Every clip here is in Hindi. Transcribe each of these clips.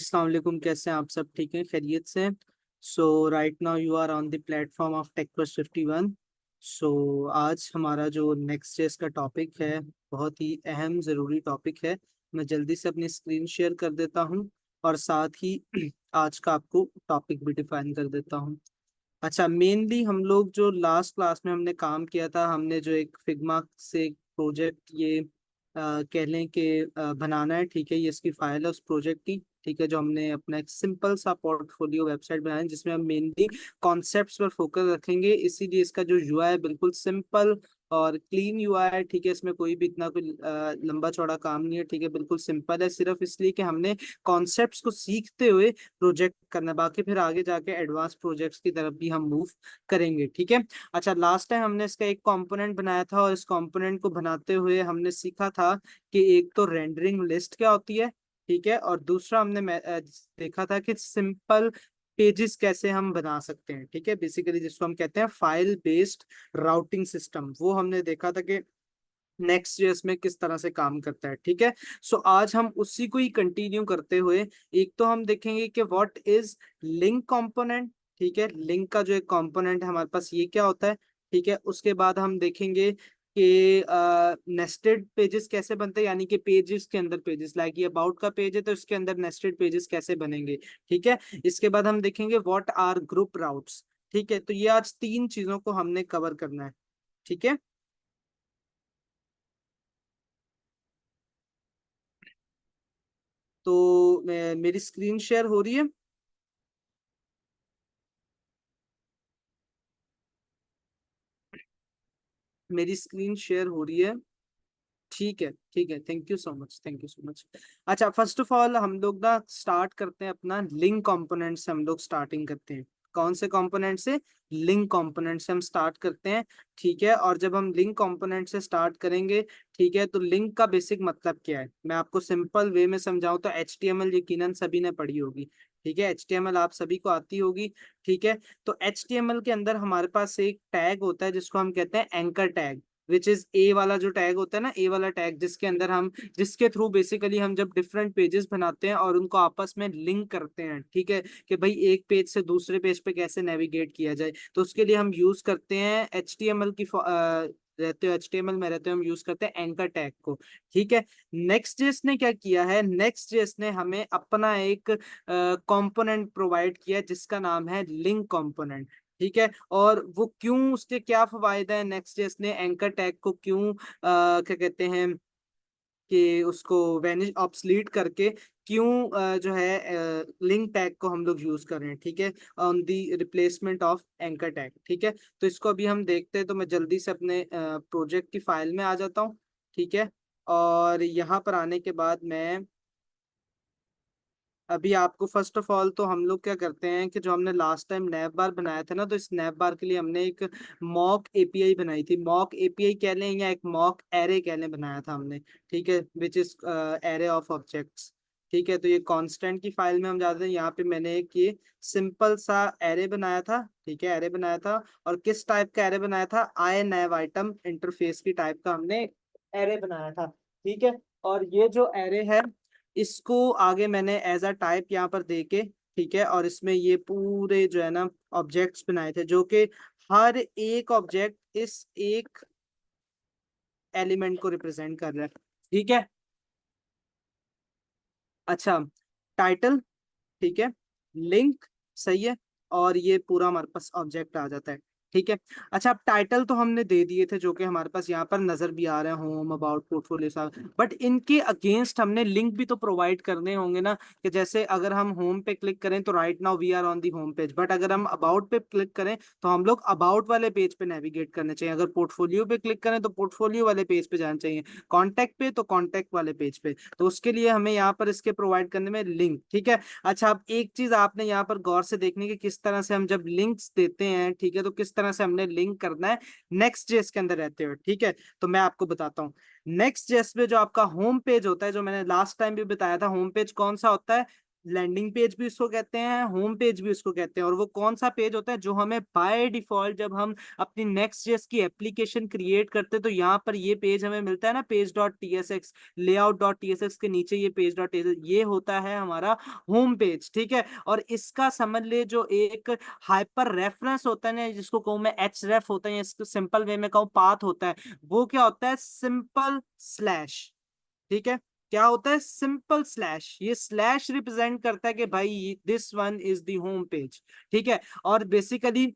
अस्सलाम वालेकुम। कैसे हैं आप सब? ठीक हैं, खैरियत से? So right now you are on the platform of टेक+51। सो आज हमारा जो नेक्स्ट जेस का टॉपिक है बहुत ही अहम ज़रूरी टॉपिक है। मैं जल्दी से अपनी स्क्रीन शेयर कर देता हूं और साथ ही आज का आपको टॉपिक भी डिफाइन कर देता हूं। अच्छा, मेनली हम लोग जो लास्ट क्लास में हमने काम किया था, हमने जो एक फिग्मा से एक प्रोजेक्ट ये कह लें कि बनाना है। ठीक है, ये इसकी फाइल है उस प्रोजेक्ट की। ठीक है, जो हमने अपना एक सिंपल सा पोर्टफोलियो वेबसाइट बनाया है जिसमें हम मेनली कॉन्सेप्ट्स पर फोकस रखेंगे, इसीलिए इसका जो यूआई है बिल्कुल सिंपल और क्लीन यूआई है। ठीक है, इसमें कोई भी इतना कोई लंबा चौड़ा काम नहीं है। ठीक है, बिल्कुल सिंपल है, सिर्फ इसलिए कि हमने कॉन्सेप्ट्स को सीखते हुए प्रोजेक्ट करना है। बाकी फिर आगे जाके एडवांस प्रोजेक्ट्स की तरफ भी हम मूव करेंगे। ठीक है। अच्छा, लास्ट टाइम हमने इसका एक कंपोनेंट बनाया था और इस कंपोनेंट को बनाते हुए हमने सीखा था कि एक तो रेंडरिंग लिस्ट क्या होती है। ठीक है, और दूसरा हमने देखा था कि सिंपल पेजेस कैसे हम बना सकते हैं। ठीक है, बेसिकली जिसको हम कहते हैं फाइल बेस्ड राउटिंग सिस्टम, वो हमने देखा था कि नेक्स्ट जेएस में किस तरह से काम करता है। ठीक है, सो आज हम उसी को ही कंटिन्यू करते हुए एक तो हम देखेंगे कि व्हाट इज लिंक कंपोनेंट। ठीक है, लिंक का जो एक कंपोनेंट है हमारे पास, ये क्या होता है। ठीक है, उसके बाद हम देखेंगे कि नेस्टेड पेजेस कैसे बनते हैं, यानी कि पेजेस के अंदर पेजेस, लाइक ये अबाउट का पेज है तो इसके अंदर नेस्टेड पेजेस कैसे बनेंगे। ठीक है, इसके बाद हम देखेंगे व्हाट आर ग्रुप राउट्स। ठीक है, तो ये आज तीन चीजों को हमने कवर करना है। ठीक है, तो मेरी स्क्रीन शेयर हो रही है? मेरी स्क्रीन शेयर हो रही है? ठीक है, ठीक है, thank you so much, thank you so much. अच्छा, फर्स्ट ऑफ ऑल हम लोग ना स्टार्ट करते हैं अपना लिंक कंपोनेंट से। हम लोग स्टार्टिंग करते हैं कौन से कंपोनेंट से? लिंक कंपोनेंट से हम स्टार्ट करते हैं। ठीक है, और जब हम लिंक कंपोनेंट से स्टार्ट करेंगे, ठीक है, तो लिंक का बेसिक मतलब क्या है मैं आपको सिंपल वे में समझाऊं तो HTML यकीनन सभी ने पढ़ी होगी। ठीक है, HTML आप सभी को आती होगी। ठीक है, तो HTML के अंदर हमारे पास एक टैग होता है जिसको हम कहते हैं anchor tag, which is a वाला जो टैग होता है ना, ए वाला टैग, जिसके अंदर हम, जिसके थ्रू बेसिकली हम जब डिफरेंट पेजेस बनाते हैं और उनको आपस में लिंक करते हैं। ठीक है, कि भाई एक पेज से दूसरे पेज पे कैसे नेविगेट किया जाए, तो उसके लिए हम यूज करते हैं HTML की रहते हो HTML में रहते हो, हम यूज करते हैं एंकर टैग को। ठीक है, नेक्स्ट जेएस ने क्या किया है, नेक्स्ट जेएस ने हमें अपना एक कंपोनेंट प्रोवाइड किया जिसका नाम है लिंक कंपोनेंट। ठीक है, और वो क्यों, उसके क्या फायदे हैं, नेक्स्ट जेएस ने एंकर टैग को क्यों क्या कहते हैं कि उसको वेनिश ऑब्सलीट करके क्यों जो है लिंक टैग को हम लोग यूज कर रहे हैं। ठीक है, on the replacement of anchor tag. ठीक है, तो इसको अभी हम देखते हैं। तो मैं जल्दी से अपने प्रोजेक्ट की फाइल में आ जाता हूँ। ठीक है, और यहाँ पर आने के बाद मैं अभी आपको फर्स्ट ऑफ ऑल तो हम लोग क्या करते हैं कि जो हमने लास्ट टाइम नैप बार बनाया था ना, तो इस नैप बार के लिए हमने एक मॉक एपीआई बनाई थी। मॉक एपीआई कह लें या एक मॉक एरे कह लें, बनाया था हमने। ठीक है, which is array of objects. ठीक है, तो ये कांस्टेंट की फाइल में हम जाते हैं। यहाँ पे मैंने एक ये सिंपल सा एरे बनाया था। ठीक है, एरे बनाया था, और किस टाइप का एरे बनाया था, आई नैव आइटम इंटरफेस की टाइप का हमने एरे बनाया था। ठीक है, और ये जो एरे है इसको आगे मैंने एज अ टाइप यहाँ पर देके, ठीक है, और इसमें ये पूरे जो है ना ऑब्जेक्ट्स बनाए थे, जो कि हर एक ऑब्जेक्ट इस एक एलिमेंट को रिप्रेजेंट कर रहा है। ठीक है, अच्छा, टाइटल, ठीक है, लिंक, सही है, और ये पूरा हमारे पास ऑब्जेक्ट आ जाता है। ठीक है, अच्छा, अब टाइटल तो हमने दे दिए थे जो कि हमारे पास यहाँ पर नजर भी आ रहे हैं, होम, अबाउट, पोर्टफोलियो सब, बट इनके अगेंस्ट हमने लिंक भी तो प्रोवाइड करने होंगे ना। कि जैसे अगर हम होम पे क्लिक करें तो right now we are on the home page, but अगर हम अबाउट पे क्लिक करें तो हम लोग अबाउट वाले पेज पे नेविगेट करने चाहिए। अगर पोर्टफोलियो पे क्लिक करें तो पोर्टफोलियो वाले पेज पे जाना चाहिए। कॉन्टैक्ट पे तो कॉन्टैक्ट वाले पेज पे। तो उसके लिए हमें यहाँ पर इसके प्रोवाइड करने में लिंक। ठीक है, अच्छा, अब एक चीज आपने यहाँ पर गौर से देखनी कि किस तरह से हम जब लिंक्स देते हैं, ठीक है, तो किस तरह से हमने लिंक करना है नेक्स्ट जेएस के अंदर रहते हुए। ठीक है, तो मैं आपको बताता हूँ। नेक्स्ट जेएस में जो आपका होम पेज होता है, जो मैंने लास्ट टाइम भी बताया था, होम पेज कौन सा होता है, लैंडिंग पेज भी उसको कहते हैं, होम पेज भी उसको कहते हैं। और वो कौन सा पेज होता है जो हमें बाय डिफॉल्ट जब हम अपनी नेक्स्ट जेएस की एप्लीकेशन क्रिएट करते हैं तो यहाँ पर ये पेज हमें मिलता है ना, पेज डॉट टीएसएक्स, लेआउट डॉट टीएसएक्स के नीचे ये पेज डॉट टीएसएक्स, ये होता है हमारा होम पेज। ठीक है, और इसका समझ ले जो एक हाइपर रेफरेंस होता है ना, जिसको कहूँ मैं एच रेफ होता है, या इसको सिंपल वे में कहूँ पाथ होता है, वो क्या होता है, सिंपल स्लैश। ठीक है, क्या होता है, सिंपल स्लैश। ये स्लैश रिप्रेजेंट करता है कि भाई this one is the home page. ठीक है, और बेसिकली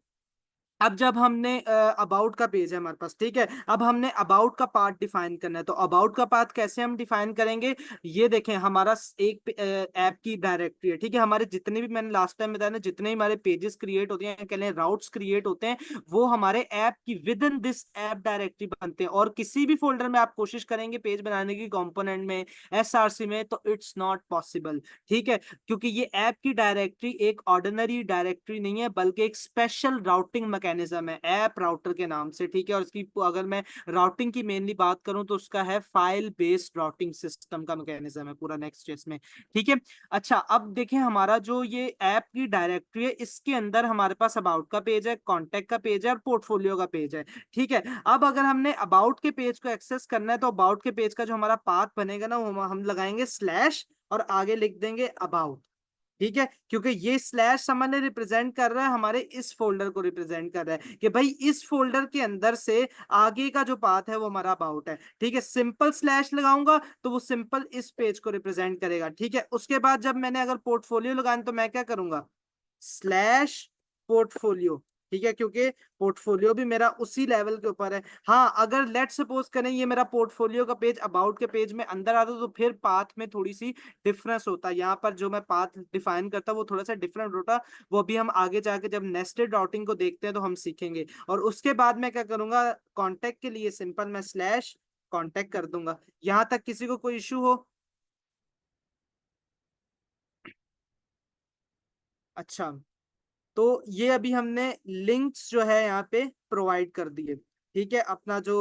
अब जब हमने अबाउट का पेज है हमारे पास, ठीक है, अब हमने अबाउट का पार्ट डिफाइन करना है, तो अबाउट का पार्ट कैसे हम डिफाइन करेंगे, ये देखें हमारा एक ऐप की डायरेक्टरी है। ठीक है, हमारे जितने भी, मैंने लास्ट टाइम बताया ना, जितने भी हमारे पेजेस क्रिएट होते हैं, कह लें राउट्स क्रिएट होते हैं, वो हमारे ऐप की with in this app directory बनते हैं। और किसी भी फोल्डर में आप कोशिश करेंगे पेज बनाने की, कंपोनेंट में, एसआरसी में, तो इट्स नॉट पॉसिबल। ठीक है, क्योंकि ये ऐप की डायरेक्टरी एक ऑर्डिनरी डायरेक्टरी नहीं है, बल्कि एक स्पेशल राउटिंग मैकेनिज्म है, ऐप राउटर के नाम से। ठीक है, और इसकी अगर मैं राउटिंग की मेनली बात करूं तो उसका है फाइल बेस्ड राउटिंग सिस्टम का मैकेनिज्म है पूरा नेक्स्ट.जेएस में। ठीक है, अच्छा अब देखें हमारा जो ये ऐप की डायरेक्टरी है, इसके अंदर हमारे पास अबाउट का पेज है, कॉन्टेक्ट का पेज है, और पोर्टफोलियो का पेज है। ठीक है, अब अगर हमने अबाउट के पेज को एक्सेस करना है तो अबाउट के पेज का जो हमारा पाथ बनेगा ना, वो हम लगाएंगे स्लैश और आगे लिख देंगे अबाउट। ठीक है, क्योंकि ये स्लैश सामान्य रिप्रेजेंट कर रहा है हमारे इस फोल्डर को, रिप्रेजेंट कर रहा है कि भाई इस फोल्डर के अंदर से आगे का जो पाथ है वो हमारा अबाउट है। ठीक है, सिंपल स्लैश लगाऊंगा तो वो सिंपल इस पेज को रिप्रेजेंट करेगा। ठीक है, उसके बाद जब मैंने अगर पोर्टफोलियो लगाना तो मैं क्या करूंगा, स्लैश पोर्टफोलियो। ठीक है, क्योंकि पोर्टफोलियो भी मेरा उसी लेवल के ऊपर है। हाँ, अगर लेट सपोज करें ये मेरा पोर्टफोलियो का पेज अबाउट के पेज में अंदर आता तो फिर पाथ में थोड़ी सी डिफरेंस होता है। यहाँ पर जो मैं पाथ डिफाइन करता वो थोड़ा सा डिफरेंट होता, वो भी हम आगे जाके जब नेस्टेड राउटिंग को देखते हैं तो हम सीखेंगे। और उसके बाद मैं क्या करूंगा, कॉन्टेक्ट के लिए सिंपल मैं स्लैश कॉन्टेक्ट कर दूंगा। यहाँ तक किसी को कोई इशू हो? अच्छा, तो ये अभी हमने लिंक्स जो है यहाँ पे प्रोवाइड कर दिए। ठीक है, अपना जो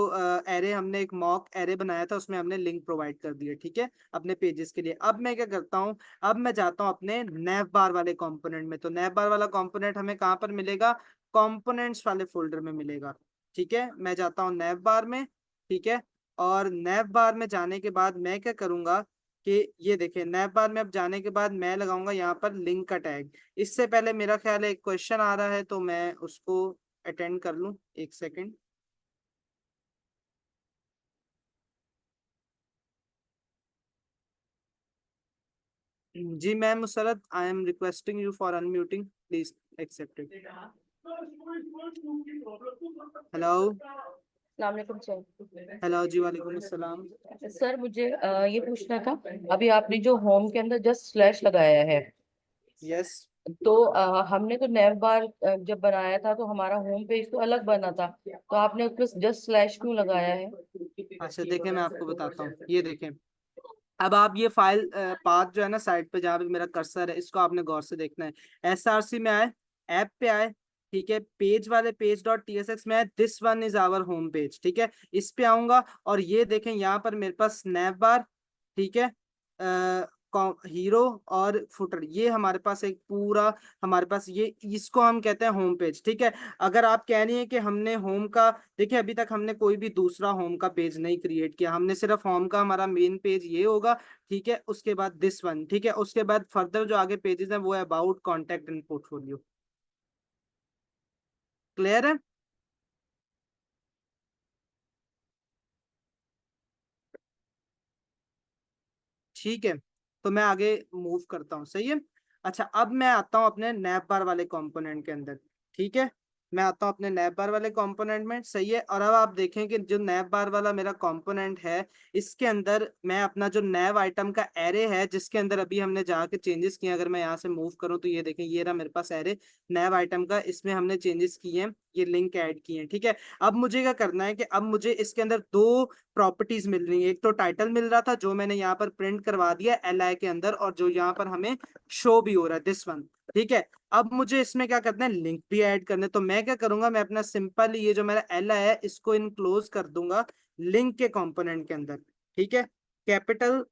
एरे हमने एक मॉक एरे बनाया था उसमें हमने लिंक प्रोवाइड कर दिए। ठीक है, अपने पेजेस के लिए। अब मैं क्या करता हूँ, अब मैं जाता हूँ अपने नैव बार वाले कंपोनेंट में। तो नैव बार वाला कंपोनेंट हमें कहाँ पर मिलेगा, कंपोनेंट्स वाले फोल्डर में मिलेगा। ठीक है, मैं जाता हूँ नैव बार में। ठीक है, और नैव बार में जाने के बाद मैं क्या करूंगा कि ये देखें, नैव बार में अब जाने के बाद मैं लगाऊंगा यहाँ पर लिंक का टैग। इससे पहले मेरा ख्याल है एक क्वेश्चन आ रहा है तो मैं उसको अटेंड कर लूं, एक सेकंड। जी ma'am Musarrat, I am requesting you for unmuting, please accept it. Hello. अस्सलाम वालेकुम सर। हेलो जी, वालेकुम अस्सलाम। सर मुझे ये पूछना था, अभी आपने जो होम के अंदर जस्ट स्लैश लगाया है, यस। तो हमने तो नैव बार जब बनाया था तो हमारा होम पेज तो अलग बना था, तो आपने उसमें जस्ट स्लैश क्यों लगाया है? अच्छा देखें, मैं आपको बताता हूँ, ये देखें। अब आप ये फाइल पाथ जो है ना साइड पे जहाँ पे मेरा कर्सर है, इसको आपने गौर से देखना है। एसआरसी में आए, ऐप पे आए, ठीक है, पेज वाले पेज डॉट टीएसएक्स में आए, this one is our home page. ठीक है, इस पे आऊंगा और ये देखें यहाँ पर मेरे पास स्नैप बार, ठीक है, हीरो और फुटर, ये हमारे पास एक पूरा, हमारे पास ये, इसको हम कहते हैं होम पेज। ठीक है, अगर आप कह रही हैं कि हमने होम का, देखिए अभी तक हमने कोई भी दूसरा होम का पेज नहीं क्रिएट किया, हमने सिर्फ होम का, हमारा मेन पेज ये होगा। ठीक है, उसके बाद दिस वन। ठीक है, उसके बाद फर्दर जो आगे पेजेस हैं वो है about, contact and portfolio. Clear है? ठीक है, तो मैं आगे मूव करता हूँ, सही है। अच्छा, अब मैं आता हूँ अपने नैप बार वाले कंपोनेंट के अंदर। ठीक है, मैं आता हूँ अपने नैप बार वाले कंपोनेंट में, सही है। और अब आप देखें कि जो नैप बार वाला मेरा कंपोनेंट है, इसके अंदर मैं अपना जो नैव आइटम का एरे है, जिसके अंदर अभी हमने जाके चेंजेस किए, अगर मैं यहाँ से मूव करूँ तो ये देखें, ये रहा मेरे पास एरे नैव आइटम का, इसमें हमने चेंजेस किए हैं, ये लिंक ऐड किए हैं। ठीक है, अब मुझे क्या करना है कि अब मुझे इसके अंदर दो प्रॉपर्टीज मिल रही है। एक तो टाइटल मिल रहा था जो मैंने यहाँ पर प्रिंट करवा दिया एल आई के अंदर, और जो यहाँ पर हमें शो भी हो रहा है, दिस वन। ठीक है, अब मुझे इसमें क्या करना है, लिंक भी ऐड करने। तो मैं क्या करूंगा, मैं अपना सिंपल ये जो मेरा एल आई है इसको इनक्लोज कर दूंगा लिंक के कंपोनेंट के अंदर। ठीक है, कैपिटल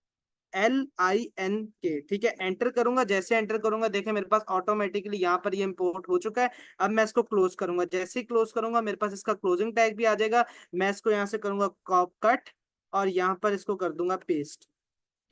LINK, ठीक है। एंटर करूंगा, जैसे एंटर करूंगा देखें मेरे पास ऑटोमेटिकली यहाँ पर ये इंपोर्ट हो चुका है। अब मैं इसको क्लोज करूंगा, जैसे ही क्लोज करूंगा मेरे पास इसका क्लोजिंग टैग भी आ जाएगा। मैं इसको यहाँ से करूंगा कट, और यहाँ पर इसको कर दूंगा पेस्ट,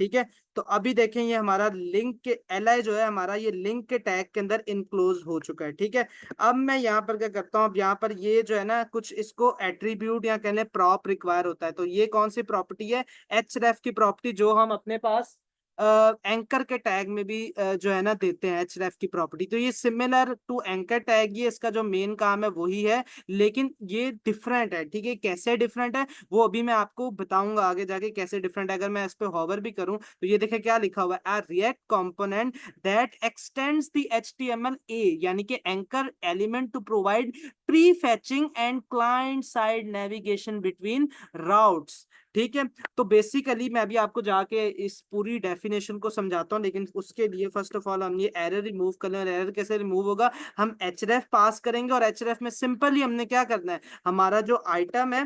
ठीक है। तो अभी देखें ये हमारा लिंक के LI जो है हमारा, ये लिंक के टैग के अंदर इनक्लोज हो चुका है, ठीक है। अब मैं यहाँ पर क्या करता हूँ, अब यहाँ पर ये जो है ना कुछ इसको एट्रीब्यूट या कहने प्रॉप रिक्वायर होता है। तो ये कौन सी प्रॉपर्टी है, href की प्रॉपर्टी, जो हम अपने पास एंकर के टैग में भी जो है ना देते हैं href की प्रॉपर्टी। तो ये सिमिलर टू एंकर टैग, ये इसका जो मेन काम है वही है, लेकिन ये डिफरेंट है, ठीक है। कैसे डिफरेंट है वो अभी मैं आपको बताऊंगा आगे जाके कैसे डिफरेंट है। अगर मैं इस पे हॉवर भी करूं तो ये देखें क्या लिखा हुआ है, react component that extends the HTML यानी कि anchor element to provide prefetching and client side navigation between routes, ठीक है। तो बेसिकली मैं अभी आपको जाके इस पूरी डेफिनेशन को समझाता हूँ, लेकिन उसके लिए फर्स्ट ऑफ ऑल हम ये एरर रिमूव कर लें। और एरर कैसे रिमूव होगा, हम href पास करेंगे, और href में सिंपली हमने क्या करना है, हमारा जो आइटम है,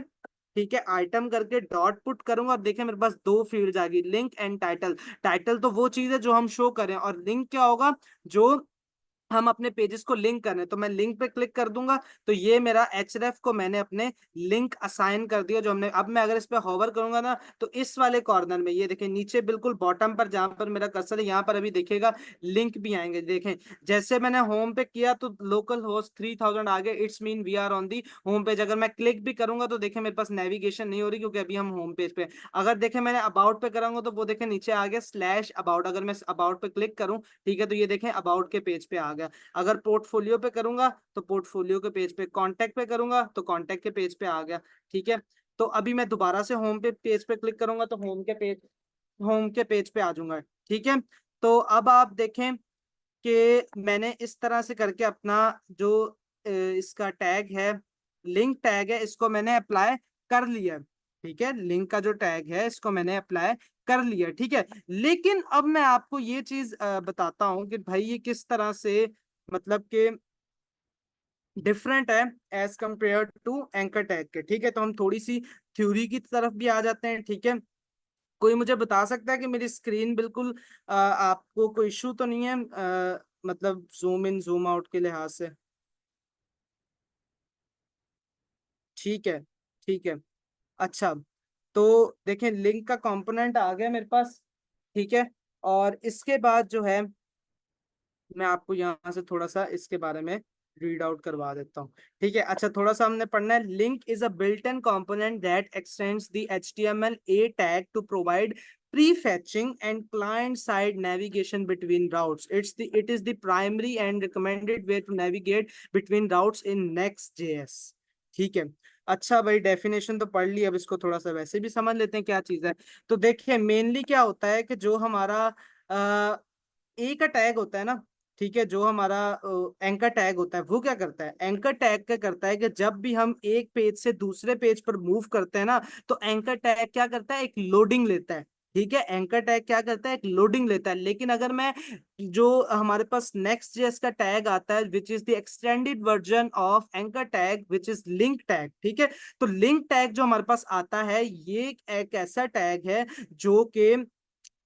ठीक है, आइटम करके डॉट पुट करूंगा, और देखें मेरे पास दो फील्ड आ गई, लिंक एंड टाइटल। टाइटल तो वो चीज है जो हम शो करें, और लिंक क्या होगा, जो हम अपने पेजेस को लिंक करने। तो मैं लिंक पे क्लिक कर दूंगा, तो ये मेरा href को मैंने अपने लिंक असाइन कर दिया जो हमने। अब मैं अगर इस पे होवर करूंगा ना, तो इस वाले कॉर्नर में ये देखें नीचे बिल्कुल बॉटम पर जहां पर मेरा कर्सर है, यहाँ पर अभी देखिएगा लिंक भी आएंगे। देखें जैसे मैंने होम पे किया तो लोकल होस्ट 3000 आ गए, it's mean we are on the home page. अगर मैं क्लिक भी करूंगा तो देखें मेरे पास नेविगेशन नहीं हो रही, क्योंकि अभी हम होम पेज पे। अगर देखें मैंने अबाउट पे करूंगा तो वो देखें नीचे आ गया /about। अगर मैं अबाउट पे क्लिक करूं, ठीक है, तो ये देखें अबाउट के पेज पे आ गया। अगर पोर्टफोलियो पे करूंगा तो पोर्टफोलियो के पेज पे, कांटेक्ट पे करूंगा तो कांटेक्ट के पेज पे आ गया, ठीक है। तो अभी मैं दोबारा से होम पे पेज पे क्लिक करूंगा तो होम के पेज पे आ जाऊंगा, ठीक है। तो अब आप देखें कि मैंने इस तरह से करके अपना जो इसका टैग है, लिंक टैग है, इसको मैंने अप्लाई कर लिया, ठीक है। लिंक का जो टैग है इसको मैंने अप्लाई कर लिया, ठीक है। लेकिन अब मैं आपको ये चीज बताता हूँ कि भाई ये किस तरह से मतलब कि डिफरेंट है as compare to anchor tag के, ठीक है। तो हम थोड़ी सी थ्योरी की तरफ भी आ जाते हैं, ठीक है। कोई मुझे बता सकता है कि मेरी स्क्रीन बिल्कुल आपको कोई इशू तो नहीं है, मतलब जूम इन जूम आउट के लिहाज से? ठीक है, ठीक है। अच्छा, तो देखें लिंक का कंपोनेंट आ गया मेरे पास, ठीक है। और इसके बाद जो है मैं आपको यहाँ से थोड़ा सा इसके बारे में रीड आउट करवा देता हूँ, ठीक है। अच्छा, थोड़ा सा हमने पढ़ना है। Link is a built in component that extends the HTML tag to provide prefetching and client side navigation between routes. It is the primary and recommended way to navigate between routes in Next.js, ठीक है। अच्छा भाई, डेफिनेशन तो पढ़ ली, अब इसको थोड़ा सा वैसे भी समझ लेते हैं क्या चीज है। तो देखिए मेनली क्या होता है कि जो हमारा ए का टैग होता है ना, ठीक है, जो हमारा एंकर टैग होता है वो क्या करता है, एंकर टैग क्या करता है कि जब भी हम एक पेज से दूसरे पेज पर मूव करते हैं ना, तो एंकर टैग क्या करता है, एक लोडिंग लेता है, ठीक है। एंकर टैग क्या करता है, एक लोडिंग लेता है। लेकिन अगर मैं जो हमारे पास नेक्स्ट जेएस का टैग आता है which is the extended version of anchor tag which is link tag, ठीक है। तो लिंक टैग जो हमारे पास आता है ये एक ऐसा टैग है जो कि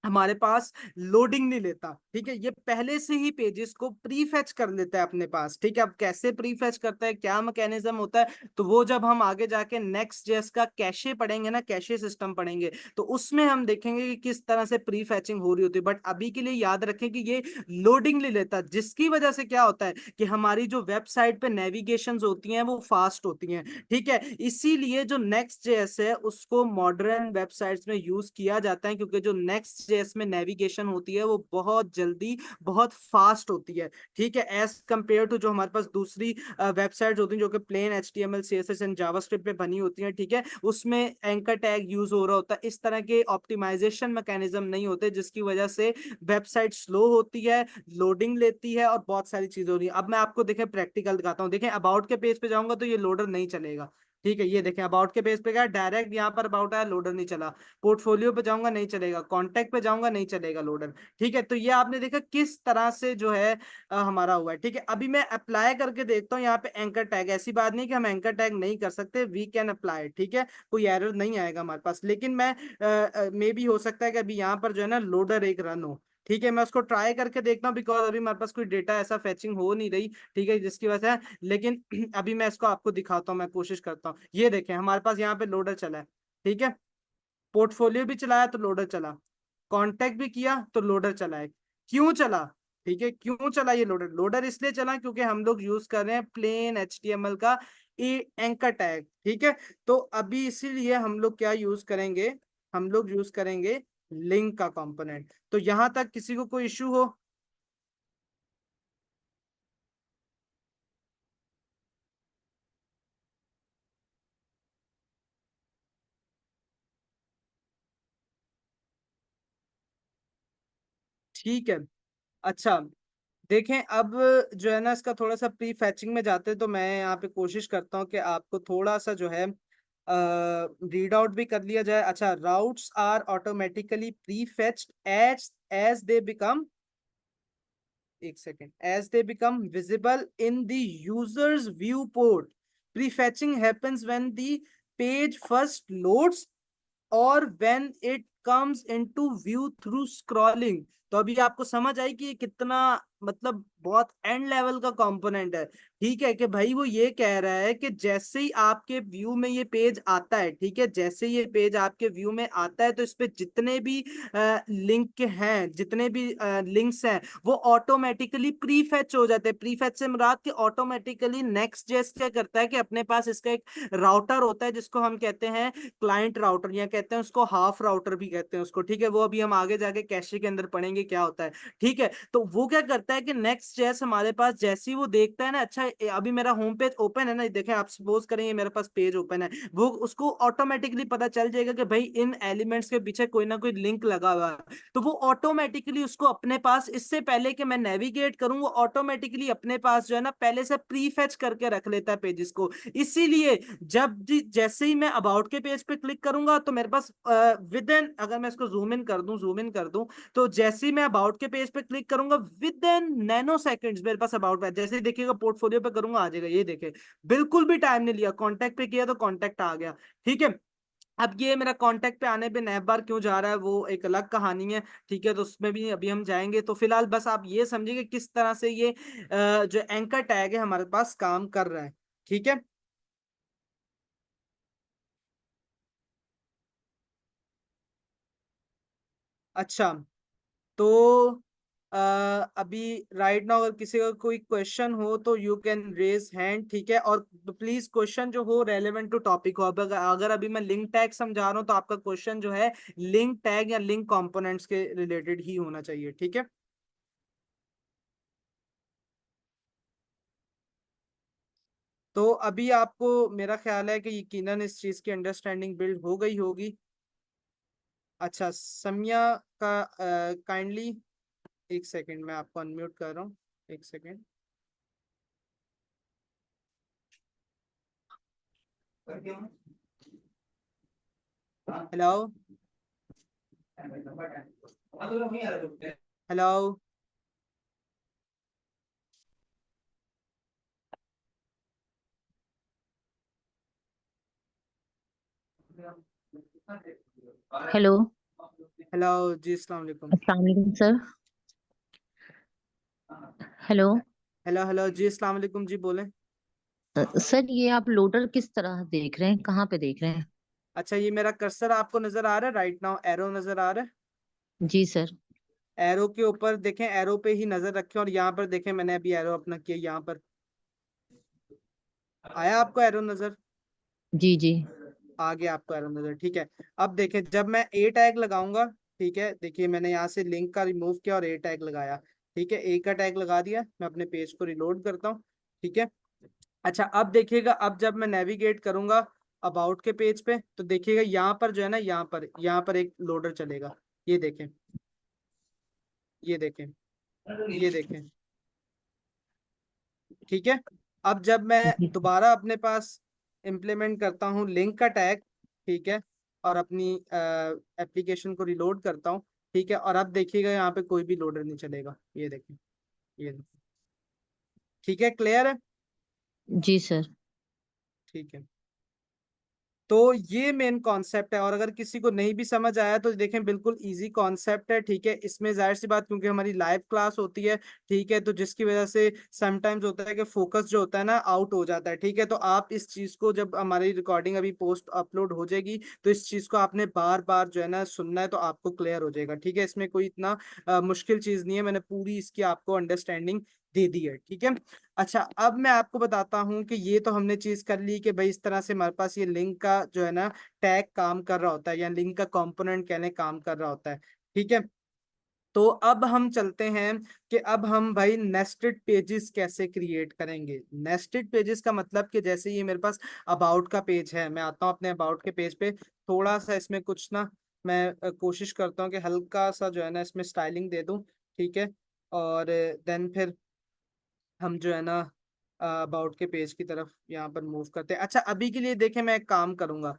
हमारे पास लोडिंग नहीं लेता, ठीक है। ये पहले से ही पेजेस को प्री फैच कर लेता है अपने पास, ठीक है। अब कैसे प्री फैच करता है, क्या मैकेनिज्म होता है, तो वो जब हम आगे जाके नेक्स्ट जेएस का कैशे पढ़ेंगे ना, कैशे सिस्टम पढ़ेंगे, तो उसमें हम देखेंगे कि किस तरह से प्री फैचिंग हो रही होती है। बट अभी के लिए याद रखें कि ये लोडिंग नहीं लेता, जिसकी वजह से क्या होता है कि हमारी जो वेबसाइट पे नेविगेशन होती हैं वो फास्ट होती हैं, ठीक है। इसीलिए जो नेक्स्ट जेएस है उसको मॉडर्न वेबसाइट्स में यूज किया जाता है, क्योंकि जो नेक्स्ट जेएस में नेविगेशन होती है वो बहुत जल्दी, बहुत फास्ट होती है, ठीक है, एज कंपेयर टू जो हमारे पास दूसरी वेबसाइट होती हैं जो कि plain HTML CSS and JavaScript पे बनी होती हैं, ठीक है। उसमें एंकर टैग यूज हो रहा होता है, इस तरह के ऑप्टिमाइजेशन मैकेनिज्म नहीं होते, जिसकी वजह से वेबसाइट स्लो होती है, लोडिंग लेती है, और बहुत सारी चीजें हो रही है। अब मैं आपको देखें प्रैक्टिकल दिखाता हूँ। देखें अबाउट के पेज पे जाऊंगा तो ये लोडर नहीं चलेगा, ठीक है, ये देखें अबाउट के पेज पे गया, डायरेक्ट यहाँ पर अबाउट आया, लोडर नहीं चला। पोर्टफोलियो पे जाऊंगा नहीं चलेगा, कॉन्टैक्ट पे जाऊंगा नहीं चलेगा लोडर। ठीक है, तो ये आपने देखा किस तरह से जो है हमारा हुआ है। ठीक है, अभी मैं अप्लाई करके देखता हूँ यहाँ पे एंकर टैग। ऐसी बात नहीं कि हम एंकर टैग नहीं कर सकते, वी कैन अप्लाई। ठीक है, कोई एरर नहीं आएगा हमारे पास, लेकिन मैं मे भी हो सकता है कि अभी यहाँ पर जो है ना लोडर एक रन हो। ठीक है, मैं उसको ट्राई करके देखता हूँ, बिकॉज अभी हमारे पास कोई डेटा ऐसा फेचिंग हो नहीं रही। ठीक है, जिसकी वजह से, लेकिन अभी मैं इसको आपको दिखाता हूँ, मैं कोशिश करता हूँ। ये देखें हमारे पास यहाँ पे लोडर चला है। ठीक है, पोर्टफोलियो भी चलाया तो लोडर चला, कांटेक्ट भी किया तो लोडर चला है। क्यों चला? ठीक है, क्यों चला ये लोडर? लोडर इसलिए चला क्योंकि हम लोग यूज कर रहे हैं प्लेन HTML का एंकर टैग। ठीक है, तो अभी इसीलिए हम लोग क्या यूज करेंगे, हम लोग यूज करेंगे लिंक का कंपोनेंट। तो यहां तक किसी को कोई इश्यू हो? ठीक है, अच्छा देखें अब जो है ना इसका थोड़ा सा प्री फैचिंग में जाते हैं, तो मैं यहाँ पे कोशिश करता हूँ कि आपको थोड़ा सा जो है रीड आउट भी कर लिया जाए। अच्छा, routes are automatically prefetched as as they become, एक second, as they become visible in the users viewport. Prefetching happens when the page first loads or when it comes into view through scrolling। तो अभी आपको समझ आई कि ये कितना मतलब बहुत एंड लेवल का कंपोनेंट है। ठीक है, कि भाई वो ये कह रहा है कि जैसे ही आपके व्यू में ये पेज आता है, ठीक है, जैसे ये पेज आपके व्यू में आता है, तो इस पे जितने भी लिंक हैं, जितने भी लिंक्स हैं, वो ऑटोमेटिकली प्री फैच हो जाते हैं। प्री फैच से मुराद कि ऑटोमेटिकली नेक्स्ट जेस क्या करता है कि अपने पास इसका एक राउटर होता है जिसको हम कहते हैं क्लाइंट राउटर, या कहते हैं उसको हाफ राउटर भी कहते हैं उसको। ठीक है, वो अभी हम आगे जाके कैशे के अंदर पढ़ेंगे क्या होता है। ठीक है, तो वो क्या करता है कि नेक्स्ट जेस हमारे पास जैसे ही वो देखता है ना, अच्छा अभी मेरा होम पेज ओपन है ना, देखें आप सपोज करें ये मेरे पास पेज ओपन है, वो उसको ऑटोमेटिकली पता चल जाएगा कि भाई इन एलिमेंट्स के पीछे कोई ना कोई लिंक लगा हुआ है। तो वो ऑटोमेटिकली उसको अपने पास, इससे पहले कि मैं नेविगेट करूं, वो ऑटोमेटिकली अपने पास जो है ना पहले से प्री फेच करके रख लेता है पेजेस को। इसीलिए जैसे ही मैं अबाउट के पेज पे क्लिक करूंगा तो मेरे पास विद इन, अगर मैं इसको जूम इन कर दूं, तो जैसे ही मैं अबाउट के पेज पे क्लिक करूंगा विद इन नैनो सेकंड्स मेरे पास अबाउट पेज, जैसे ही देखिएगा पोर्टफोलियो पे करूंगा आ जाएगा। ये देखे, बिल्कुल भी टाइम नहीं लिया, कॉन्टैक्ट पे किया तो कॉन्टैक्ट आ गया। ठीक है, अब ये मेरा कांटेक्ट पे आने पे नैब बार क्यों जा रहा है वो एक अलग कहानी है। ठीक है, तो उसमें भी अभी हम जाएंगे। तो फिलहाल बस आप ये समझिए किस तरह से ये जो एंकर टैग है हमारे पास काम कर रहा है। ठीक है, अच्छा तो अ, अभी राइट नाउ अगर किसी का कोई क्वेश्चन हो तो यू कैन रेज हैंड। ठीक है, और प्लीज क्वेश्चन जो हो रेलेवेंट टू टॉपिक हो। अब अगर अभी मैं लिंक टैग समझा रहा हूँ तो आपका क्वेश्चन जो है लिंक टैग या लिंक कंपोनेंट्स के रिलेटेड ही होना चाहिए। ठीक है, तो अभी आपको मेरा ख्याल है कि यकीनन इस चीज की अंडरस्टैंडिंग बिल्ड हो गई होगी। अच्छा, सम्या का काइंडली एक सेकंड मैं आपको अनम्यूट कर रहा हूँ, एक second. Hello, hello, hello. Hello जी, अस्सलाम वालेकुम। अस्सलाम वालेकुम सर। हेलो। हेलो, हेलो जी, अस्सलाम वालेकुम जी, बोलें। सर ये आप लोडर किस तरह देख रहे हैं, कहाँ पे देख रहे हैं? अच्छा, ये मेरा कर्सर आपको नजर आ रहा है राइट नाउ, एरो नजर आ रहा है। जी सर। एरो के ऊपर देखें, एरो पे ही नजर रखें, और यहाँ पर देखें मैंने अभी एरो अपना किया यहाँ पर, आया आपको एरो नजर? जी जी। आ गया आपको एरो नजर। ठीक है, अब देखें जब मैं ए टैग लगाऊंगा, ठीक है, देखिए मैंने यहाँ से लिंक का रिमूव किया और ए टैग लगाया। ठीक है, ए का टैग लगा दिया, मैं अपने पेज को रिलोड करता हूँ। ठीक है, अच्छा अब देखिएगा, अब जब मैं नेविगेट करूंगा अबाउट के पेज पे, तो देखिएगा यहाँ पर जो है ना, यहाँ पर एक लोडर चलेगा। ये देखें, ये देखें, ये देखें। ठीक है, अब जब मैं जी दोबारा अपने पास इम्प्लीमेंट करता हूँ लिंक का टैग, ठीक है, और अपनी एप्लीकेशन को रिलोड करता हूँ, ठीक है, और अब देखिएगा यहाँ पे कोई भी लोडर नहीं चलेगा, ये देखिए, ये देखिए, ठीक है, क्लियर है, जी सर। ठीक है। तो ये मेन कॉन्सेप्ट है, और अगर किसी को नहीं भी समझ आया तो देखें बिल्कुल इजी कॉन्सेप्ट है, ठीक है। इसमें जाहिर सी बात, क्योंकि हमारी लाइव क्लास होती है, ठीक है, तो जिसकी वजह से समटाइम्स होता है कि फोकस जो होता है ना आउट हो जाता है, ठीक है। तो आप इस चीज को, जब हमारी रिकॉर्डिंग अभी पोस्ट अपलोड हो जाएगी, तो इस चीज को आपने बार बार जो है ना सुनना है, तो आपको क्लियर हो जाएगा, ठीक है। इसमें कोई इतना मुश्किल चीज नहीं है, मैंने पूरी इसकी आपको अंडरस्टैंडिंग दे दी है, ठीक है। अच्छा, अब मैं आपको बताता हूँ कि ये तो हमने चीज कर ली कि भाई इस तरह से हमारे पास ये लिंक का जो है ना टैग काम कर रहा होता है, या लिंक का कंपोनेंट कहने काम कर रहा होता है, ठीक है। तो अब हम चलते हैं कि अब हम भाई नेस्टेड पेजेस कैसे क्रिएट करेंगे। नेस्टेड पेजेस का मतलब कि जैसे ये मेरे पास अबाउट का पेज है, मैं आता हूँ अपने अबाउट के पेज पे, थोड़ा सा इसमें कुछ ना मैं कोशिश करता हूँ कि हल्का सा जो है ना इसमें स्टाइलिंग दे दूँ, ठीक है, और देन फिर हम जो है ना अबाउट के पेज की तरफ यहाँ पर मूव करते हैं। अच्छा, अभी के लिए देखें मैं एक काम करूंगा,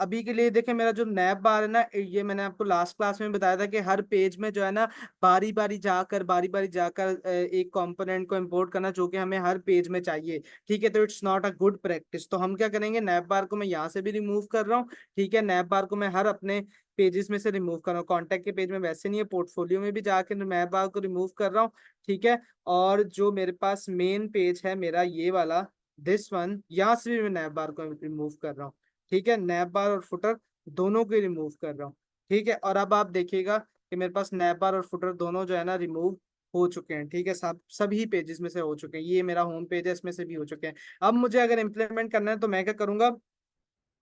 अभी के लिए देखें मेरा जो नैप बार है ना, ये मैंने आपको लास्ट क्लास में बताया था कि हर पेज में जो है ना बारी बारी जाकर एक कंपोनेंट को इंपोर्ट करना, जो कि हमें हर पेज में चाहिए, ठीक है। तो it's not a good practice. तो हम क्या करेंगे, नैप बार को मैं यहाँ से भी रिमूव कर रहा हूँ, ठीक है, नैप बार को मैं हर अपने पेजेस में से रिमूव कर रहा हूँ, कॉन्टैक्ट के पेज में वैसे नहीं है, पोर्टफोलियो में भी जाकर नैप बार को रिमूव कर रहा हूँ, ठीक है। और जो मेरे पास मेन पेज है मेरा ये वाला, दिस वन, यहाँ से भी मैं नैप बार को रिमूव कर रहा हूँ, ठीक है, नैप बार और फुटर दोनों को रिमूव कर रहा हूँ, ठीक है। और अब आप देखिएगा कि मेरे पास नैप बार और फुटर दोनों जो है ना रिमूव हो चुके हैं, ठीक है, सब सभी पेजेस में से हो चुके हैं, ये मेरा होम पेज है इसमें से भी हो चुके हैं। अब मुझे अगर इम्प्लीमेंट करना है तो मैं क्या करूंगा,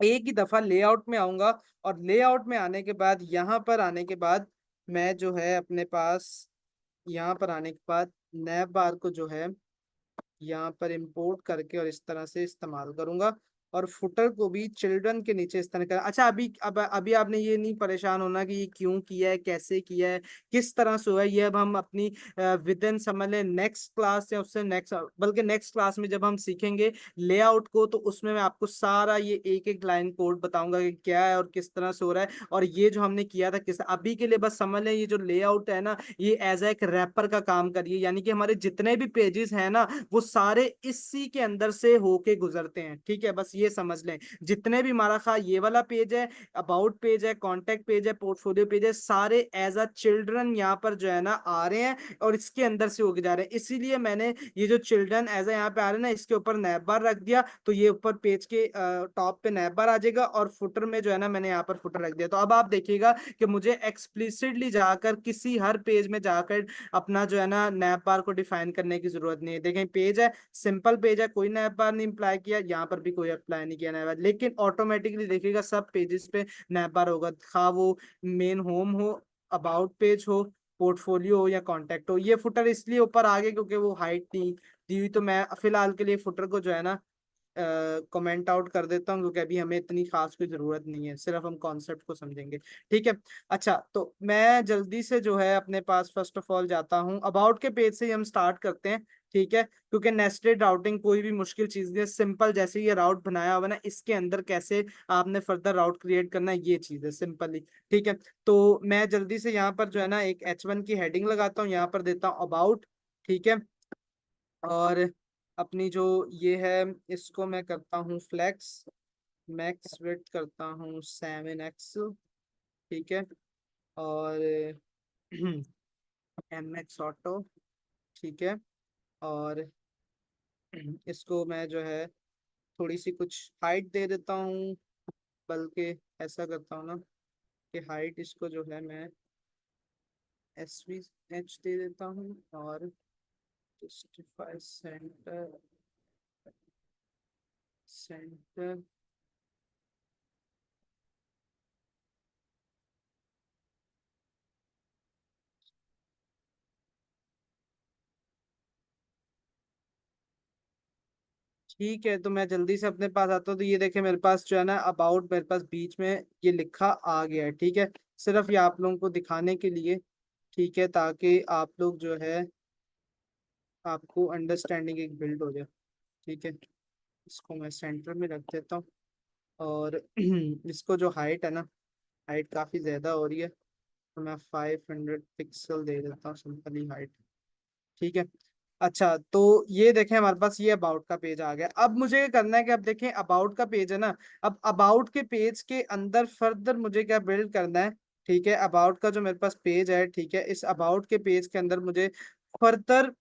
एक ही दफा लेआउट में आऊंगा, और लेआउट में आने के बाद यहाँ पर आने के बाद मैं जो है अपने पास, यहाँ पर आने के बाद नैप बार को जो है यहाँ पर इंपोर्ट करके और इस तरह से इस्तेमाल करूंगा, और फुटर को भी चिल्ड्रन के नीचे इस तरह का। अच्छा, अभी आपने ये नहीं परेशान होना कि ये क्यों किया है, कैसे किया है, किस तरह से हुआ है, ये अब हम अपनी विद इन समझ लें नेक्स्ट क्लास या उससे नेक्स्ट, बल्कि नेक्स्ट क्लास में जब हम सीखेंगे लेआउट को, तो उसमें मैं आपको सारा ये एक एक लाइन कोड बताऊंगा कि क्या है और किस तरह से हो रहा है, और ये जो हमने किया था किस। अभी के लिए बस समझ लें ये जो लेआउट है ना, ये एज एक रैपर का काम करिए, यानी कि हमारे जितने भी पेजेस हैं ना वो सारे इसी के अंदर से होके गुजरते हैं, ठीक है, बस ये समझ लें। जितने भी हमारा खा ये वाला पेज है, अबाउट पेज है, कॉन्टेक्ट पेज है, पोर्टफोलियो पेज है, सारे एज अ चिल्ड्रन यहाँ पर जो है ना आ रहे हैं, और इसके अंदर से होके जा रहे हैं। इसीलिए मैंने ये जो चिल्ड्रन एज अ यहाँ पे आ रहे हैं ना, इसके ऊपर नैप बार रख दिया, तो ये ऊपर पेज के टॉप पे नैप बार आ जाएगा, और फुटर में जो है ना मैंने यहाँ पर फुटर रख दिया। तो अब आप देखिएगा कि मुझे एक्सप्लिसिटली जाकर किसी हर पेज में जाकर अपना जो है ना नैप बार को डिफाइन करने की जरूरत नहीं है। देखें पेज है, सिंपल पेज है, कोई नैप बार नहीं अप्लाई किया, यहाँ पर भी कोई अप्लाई नहीं किया नैप बार, लेकिन ऑटोमेटिकली देखिएगा सब पेजेस पे नैप बार होगा, खा वो मेन होम हो, अबाउट पेज हो, पोर्टफोलियो हो या कॉन्टेक्ट हो। ये फुटर इसलिए ऊपर आ गए क्योंकि वो हाइट नहीं दी हुई, तो मैं फिलहाल के लिए फुटर को जो है ना कमेंट आउट कर देता हूँ, क्योंकि अभी हमें इतनी खास कोई जरूरत नहीं है, सिर्फ हम कॉन्सेप्ट को समझेंगे, ठीक है। अच्छा, तो मैं जल्दी से जो है अपने पास फर्स्ट ऑफ ऑल जाता हूँ, अबाउट के पेज से ही हम स्टार्ट करते हैं, ठीक है, क्योंकि नेस्टेड राउटिंग कोई भी मुश्किल चीज नहीं है, सिंपल जैसे ये राउट बनाया हुआ ना, इसके अंदर कैसे आपने फर्दर राउट क्रिएट करना है, ये चीज है सिंपली, ठीक है। तो मैं जल्दी से यहाँ पर जो है ना एक H1 की हेडिंग लगाता हूँ, यहाँ पर देता हूँ अबाउट, ठीक है, और अपनी जो ये है इसको मैं करता हूँ फ्लेक्स, मैक्स विड्थ करता हूँ 7x, ठीक है, और MX ऑटो, ठीक है, और इसको मैं जो है थोड़ी सी कुछ हाइट दे देता हूँ, बल्कि ऐसा करता हूँ ना कि हाइट इसको जो है मैं SVH दे देता हूँ, और जस्टिफाई सेंटर, सेंटर, ठीक है। तो मैं जल्दी से अपने पास आता हूँ, तो ये देखे मेरे पास जो है ना अबाउट मेरे पास बीच में ये लिखा आ गया है, ठीक है, सिर्फ ये आप लोगों को दिखाने के लिए, ठीक है, ताकि आप लोग जो है आपको अंडरस्टैंडिंग एक बिल्ड हो जाए, ठीक है। इसको मैं सेंटर में रख देता हूँ। और इसको जो हाइट है ना, हाइट काफ़ी ज़्यादा हो रही है, तो मैं 500 पिक्सल दे देता हूँ सिंपली हाइट। ठीक है। अच्छा, तो ये देखें हमारे पास ये अबाउट का पेज आ गया। अब मुझे क्या करना है कि अब देखें अबाउट का पेज है ना, अब अबाउट के पेज के अंदर फर्दर मुझे क्या बिल्ड करना है। ठीक है, अबाउट का जो मेरे पास पेज है, ठीक है, इस अबाउट के पेज के अंदर मुझे फर्दर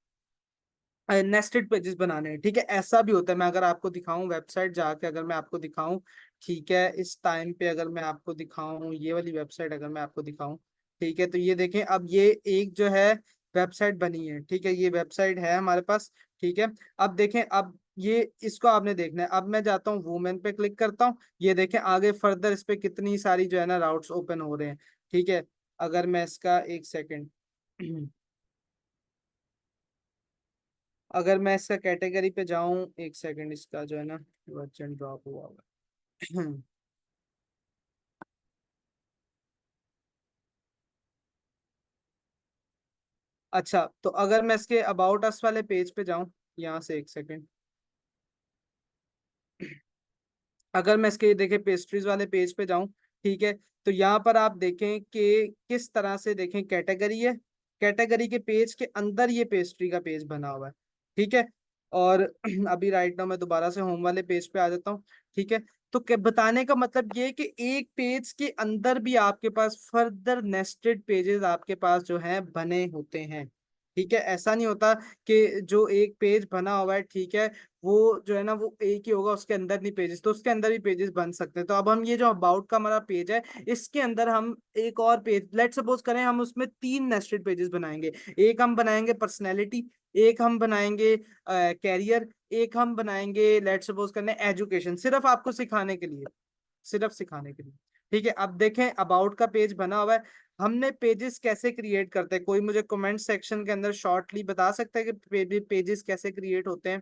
नेस्टेड पेजेस बनाने हैं। ठीक है, ऐसा भी होता है, मैं अगर आपको दिखाऊं वेबसाइट जाके, अगर मैं आपको दिखाऊं, ठीक है, इस टाइम पे अगर मैं आपको दिखाऊं ये वाली वेबसाइट अगर मैं आपको दिखाऊं, ठीक है, तो ये देखें अब ये एक जो है वेबसाइट बनी है। ठीक है, ये वेबसाइट है हमारे पास। ठीक है, अब देखें, अब ये इसको आपने देखना है। अब मैं जाता हूँ वूमेन पे क्लिक करता हूँ, ये देखें आगे फर्दर इस पे कितनी सारी जो है ना राउट्स ओपन हो रहे हैं। ठीक है, अगर मैं इसका एक सेकेंड अगर मैं इसका कैटेगरी पे जाऊं, एक सेकंड, इसका जो है ना वर्जन ड्रॉप हुआ हुआ है। अच्छा, तो अगर मैं इसके अबाउट अस वाले पेज पे जाऊं, यहाँ से एक सेकंड, अगर मैं इसके देखें पेस्ट्रीज वाले पेज पे जाऊं, ठीक है, तो यहाँ पर आप देखें कि किस तरह से देखें कैटेगरी है, कैटेगरी के पेज के अंदर ये पेस्ट्री का पेज बना हुआ है। ठीक है, और अभी राइट नाउ मैं दोबारा से होम वाले पेज पे आ जाता हूँ। ठीक है, तो बताने का मतलब ये है कि एक पेज के अंदर भी आपके पास फर्दर नेस्टेड पेजेस आपके पास जो है बने होते हैं। ठीक है, ऐसा नहीं होता कि जो एक पेज बना हुआ है, ठीक है, वो जो है ना वो एक ही होगा, उसके अंदर नहीं पेजेस, तो उसके अंदर भी पेजेस बन सकते हैं। तो अब हम ये जो अबाउट का हमारा पेज है, इसके अंदर हम एक और पेज लेट सपोज करें, हम उसमें 3 नेस्टेड पेजेस बनाएंगे। एक हम बनाएंगे पर्सनैलिटी, एक हम बनाएंगे कैरियर, एक हम बनाएंगे लेट सपोज करने एजुकेशन, सिर्फ आपको सिखाने के लिए, सिर्फ सिखाने के लिए। ठीक है, अब देखें अबाउट का पेज बना हुआ है। हमने पेजेस कैसे क्रिएट करते हैं, कोई मुझे कमेंट सेक्शन के अंदर शॉर्टली बता सकता है कि पेजेस कैसे क्रिएट होते हैं।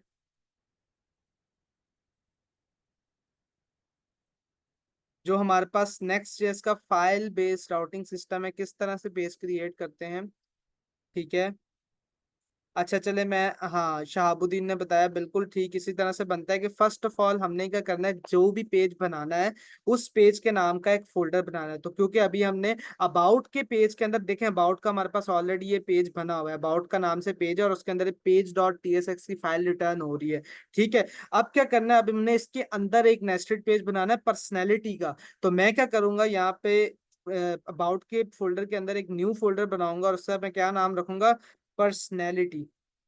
जो हमारे पास नेक्स्ट जेएस का फाइल बेस्ड राउटिंग सिस्टम है, किस तरह से पेज क्रिएट करते हैं। ठीक है, अच्छा चले मैं, हाँ, शहाबुद्दीन ने बताया बिल्कुल ठीक इसी तरह से बनता है कि फर्स्ट ऑफ ऑल हमने क्या करना है, जो भी पेज बनाना है उस पेज के नाम का एक फोल्डर बनाना है। तो क्योंकि अभी हमने अबाउट के पेज के अंदर देखें, अबाउट का हमारे पास ऑलरेडी ये पेज बना हुआ है, अबाउट का नाम से पेज है और उसके अंदर पेज डॉट टीएसएक्स की फाइल रिटर्न हो रही है। ठीक है, अब क्या करना है, अब हमने इसके अंदर एक नेस्टेड पेज बनाना है पर्सनैलिटी का। तो मैं क्या करूंगा, यहाँ पे अबाउट के फोल्डर के अंदर एक न्यू फोल्डर बनाऊंगा और उसका मैं क्या नाम रखूंगा, पर्सनैलिटी।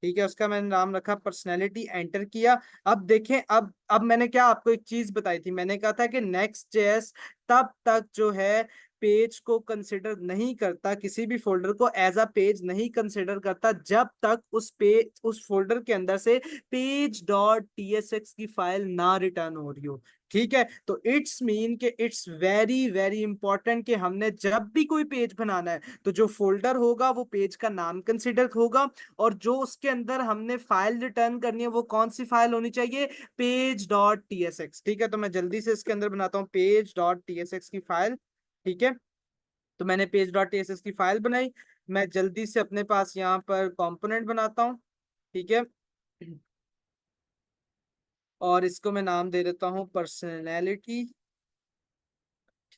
ठीक है, उसका मैंने नाम रखा पर्सनैलिटी, एंटर किया। अब देखें, अब मैंने क्या आपको एक चीज बताई थी, मैंने कहा था कि नेक्स्ट जेएस तब तक जो है पेज को कंसिडर नहीं करता, किसी भी फोल्डर को एज अ पेज नहीं कंसिडर करता जब तक उस पेज उस फोल्डर के अंदर से पेज डॉट टीएसएक्स की फाइल ना रिटर्न हो रही हो। ठीक है, तो इट्स मीन के इट्स वेरी वेरी इंपॉर्टेंट कि हमने जब भी कोई पेज बनाना है, तो जो फोल्डर होगा वो पेज का नाम कंसिडर होगा, और जो उसके अंदर हमने फाइल रिटर्न करनी है वो कौन सी फाइल होनी चाहिए, पेज डॉट टीएसएक्स। ठीक है, तो मैं जल्दी से इसके अंदर बनाता हूँ पेज डॉट टीएसएक्स की फाइल। ठीक है, तो मैंने पेज डॉट टीएसएक्स की फाइल बनाई। मैं जल्दी से अपने पास यहाँ पर कंपोनेंट बनाता हूँ। ठीक है, और इसको मैं नाम दे देता हूँ पर्सनैलिटी।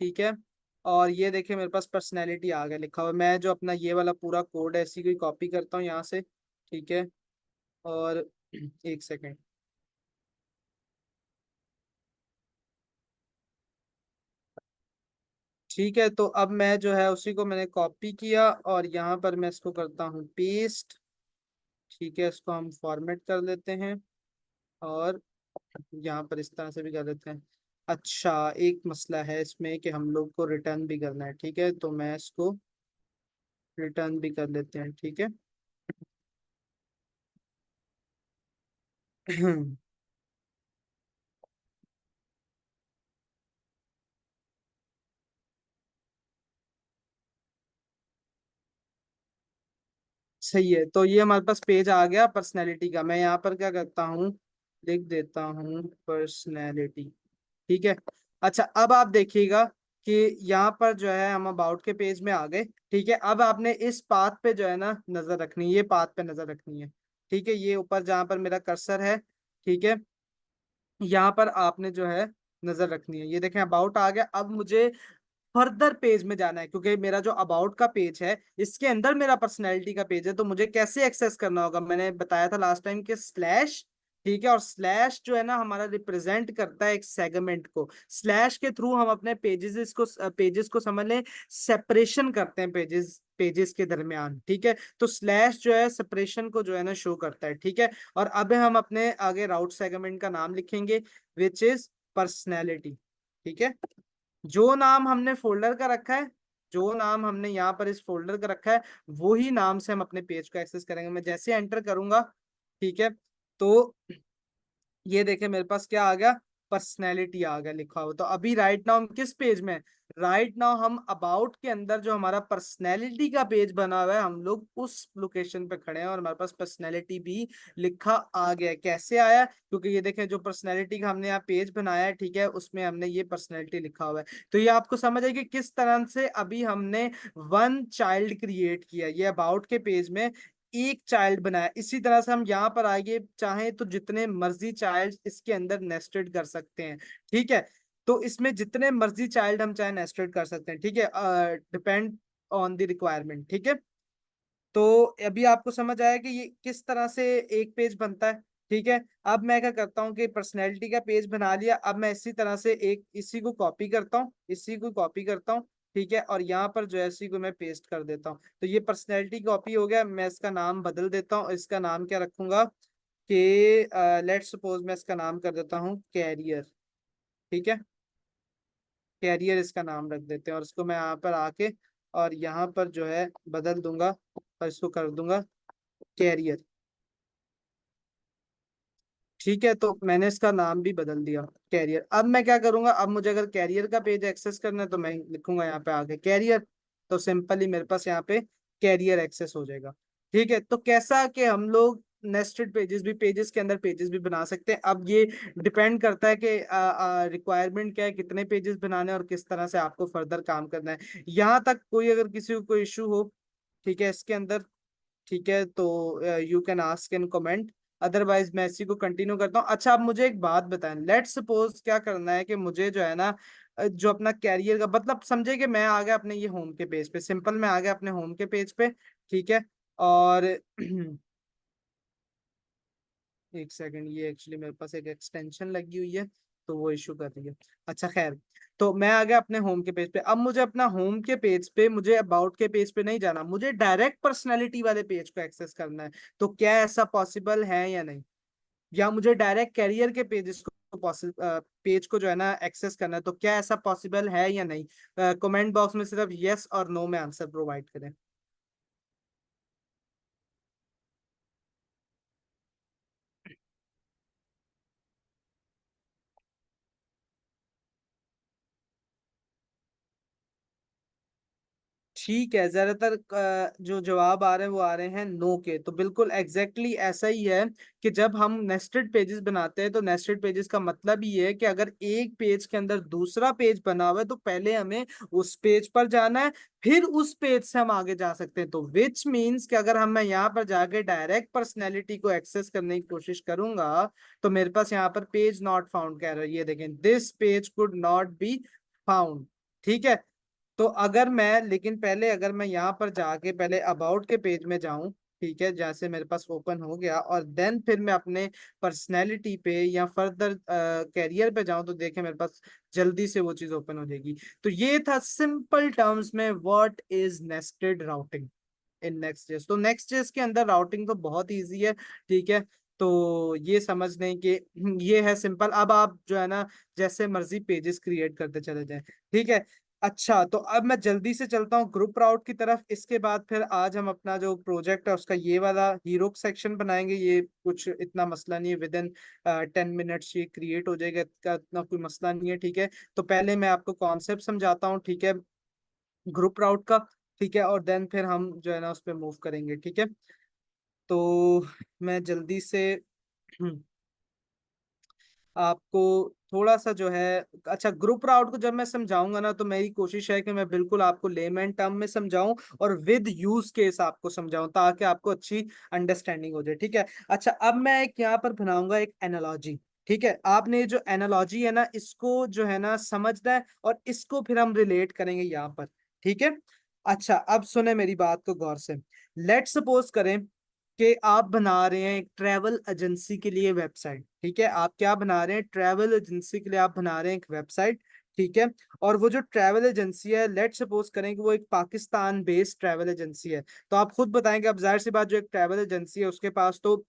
ठीक है, और ये देखिए मेरे पास पर्सनैलिटी आ गया लिखा हुआ। मैं जो अपना ये वाला पूरा कोड है इसी को कॉपी करता हूँ यहाँ से। ठीक है, और एक सेकेंड, ठीक है, तो अब मैं जो है उसी को मैंने कॉपी किया और यहाँ पर मैं इसको करता हूँ पेस्ट। ठीक है, इसको हम फॉर्मेट कर लेते हैं और यहाँ पर इस तरह से भी कर लेते हैं। अच्छा, एक मसला है इसमें कि हम लोग को रिटर्न भी करना है। ठीक है, तो मैं इसको रिटर्न भी कर लेते हैं। ठीक है, सही है, तो ये हमारे पास पेज आ गया पर्सनैलिटी का। मैं यहाँ पर क्या करता हूँ, लिख देता हूँ पर्सनैलिटी। ठीक है, अच्छा, अब आप देखिएगा कि यहाँ पर जो है हम अबाउट के पेज में आ गए। ठीक है, अब आपने इस पाथ पे जो है ना नजर रखनी है, ये पाथ पे नजर रखनी है। ठीक है, ये ऊपर जहाँ पर मेरा कर्सर है। ठीक है, यहाँ पर आपने जो है नजर रखनी है। ये देखें अबाउट आ गया। अब मुझे फर्दर पेज में जाना है, क्योंकि मेरा जो अबाउट का पेज है इसके अंदर मेरा पर्सनैलिटी का पेज है। तो मुझे कैसे एक्सेस करना होगा, मैंने बताया था लास्ट टाइम कि स्लैश, ठीक है, और स्लैश जो है ना हमारा रिप्रेजेंट करता है एक सेगमेंट को। स्लैश के थ्रू हम अपने पेजेस को समझ लें सेपरेशन करते हैं पेजेस पेजेस के दरमियान, ठीक है। तो स्लैश जो है सेपरेशन को जो है ना शो करता है, ठीक है। और अब हम अपने आगे राउट सेगमेंट का नाम लिखेंगे विच इज पर्सनैलिटी, ठीक है। जो नाम हमने फोल्डर का रखा है, जो नाम हमने यहाँ पर इस फोल्डर का रखा है, वही नाम से हम अपने पेज को एक्सेस करेंगे। मैं जैसे एंटर करूंगा, ठीक है, तो ये देखे मेरे पास क्या आ गया, पर्सनैलिटी आ गया लिखा हुआ। तो अभी राइट नाउ हम किस पेज में, राइट नाउ हम अबाउट के अंदर जो हमारा पर्सनैलिटी का पेज बना हुआ है, हम लोग उस लोकेशन पे खड़े हैं और हमारे पास पर्सनैलिटी भी लिखा आ गया है। कैसे आया, क्योंकि ये देखें जो पर्सनैलिटी का हमने यहाँ पेज बनाया है, ठीक है, उसमें हमने ये पर्सनैलिटी लिखा हुआ है। तो ये आपको समझ आएगी किस तरह से अभी हमने वन चाइल्ड क्रिएट किया ये अबाउट के पेज में, एक चाइल्ड बनाया। इसी तरह से हम यहाँ पर आगे चाहें तो जितने मर्जी चाइल्ड इसके अंदर नेस्टेड कर सकते हैं, ठीक है। तो इसमें जितने मर्जी चाइल्ड हम चाहे नेस्टेड कर सकते हैं, ठीक है, डिपेंड ऑन द रिक्वायरमेंट, ठीक है। तो अभी आपको समझ आया कि ये किस तरह से एक पेज बनता है, ठीक है। अब मैं क्या करता हूँ कि पर्सनैलिटी का पेज बना लिया, अब मैं इसी तरह से एक इसी को कॉपी करता हूँ, इसी को कॉपी करता हूँ, ठीक है, और यहाँ पर जो है इसी को मैं पेस्ट कर देता हूँ। तो ये पर्सनैलिटी कॉपी हो गया। मैं इसका नाम बदल देता हूँ, इसका नाम क्या रखूंगा कि लेट्स सपोज मैं इसका नाम कर देता हूँ कैरियर, ठीक है, कैरियर इसका नाम रख देते हैं। और इसको मैं यहाँ पर आके और यहाँ पर जो है बदल दूंगा और इसको कर दूंगा कैरियर, ठीक है। तो मैंने इसका नाम भी बदल दिया कैरियर। अब मैं क्या करूंगा, अब मुझे अगर कैरियर का पेज एक्सेस करना है तो मैं लिखूंगा यहाँ पे आगे कैरियर, तो सिंपली मेरे पास यहाँ पे कैरियर एक्सेस हो जाएगा, ठीक है। तो कैसा कि हम लोग नेस्टेड पेजेस भी, पेजेस के अंदर पेजेस भी बना सकते हैं। अब ये डिपेंड करता है कि रिक्वायरमेंट क्या है, कितने पेजेस बनाने हैं और किस तरह से आपको फर्दर काम करना है। यहाँ तक कोई अगर किसी को कोई इशू हो, ठीक है, इसके अंदर, ठीक है, तो you can ask in comment, otherwise मैं इसी को कंटिन्यू करता हूँ। अच्छा, अब मुझे एक बात बताएं, लेट्स सपोज क्या करना है कि मुझे जो है ना जो अपना कैरियर का मतलब समझे कि मैं आ गया अपने ये होम के पेज पे, सिंपल मैं आ गया अपने होम के पेज पे, ठीक है। और एक सेकंड, ये एक्चुअली मेरे पास एक एक्सटेंशन लगी हुई है तो वो इशू कर रही है। अच्छा खैर, तो मैं आ गया अपने होम के पेज पे। अब मुझे अपना होम के पेज पे, मुझे अबाउट के पेज पे नहीं जाना, मुझे डायरेक्ट पर्सनैलिटी वाले पेज को एक्सेस करना है। तो क्या ऐसा पॉसिबल है या नहीं, या मुझे डायरेक्ट कैरियर के पेजेस को पेज को जो है ना एक्सेस करना है, तो क्या ऐसा पॉसिबल है या नहीं। कमेंट बॉक्स में सिर्फ यस और नो में आंसर प्रोवाइड करें। ठीक है, ज्यादातर जो जवाब आ रहे हैं वो आ रहे हैं नो के। तो बिल्कुल एग्जैक्टली ऐसा ही है कि जब हम नेस्टेड पेजेस बनाते हैं तो नेस्टेड पेजेस का मतलब ये है कि अगर एक पेज के अंदर दूसरा पेज बना हुआ है तो पहले हमें उस पेज पर जाना है, फिर उस पेज से हम आगे जा सकते हैं। तो विच मीन्स कि अगर हम मैं यहाँ पर जाके डायरेक्ट पर्सनैलिटी को एक्सेस करने की कोशिश करूंगा तो मेरे पास यहाँ पर पेज नॉट फाउंड कह रहा है। ये देखें, this page could not be found, ठीक है। तो अगर मैं, लेकिन पहले अगर मैं यहाँ पर जाके पहले अबाउट के पेज में जाऊं, ठीक है, जैसे मेरे पास ओपन हो गया, और देन फिर मैं अपने पर्सनैलिटी पे या फर्दर कैरियर पे जाऊं, तो देखें मेरे पास जल्दी से वो चीज ओपन हो जाएगी। तो ये था सिंपल टर्म्स में व्हाट इज नेस्टेड राउटिंग इन नेक्स्ट.जेएस। तो नेक्स्ट.जेएस के अंदर राउटिंग तो बहुत इजी है, ठीक है। तो ये समझ लें कि ये है सिंपल। अब आप जो है ना जैसे मर्जी पेजेस क्रिएट करते चले जाएं, ठीक है। अच्छा, तो अब मैं जल्दी से चलता हूँ ग्रुप राउट की तरफ। इसके बाद फिर आज हम अपना जो प्रोजेक्ट है उसका ये वाला हीरो सेक्शन बनाएंगे। ये कुछ इतना मसला नहीं है, विद इन 10 मिनट्स ये क्रिएट हो जाएगा, इसका इतना कोई मसला नहीं है, ठीक है। तो पहले मैं आपको कॉन्सेप्ट समझाता हूँ, ठीक है, ग्रुप राउट का, ठीक है, और देन फिर हम जो है ना उस पर मूव करेंगे, ठीक है। तो मैं जल्दी से आपको थोड़ा सा जो है, अच्छा, ग्रुप राउट को जब मैं समझाऊंगा ना तो मेरी कोशिश है कि मैं बिल्कुल आपको लेमैन टर्म में समझाऊं और विद यूज केस आपको समझाऊं ताकि आपको अच्छी अंडरस्टैंडिंग हो जाए, ठीक है। अच्छा, अब मैं एक यहाँ पर बनाऊंगा एक एनालॉजी, ठीक है, आपने जो एनालॉजी है ना इसको जो है ना समझना है और इसको फिर हम रिलेट करेंगे यहाँ पर। ठीक है, अच्छा अब सुने मेरी बात को गौर से। लेट सपोज करें कि आप बना रहे हैं एक ट्रैवल एजेंसी के लिए वेबसाइट। ठीक है, आप क्या बना रहे हैं, ट्रैवल एजेंसी के लिए आप बना रहे हैं एक वेबसाइट। ठीक है, और वो जो ट्रैवल एजेंसी है, लेट सपोज करें कि वो एक पाकिस्तान बेस्ड ट्रैवल एजेंसी है। तो आप खुद बताएंगे, अब जाहिर सी बात जो एक ट्रैवल एजेंसी है उसके पास तो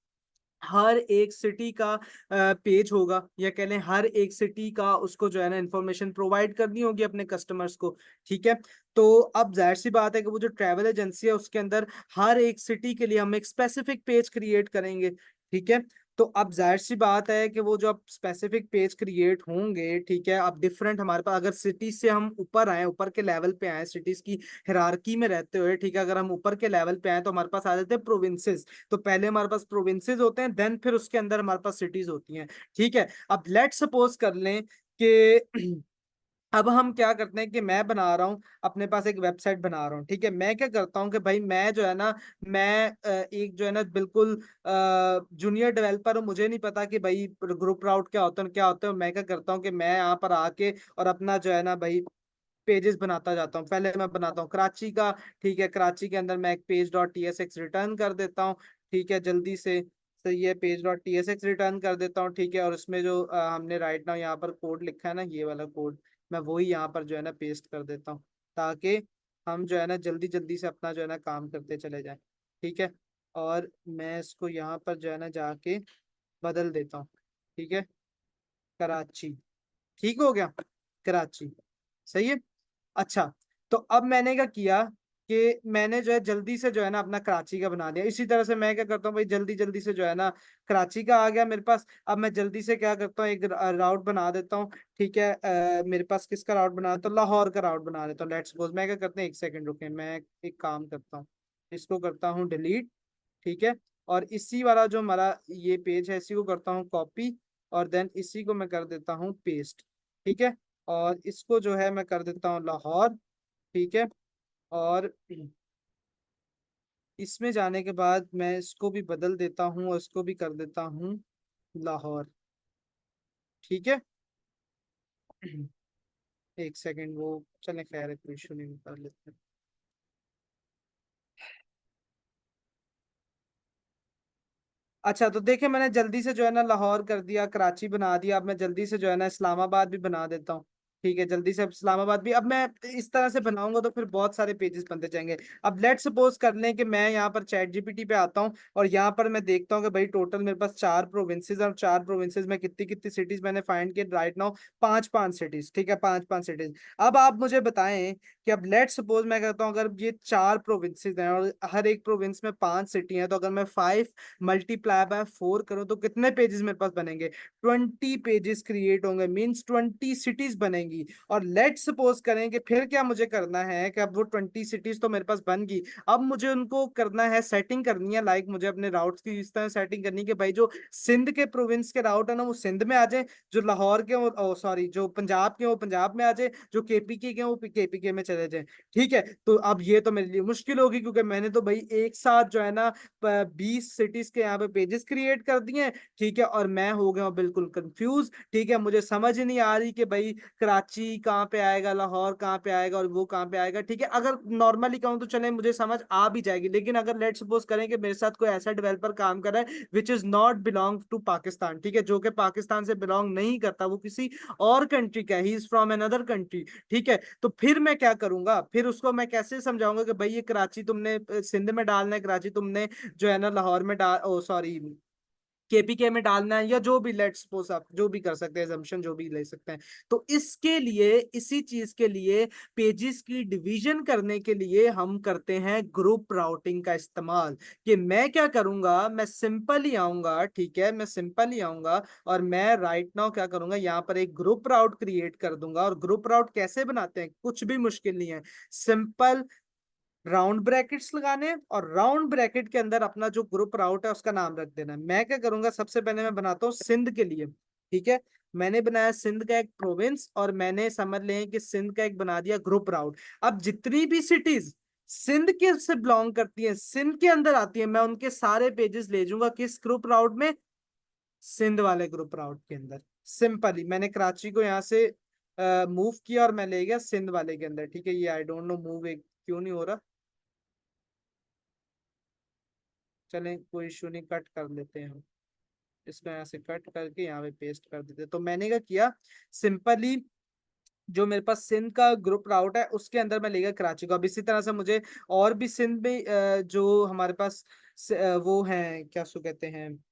हर एक सिटी का पेज होगा, या कह लें हर एक सिटी का उसको जो है ना इंफॉर्मेशन प्रोवाइड करनी होगी अपने कस्टमर्स को। ठीक है, तो अब जाहिर सी बात है कि वो जो ट्रैवल एजेंसी है उसके अंदर हर एक सिटी के लिए हम एक स्पेसिफिक पेज क्रिएट करेंगे। ठीक है, तो अब जाहिर सी बात है कि वो जो अब स्पेसिफिक पेज क्रिएट होंगे, ठीक है, अब डिफरेंट हमारे पास अगर सिटीज से हम ऊपर आए, ऊपर के लेवल पे आए, सिटीज की हिरारकी में रहते हुए, ठीक है, अगर हम ऊपर के लेवल पे आए तो हमारे पास आ जाते हैं प्रोविंसेस। तो पहले हमारे पास प्रोविंसेस होते हैं, देन फिर उसके अंदर हमारे पास सिटीज होती हैं। ठीक है, अब लेट सपोज कर लें कि अब हम क्या करते हैं कि मैं बना रहा हूँ अपने पास एक वेबसाइट बना रहा हूँ। ठीक है, मैं क्या करता हूँ कि भाई मैं जो है ना, मैं एक जो है ना बिल्कुल जूनियर डेवलपर हूँ, मुझे नहीं पता कि भाई ग्रुप राउट क्या होता है क्या होता है। मैं क्या करता हूँ कि मैं यहाँ पर आके और अपना जो है ना भाई पेजेस बनाता जाता हूँ। पहले मैं बनाता हूँ कराची का। ठीक है, कराची के अंदर मैं एक page dot T S x return कर देता हूँ। ठीक है, जल्दी से सही है, page dot T S x return कर देता हूँ। ठीक है, और उसमें जो हमने राइट नाउ यहाँ पर कोड लिखा है ना, ये वाला कोड मैं वही यहाँ पर जो है ना पेस्ट कर देता हूँ, ताकि हम जो है ना जल्दी जल्दी से अपना जो है ना काम करते चले जाएं। ठीक है, और मैं इसको यहाँ पर जो है ना जाके बदल देता हूँ। ठीक है, कराची, ठीक हो गया, कराची, सही है। अच्छा, तो अब मैंने क्या किया कि मैंने जो है जल्दी से जो है ना अपना कराची का बना दिया। इसी तरह से मैं क्या करता हूँ भाई, जल्दी जल्दी से जो है ना कराची का आ गया मेरे पास। अब मैं जल्दी से क्या करता हूँ, एक राउट बना देता हूँ। ठीक है, मेरे पास किसका राउट बना देता हूँ, लाहौर का राउट बना देता हूँ। लेट्स सपोज मैं क्या करते हैं, एक सेकंड रुके, मैं एक काम करता हूँ, इसको करता हूँ डिलीट। ठीक है, और इसी वाला जो हमारा ये पेज है इसी को करता हूँ कॉपी, और देन इसी को मैं कर देता हूँ पेस्ट। ठीक है, और इसको जो है मैं कर देता हूँ लाहौर। ठीक है, और इसमें जाने के बाद मैं इसको भी बदल देता हूँ और इसको भी कर देता हूँ लाहौर। ठीक है, एक सेकंड, वो चले खैर है, कोई इशू नहीं, कर लेते हैं। अच्छा, तो देखिए मैंने जल्दी से जो है ना लाहौर कर दिया, कराची बना दिया। अब मैं जल्दी से जो है ना इस्लामाबाद भी बना देता हूँ। ठीक है, जल्दी से अब इस्लामाबाद भी, अब मैं इस तरह से बनाऊंगा तो फिर बहुत सारे पेजेस बनते जाएंगे। अब लेट सपोज कर लें कि मैं यहाँ पर चैट जीपीटी पे आता हूँ और यहाँ पर मैं देखता हूँ कि भाई टोटल मेरे पास 4 प्रोविंसेस, और 4 प्रोविंसेस में कितनी कितनी सिटीज मैंने फाइंड की राइट नाउ, 5 5 सिटीज। ठीक है, 5 5 सिटीज। अब आप मुझे बताएं कि अब लेट सपोज मैं कहता हूँ अगर ये 4 प्रोविंसेस हैं और हर एक प्रोविंस में 5 सिटी हैं, तो अगर मैं 5 × 4 करूं तो कितने पेजेस मेरे पास बनेंगे, 20 पेजेस क्रिएट होंगे, मींस 20 सिटीज बनेंगी। और लेट सपोज करें कि फिर क्या मुझे करना है कि अब वो 20 सिटीज तो मेरे पास बन गई, अब मुझे उनको करना है, सेटिंग करनी है। लाइक मुझे अपने राउट्स की इस तरह सेटिंग करनी है कि भाई जो सिंध के प्रोविंस के राउट है ना वो सिंध में आ जाए, जो लाहौर के वो सॉरी जो पंजाब के वो पंजाब में आ जाए, जो केपीके के वो केपीके में चले जाए। ठीक है, तो अब ये तो मेरे लिए मुश्किल होगी, क्योंकि मैंने तो भाई एक साथ जो है ना 20 सिटीज के यहाँ पे पेजेस क्रिएट कर दिए हैं। ठीक है, और मैं हो गया हूँ बिल्कुल कंफ्यूज। ठीक है, मुझे समझ ही नहीं आ रही कि भाई कराची कहाँ पे आएगा, लाहौर कहाँ पे आएगा, और वो कहाँ पे आएगा। ठीक है, अगर नॉर्मली कहूँ तो चले मुझे समझ आ भी जाएगी, लेकिन अगर लेट सपोज करें कि मेरे साथ कोई ऐसा डेवलपर काम कर रहा है which is not belong to Pakistan, ठीक है, जो कि पाकिस्तान से बिलोंग नहीं करता, वो किसी और कंट्री का, he is from another country. ठीक है, तो फिर मैं क्या करूंगा, फिर उसको मैं कैसे समझाऊंगा कि भाई ये कराची तुमने सिंध में डालना है, कराची तुमने जो है ना लाहौर में डाल, ओ सॉरी केपीके में डालना है, या जो भी लेट्स सपोज आप जो भी कर सकते हैं, assumption जो भी ले सकते हैं। तो इसके लिए, इसी चीज के लिए, पेजेस की डिवीजन करने के लिए हम करते हैं ग्रुप राउटिंग का इस्तेमाल। कि मैं क्या करूंगा, मैं सिंपल ही आऊंगा। ठीक है, मैं सिंपल ही आऊंगा और मैं राइट नाउ क्या करूंगा, यहाँ पर एक ग्रुप राउट क्रिएट कर दूंगा। और ग्रुप राउट कैसे बनाते हैं, कुछ भी मुश्किल नहीं है, सिंपल राउंड ब्रैकेट्स लगाने हैं, और राउंड ब्रैकेट के अंदर अपना जो ग्रुप राउट है उसका नाम रख देना है। मैं क्या करूंगा, सबसे पहले मैं बनाता हूँ सिंध के लिए। ठीक है, मैंने बनाया सिंध का एक प्रोविंस, और मैंने समझ लें कि सिंध का एक बना दिया ग्रुप राउट। अब जितनी भी सिटीज सिंध के से बिलोंग करती हैं, सिंध के अंदर आती है, मैं उनके सारे पेजेस ले जाऊंगा किस ग्रुप राउट में, सिंध वाले ग्रुप राउट के अंदर। सिंपली मैंने कराची को यहाँ से मूव किया और मैं ले गया सिंध वाले के अंदर, ठीक है। ये आई डोंट नो मूव क्यों नहीं हो रहा, चलें कोई इशू नहीं, कट कर लेते हैं हम इसको, यहाँ से कट करके यहाँ पे पेस्ट कर देते हैं। तो मैंने क्या किया, सिंपली जो मेरे पास सिंध का ग्रुप राउट है उसके अंदर मैं ले गया कराची को। अब इसी तरह से मुझे और भी सिंध में जो हमारे पास वो हैं, क्या सो कहते हैं,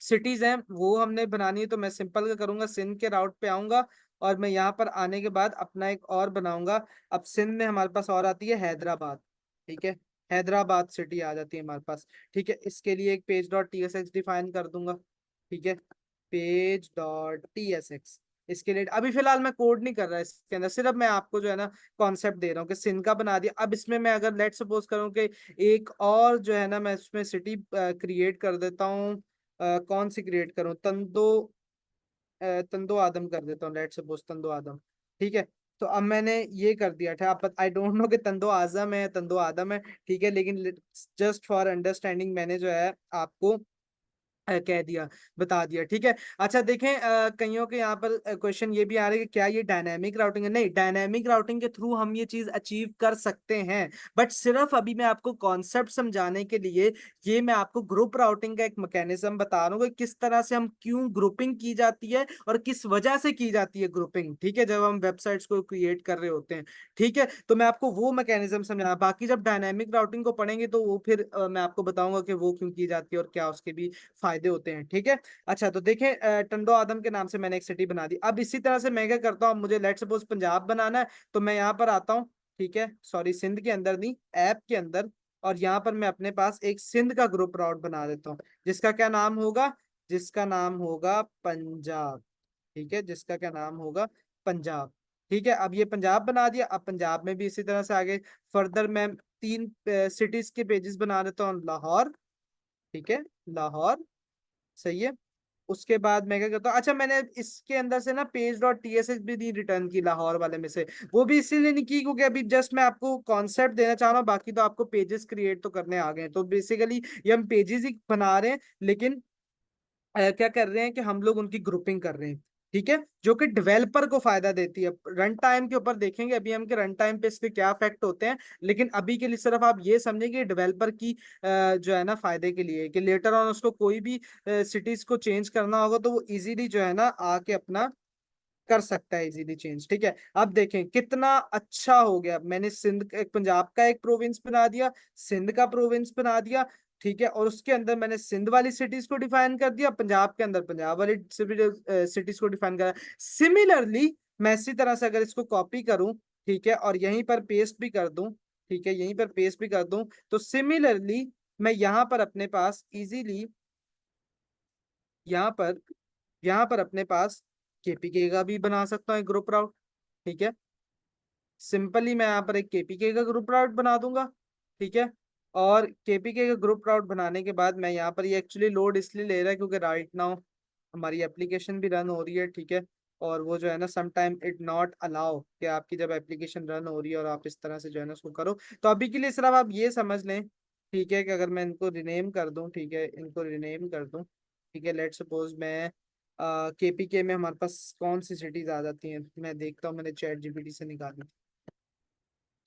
सिटीज हैं, वो हमने बनानी है। तो मैं सिंपल का करूंगा, सिंध के राउट पे आऊंगा और मैं यहाँ पर आने के बाद अपना एक और बनाऊंगा। अब सिंध में हमारे पास और आती है हैदराबाद, ठीक है, हैदराबाद सिटी आ जाती है हमारे पास, ठीक है। इसके लिए एक पेज डॉट tsx डिफाइन कर दूंगा, ठीक है, पेज डॉट tsx। इसके लिए अभी फिलहाल मैं कोड नहीं कर रहा इसके अंदर, सिर्फ मैं आपको जो है ना कॉन्सेप्ट दे रहा हूँ कि सिंध का बना दिया। अब इसमें मैं अगर लेट सपोज करूँ कि एक और जो है ना मैं इसमें सिटी क्रिएट कर देता हूँ, कौन सी क्रिएट करूं, तंदो आदम कर देता हूँ, लेट सपोज तंदो आदम, ठीक है। तो अब मैंने ये कर दिया था, आप आई डोंट नो कि तंदो आजम है तंदो आदम है, ठीक है, लेकिन जस्ट फॉर अंडरस्टैंडिंग मैंने जो है आपको कह दिया, बता दिया, ठीक है। अच्छा देखें, कईयों के यहाँ पर क्वेश्चन ये भी आ रहे हैं कि क्या ये डायनामिक राउटिंग है। नहीं, डायनामिक राउटिंग के थ्रू हम ये चीज अचीव कर सकते हैं, बट सिर्फ अभी मैं आपको कॉन्सेप्ट समझाने के लिए ये मैं आपको ग्रुप राउटिंग का एक मैकेनिज्म बता रहा हूँ कि किस तरह से हम क्यों ग्रुपिंग की जाती है और किस वजह से की जाती है ग्रुपिंग, ठीक है, जब हम वेबसाइट्स को क्रिएट कर रहे होते हैं, ठीक है। तो मैं आपको वो मैकेनिज्म समझाना, बाकी जब डायनामिक राउटिंग को पढ़ेंगे तो वो फिर मैं आपको बताऊंगा कि वो क्यों की जाती है और क्या उसके भी फायदे होते हैं, ठीक है। अच्छा तो देखें, टंडो आदम के नाम से मैंने एक सिटी बना दी। अब इसी तरह से मैं क्या करता हूँ, मुझे लेट सपोज पंजाब बनाना है, तो मैं यहाँ पर आता हूँ, ठीक है, सॉरी सिंध के अंदर नहीं, ऐप के अंदर, और यहाँ पर मैं अपने पास एक सिंध का ग्रुप राउट बना देता हूँ, जिसका क्या नाम होगा, जिसका नाम होगा पंजाब, ठीक है, जिसका क्या नाम होगा, पंजाब, ठीक है। अब ये पंजाब बना दिया। अब पंजाब में भी इसी तरह से आगे फर्दर मैं 3 सिटीज के पेजेस बना देता हूँ, लाहौर, ठीक है, लाहौर, सही है। उसके बाद मैं क्या करता हूँ, अच्छा मैंने इसके अंदर से ना पेज डॉट tsx भी नहीं रिटर्न की लाहौर वाले में से, वो भी इसीलिए नहीं की क्योंकि अभी जस्ट मैं आपको कॉन्सेप्ट देना चाह रहा हूँ, बाकी तो आपको पेजेस क्रिएट तो करने आ गए हैं। तो बेसिकली ये हम पेजेस ही बना रहे हैं, लेकिन क्या कर रहे हैं कि हम लोग उनकी ग्रुपिंग कर रहे हैं, ठीक है, जो कि डेवलपर को फायदा देती है। रन टाइम के ऊपर देखेंगे अभी हम कि रन टाइम पे इसके क्या इफेक्ट होते हैं, लेकिन अभी के लिए सिर्फ आप ये समझें कि डेवलपर की जो है ना फायदे के लिए, कि लेटर ऑन उसको कोई भी सिटीज को चेंज करना होगा तो वो इजीली जो है ना आके अपना कर सकता है, इजीली चेंज, ठीक है। अब देखें कितना अच्छा हो गया, मैंने सिंध एक पंजाब का एक प्रोविंस बना दिया, सिंध का प्रोविंस बना दिया, ठीक है, और उसके अंदर मैंने सिंध वाली सिटीज को डिफाइन कर दिया, पंजाब के अंदर पंजाब वाली सिटीज को डिफाइन करा। सिमिलरली मैं इसी तरह से अगर इसको कॉपी करूं, ठीक है, और यहीं पर पेस्ट भी कर दूं, ठीक है, यहीं पर पेस्ट भी कर दूं, तो सिमिलरली मैं यहाँ पर अपने पास इजीली यहाँ पर यहाँ पर अपने पास केपीके का भी बना सकता हूँ एक ग्रुप राउट, ठीक है। सिंपली मैं यहाँ पर एक केपीके का ग्रुप राउट बना दूंगा, ठीक है। और केपीके का ग्रुप राउट बनाने के बाद मैं यहाँ पर ये एक्चुअली लोड इसलिए ले रहा है क्योंकि राइट नाउ हमारी एप्लीकेशन भी रन हो रही है, ठीक है। और वो जो है ना some time it not allow कि आपकी जब एप्लीकेशन रन हो रही है और आप इस तरह से जो है ना उसको करो। तो अभी के लिए सिर्फ आप ये समझ लें, ठीक है, कि अगर मैं इनको रिनेम कर दूं, ठीक है, इनको रिनेम कर दूं, ठीक है, लेट सपोज मैं केपीके में हमारे पास कौन सी सिटीज आ जाती हैं, मैं देखता हूँ, मैंने चैट जीपीटी से निकाली।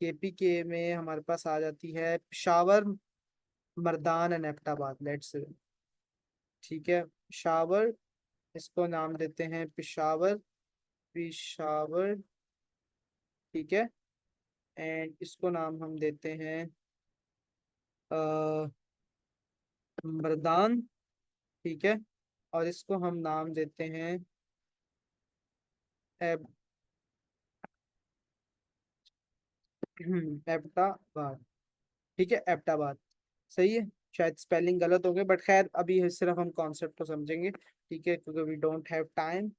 केपीके में हमारे पास आ जाती है Peshawar, Mardan and Abbottabad, let's say, ठीक है, पेशावर, इसको नाम देते हैं पेशावर, पेशावर, ठीक है, एंड इसको नाम हम देते हैं मर्दान, ठीक है, और इसको हम नाम देते हैं एब एबटाबाद, ठीक है, एबटाबाद, सही है। शायद स्पेलिंग गलत हो गए बट खैर अभी सिर्फ हम कॉन्सेप्ट को समझेंगे, ठीक है, क्योंकि वी डोंट हैव टाइम,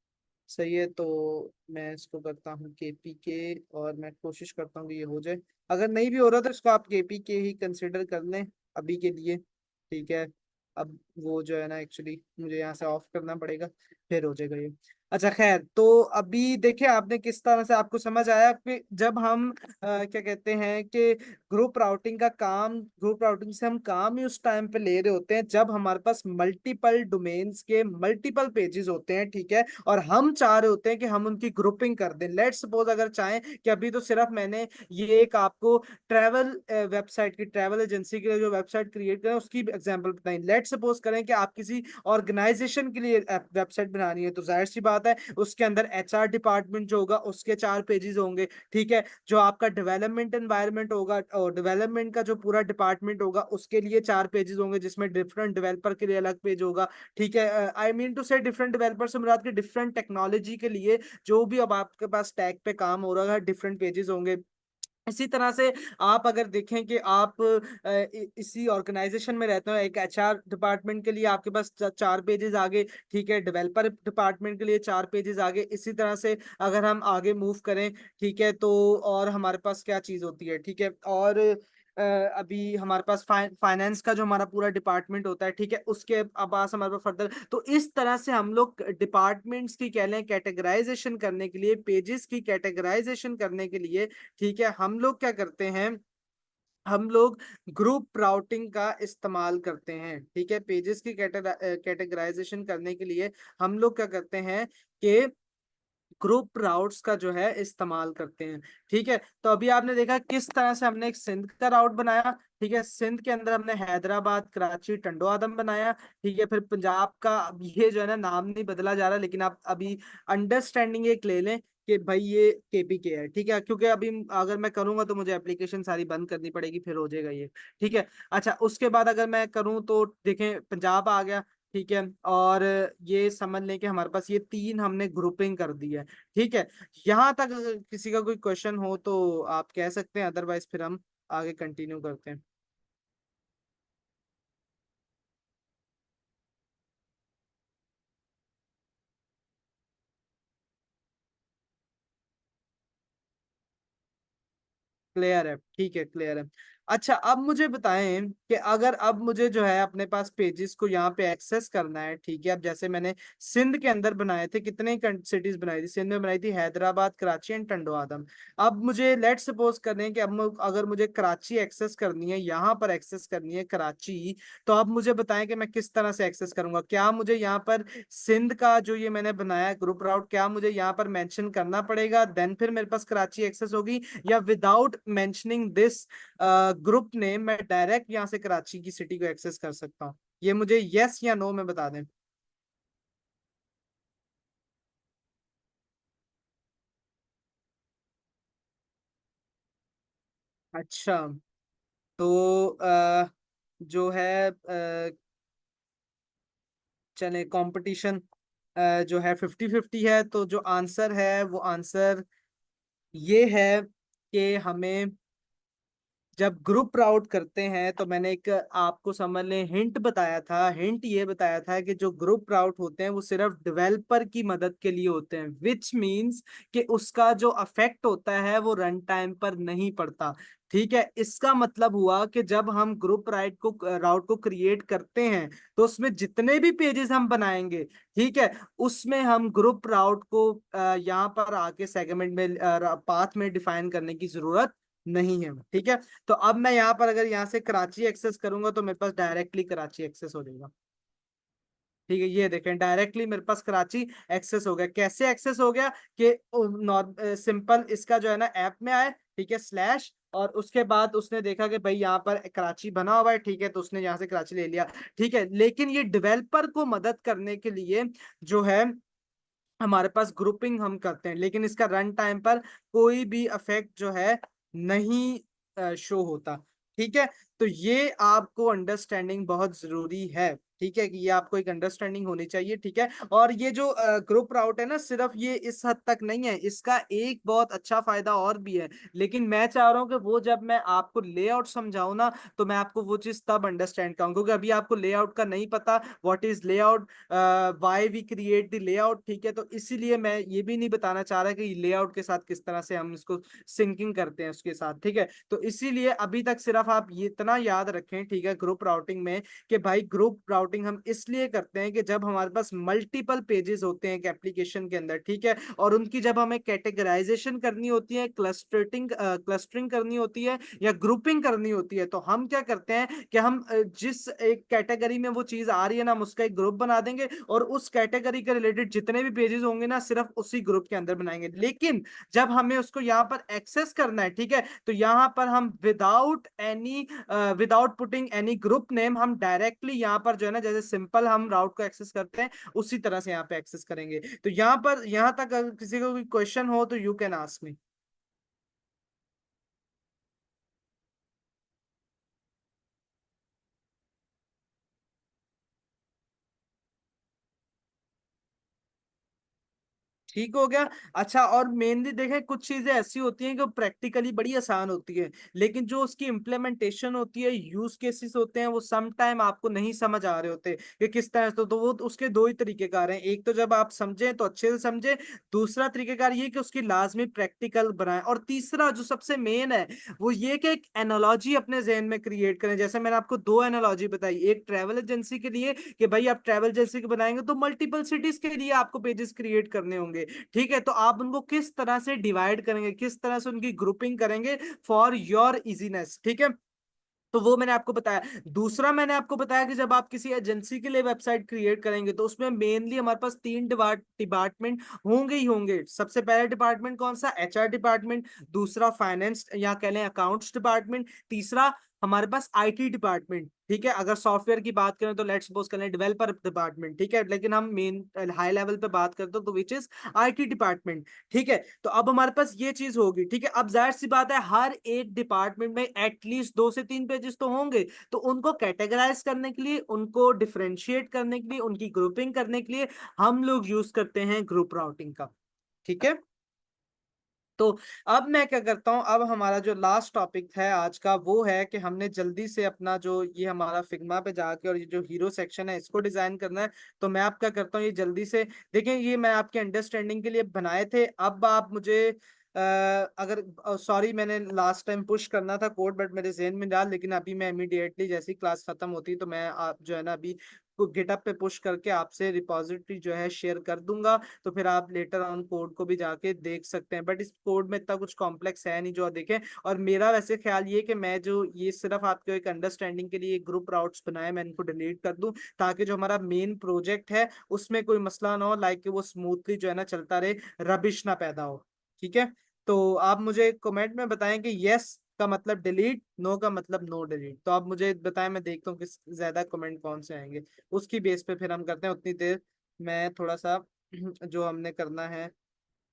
सही है। तो मैं इसको करता हूँ केपीके और मैं कोशिश करता हूँ कि ये हो जाए। अगर नहीं भी हो रहा तो इसको आप केपीके ही कंसिडर कर लें अभी के लिए, ठीक है। अब वो जो है ना एक्चुअली मुझे यहाँ से ऑफ करना पड़ेगा, फिर हो जाएगा ये। अच्छा खैर, तो अभी देखिए आपने किस तरह से आपको समझ आया कि जब हम क्या कहते हैं कि ग्रुप राउटिंग से हम काम ही उस टाइम पे ले रहे होते हैं जब हमारे पास मल्टीपल डोमेन्स के मल्टीपल पेजेस होते हैं, ठीक है, और हम चाह रहे होते हैं कि हम उनकी ग्रुपिंग कर दें। लेट्स सपोज अगर चाहें कि अभी तो सिर्फ मैंने ये एक आपको ट्रैवल वेबसाइट की, ट्रैवल एजेंसी के लिए जो वेबसाइट क्रिएट करें उसकी एग्जाम्पल बताई। लेट्स सपोज करें कि आप किसी ऑर्गेनाइजेशन के लिए वेबसाइट बनानी है, तो जाहिर सी बात है उसके अंदर एचआर डिपार्टमेंट जो होगा उसके 4 पेजेस होंगे, ठीक है। जो आपका डेवलपमेंट एनवायरनमेंट होगा और डेवलपमेंट का जो पूरा डिपार्टमेंट होगा उसके लिए 4 पेजेस होंगे, जिसमें डिफरेंट डेवलपर के लिए अलग पेज होगा, ठीक है। आई मीन टू से डिफरेंट डेवलपर से मुराद के डिफरेंट टेक्नोलॉजी के लिए जो भी अब आपके पास टैग पे काम हो रहा है डिफरेंट पेजेस होंगे। इसी तरह से आप अगर देखें कि आप इसी ऑर्गेनाइजेशन में रहते हो, एक एचआर डिपार्टमेंट के लिए आपके पास 4 पेजेस आगे, ठीक है, डेवलपर डिपार्टमेंट के लिए 4 पेजेस आगे। इसी तरह से अगर हम आगे मूव करें, ठीक है, तो और हमारे पास क्या चीज होती है, ठीक है, और अभी हमारे पास फाइनेंस का जो हमारा पूरा डिपार्टमेंट होता है, ठीक है, उसके पास हमारे पास फर्दर। तो इस तरह से हम लोग डिपार्टमेंट्स की कह लें कैटेगराइजेशन करने के लिए, पेजेस की कैटेगराइजेशन करने के लिए, ठीक है, हम लोग क्या करते हैं, हम लोग ग्रुप राउटिंग का इस्तेमाल करते हैं, ठीक है। पेजेस की कैटेगराइजेशन करने के लिए हम लोग क्या करते हैं कि ग्रुप राउट्स का जो है इस्तेमाल करते हैं, ठीक है। तो अभी आपने देखा किस तरह से हमने एक सिंध का राउट बनाया, ठीक है। सिंध के अंदर हमने हैदराबाद, कराची, टंडो आदम बनाया, ठीक है। फिर पंजाब का अब ये जो है ना नाम नहीं बदला जा रहा, लेकिन आप अभी अंडरस्टैंडिंग एक ले लें कि भाई ये केपीके है, ठीक है, क्योंकि अभी अगर मैं करूंगा तो मुझे एप्लीकेशन सारी बंद करनी पड़ेगी, फिर हो जाएगा ये, ठीक है। अच्छा, उसके बाद अगर मैं करूं तो देखें पंजाब आ गया, ठीक है, और ये समझ लें कि हमारे पास ये 3 हमने ग्रुपिंग कर दी है, ठीक है। यहां तक अगर किसी का कोई क्वेश्चन हो तो आप कह सकते हैं, अदरवाइज फिर हम आगे कंटिन्यू करते हैं। क्लियर है, ठीक है, क्लियर है। अच्छा, अब मुझे बताएं कि अगर अब मुझे जो है अपने पास पेजेस को यहाँ पे एक्सेस करना है, ठीक है। अब जैसे मैंने सिंध के अंदर बनाए थे, कितने सिटीज बनाई थी सिंध में, बनाई थी हैदराबाद, कराची एंड टंडो आदम। अब मुझे लेट सपोज करें कि अगर मुझे कराची एक्सेस करनी है, यहाँ पर एक्सेस करनी है कराची, तो अब मुझे बताएं कि मैं किस तरह से एक्सेस करूंगा। क्या मुझे यहाँ पर सिंध का जो ये मैंने बनाया ग्रुप राउट, क्या मुझे यहाँ पर मेंशन करना पड़ेगा, देन फिर मेरे पास कराची एक्सेस होगी, या without mentioning this group name मैं डायरेक्ट यहाँ से कराची की सिटी को एक्सेस कर सकता हूँ? ये मुझे यस या नो में बता दें। अच्छा, तो जो है चले कंपटीशन जो है 50-50 है, तो जो आंसर है वो आंसर ये है कि हमें जब ग्रुप राउट करते हैं तो मैंने एक आपको समझ लें हिंट बताया था, हिंट ये बताया था कि जो ग्रुप राउट होते हैं वो सिर्फ डेवलपर की मदद के लिए होते हैं, विच मींस कि उसका जो अफेक्ट होता है वो रन टाइम पर नहीं पड़ता, ठीक है। इसका मतलब हुआ कि जब हम ग्रुप राउट को क्रिएट करते हैं तो उसमें जितने भी पेजेस हम बनाएंगे, ठीक है, उसमें हम ग्रुप राउट को यहाँ पर आके सेगमेंट में पाथ में डिफाइन करने की जरूरत नहीं है, ठीक है। तो अब मैं यहाँ पर अगर यहाँ से कराची एक्सेस करूंगा तो मेरे पास डायरेक्टली कराची एक्सेस हो जाएगा, ठीक है। ये देखें डायरेक्टली मेरे पास कराची एक्सेस हो गया। कैसे एक्सेस हो गया कि सिंपल इसका जो है ना ऐप में आए, ठीक है, स्लैश, और उसके बाद उसने देखा कि भाई यहाँ पर कराची बना हुआ है, ठीक है, तो उसने यहाँ से कराची ले लिया, ठीक है। लेकिन ये डेवलपर को मदद करने के लिए जो है हमारे पास ग्रुपिंग हम करते हैं, लेकिन इसका रन टाइम पर कोई भी इफेक्ट जो है नहीं शो होता, ठीक है। तो ये आपको अंडरस्टैंडिंग बहुत जरूरी है, ठीक है, कि ये आपको एक अंडरस्टैंडिंग होनी चाहिए, ठीक है। और ये जो ग्रुप राउट है ना, सिर्फ ये इस हद तक नहीं है, इसका एक बहुत अच्छा फायदा और भी है, लेकिन मैं चाह रहा हूँ कि वो जब मैं आपको लेआउट समझाऊं ना तो मैं आपको वो चीज तब अंडरस्टैंड करूँ, क्योंकि अभी आपको लेआउट का नहीं पता, what is layout, why we create the layout, ठीक है। तो इसीलिए मैं ये भी नहीं बताना चाह रहा कि लेआउट के साथ किस तरह से हम इसको सिंकिंग करते हैं उसके साथ, ठीक है। तो इसीलिए अभी तक सिर्फ आप ये इतना याद रखें, ठीक है, ग्रुप राउटिंग में कि भाई ग्रुप राउटिंग राउटिंग हम इसलिए करते हैं कि जब हमारे पास मल्टीपल पेजेस होते हैं एक एप्लीकेशन के अंदर, ठीक है, और उनकी जब हमें कैटेगराइजेशन करनी होती है, क्लस्टरिंग करनी होती है या ग्रुपिंग करनी होती है, तो हम क्या करते हैं कि हम जिस एक कैटेगरी में वो चीज आ रही है ना, हम उसका एक ग्रुप बना देंगे और उस कैटेगरी के रिलेटेड जितने भी पेजेस होंगे ना सिर्फ उसी ग्रुप के अंदर बनाएंगे। लेकिन जब हमें उसको यहाँ पर एक्सेस करना है, ठीक है, तो यहाँ पर हम without putting any group name हम डायरेक्टली यहाँ पर जो है ना, जैसे सिंपल हम राउट को एक्सेस करते हैं उसी तरह से यहाँ पे एक्सेस करेंगे। तो यहाँ पर यहाँ तक अगर किसी को कोई क्वेश्चन हो तो यू कैन आस्क मी। ठीक हो गया। अच्छा, और मेनली देखें कुछ चीजें ऐसी होती हैं जो प्रैक्टिकली बड़ी आसान होती है, लेकिन जो उसकी इम्प्लीमेंटेशन होती है, यूज केसेस होते हैं, वो सम टाइम आपको नहीं समझ आ रहे होते कि किस तरह से। तो वो उसके दो ही तरीकेकार हैं, एक तो जब आप समझें तो अच्छे से समझें, दूसरा तरीकेकार ये कि उसकी लाजमी प्रैक्टिकल बनाएं, और तीसरा जो सबसे मेन है वो ये कि एक एनोलॉजी अपने जहन में क्रिएट करें। जैसे मैंने आपको दो एनोलॉजी बताई, एक ट्रैवल एजेंसी के लिए कि भाई आप ट्रैवल एजेंसी के बनाएंगे तो मल्टीपल सिटीज के लिए आपको पेजेस क्रिएट करने होंगे, ठीक है, तो आप उनको किस तरह से डिवाइड करेंगे, किस तरह से उनकी ग्रुपिंग करेंगे फॉर योर इजीनेस, ठीक है, तो वो मैंने आपको बताया। दूसरा मैंने आपको बताया कि जब आप किसी एजेंसी के लिए वेबसाइट क्रिएट करेंगे तो उसमें मेनली हमारे पास तीन डिपार्टमेंट होंगे ही होंगे। सबसे पहला डिपार्टमेंट कौन सा, एचआर डिपार्टमेंट, दूसरा फाइनेंस या कह लें अकाउंट्स डिपार्टमेंट, तीसरा हमारे पास आईटी डिपार्टमेंट, ठीक है, अगर सॉफ्टवेयर की बात करें तो लेट्स सपोज करें डेवलपर डिपार्टमेंट, ठीक है, लेकिन हम मेन हाई लेवल पे बात करते हो तो विच इज आईटी डिपार्टमेंट, ठीक है। तो अब हमारे पास ये चीज होगी, ठीक है, अब जाहिर सी बात है हर एक डिपार्टमेंट में एटलीस्ट 2 से 3 पेजेस तो होंगे, तो उनको कैटेगराइज करने के लिए, उनको डिफरेंशिएट करने के लिए, उनकी ग्रुपिंग करने के लिए हम लोग यूज करते हैं ग्रुप राउटिंग का, ठीक है। तो अब मैं क्या करता हूं, अब हमारा जो लास्ट टॉपिक है आज का वो है कि हमने जल्दी से अपना जो ये हमारा फिग्मा पे जाके और ये जो हीरो सेक्शन है इसको डिजाइन करना है। तो मैं आप क्या करता हूँ, ये जल्दी से देखें, ये मैं आपके अंडरस्टैंडिंग के लिए बनाए थे। अब आप मुझे अगर सॉरी मैंने लास्ट टाइम पुश करना था कोड बट मेरे जहन में डाल, लेकिन अभी मैं इमीडिएटली जैसी क्लास खत्म होती तो मैं आप जो है ना अभी गिटअप पे पुश करके आपसे रिपॉजिटरी जो है शेयर कर दूंगा, तो फिर आप लेटर ऑन कोड को भी जाके देख सकते हैं। बट इस कोड में इतना कुछ कॉम्प्लेक्स है नहीं जो आप देखें। और मेरा वैसे ख्याल ये कि मैं जो ये सिर्फ आपको एक अंडरस्टैंडिंग के लिए ग्रुप राउट्स बनाए, मैं इनको डिलीट कर दूं ताकि जो हमारा मेन प्रोजेक्ट है उसमें कोई मसला ना हो, लाइक कि वो स्मूथली जो है ना चलता रहे, रबिश ना पैदा हो, ठीक है। तो आप मुझे कमेंट में बताएं कि यस का मतलब डिलीट, नो का मतलब नो डिलीट। तो आप मुझे बताएं, मैं देखता हूँ किस ज्यादा कमेंट कौन से आएंगे, उसकी बेस पे फिर हम करते हैं। उतनी देर मैं थोड़ा सा जो हमने करना है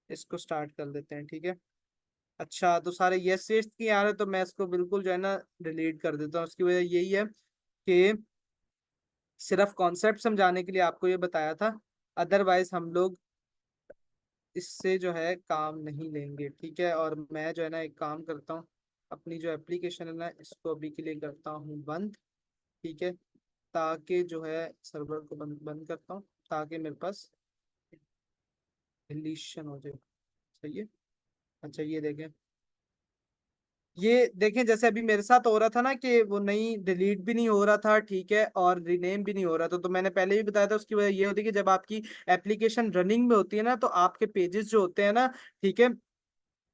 इसको स्टार्ट कर देते हैं, ठीक है। अच्छा, तो सारे यस यस की आ रहे हैं, तो मैं इसको बिल्कुल जो है ना डिलीट कर देता हूँ। उसकी वजह यही है कि सिर्फ कॉन्सेप्ट समझाने के लिए आपको ये बताया था, अदरवाइज हम लोग इससे जो है काम नहीं लेंगे, ठीक है। और मैं जो है ना एक काम करता हूँ, अपनी जो एप्लीकेशन है ना इसको अभी के लिए करता हूँ बंद, ठीक है, ताकि जो है सर्वर को बंद बंद करता हूँ ताकि मेरे पास डिलीशन हो जाए, सही है। अच्छा ये देखें जैसे अभी मेरे साथ हो रहा था ना कि वो नहीं डिलीट भी नहीं हो रहा था, ठीक है, और रिनेम भी नहीं हो रहा था। तो मैंने पहले भी बताया था उसकी वजह ये होती है कि जब आपकी एप्लीकेशन रनिंग में होती है ना तो आपके पेजेस जो होते हैं ना, ठीक है,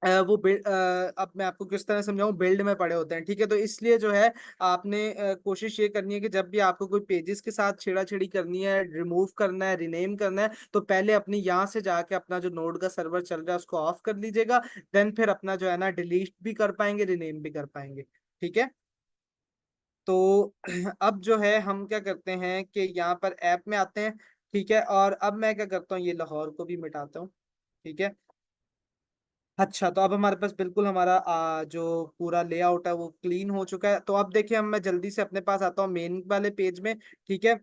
अब मैं आपको किस तरह समझाऊं, बिल्ड में पड़े होते हैं, ठीक है। तो इसलिए जो है आपने कोशिश ये करनी है कि जब भी आपको कोई पेजेस के साथ छेड़ाछेड़ी करनी है, रिमूव करना है, रिनेम करना है, तो पहले अपनी यहाँ से जाके अपना जो नोड का सर्वर चल रहा है उसको ऑफ कर लीजिएगा। देन फिर अपना जो है ना डिलीट भी कर पाएंगे, रिनेम भी कर पाएंगे, ठीक है। तो अब जो है हम क्या करते हैं कि यहाँ पर ऐप में आते हैं, ठीक है, और अब मैं क्या करता हूँ, ये लाहौर को भी मिटाता हूँ, ठीक है। अच्छा, तो अब हमारे पास बिल्कुल हमारा जो पूरा लेआउट है वो क्लीन हो चुका है। तो अब देखिए हम मैं जल्दी से अपने पास आता हूँ मेन वाले पेज में, ठीक है।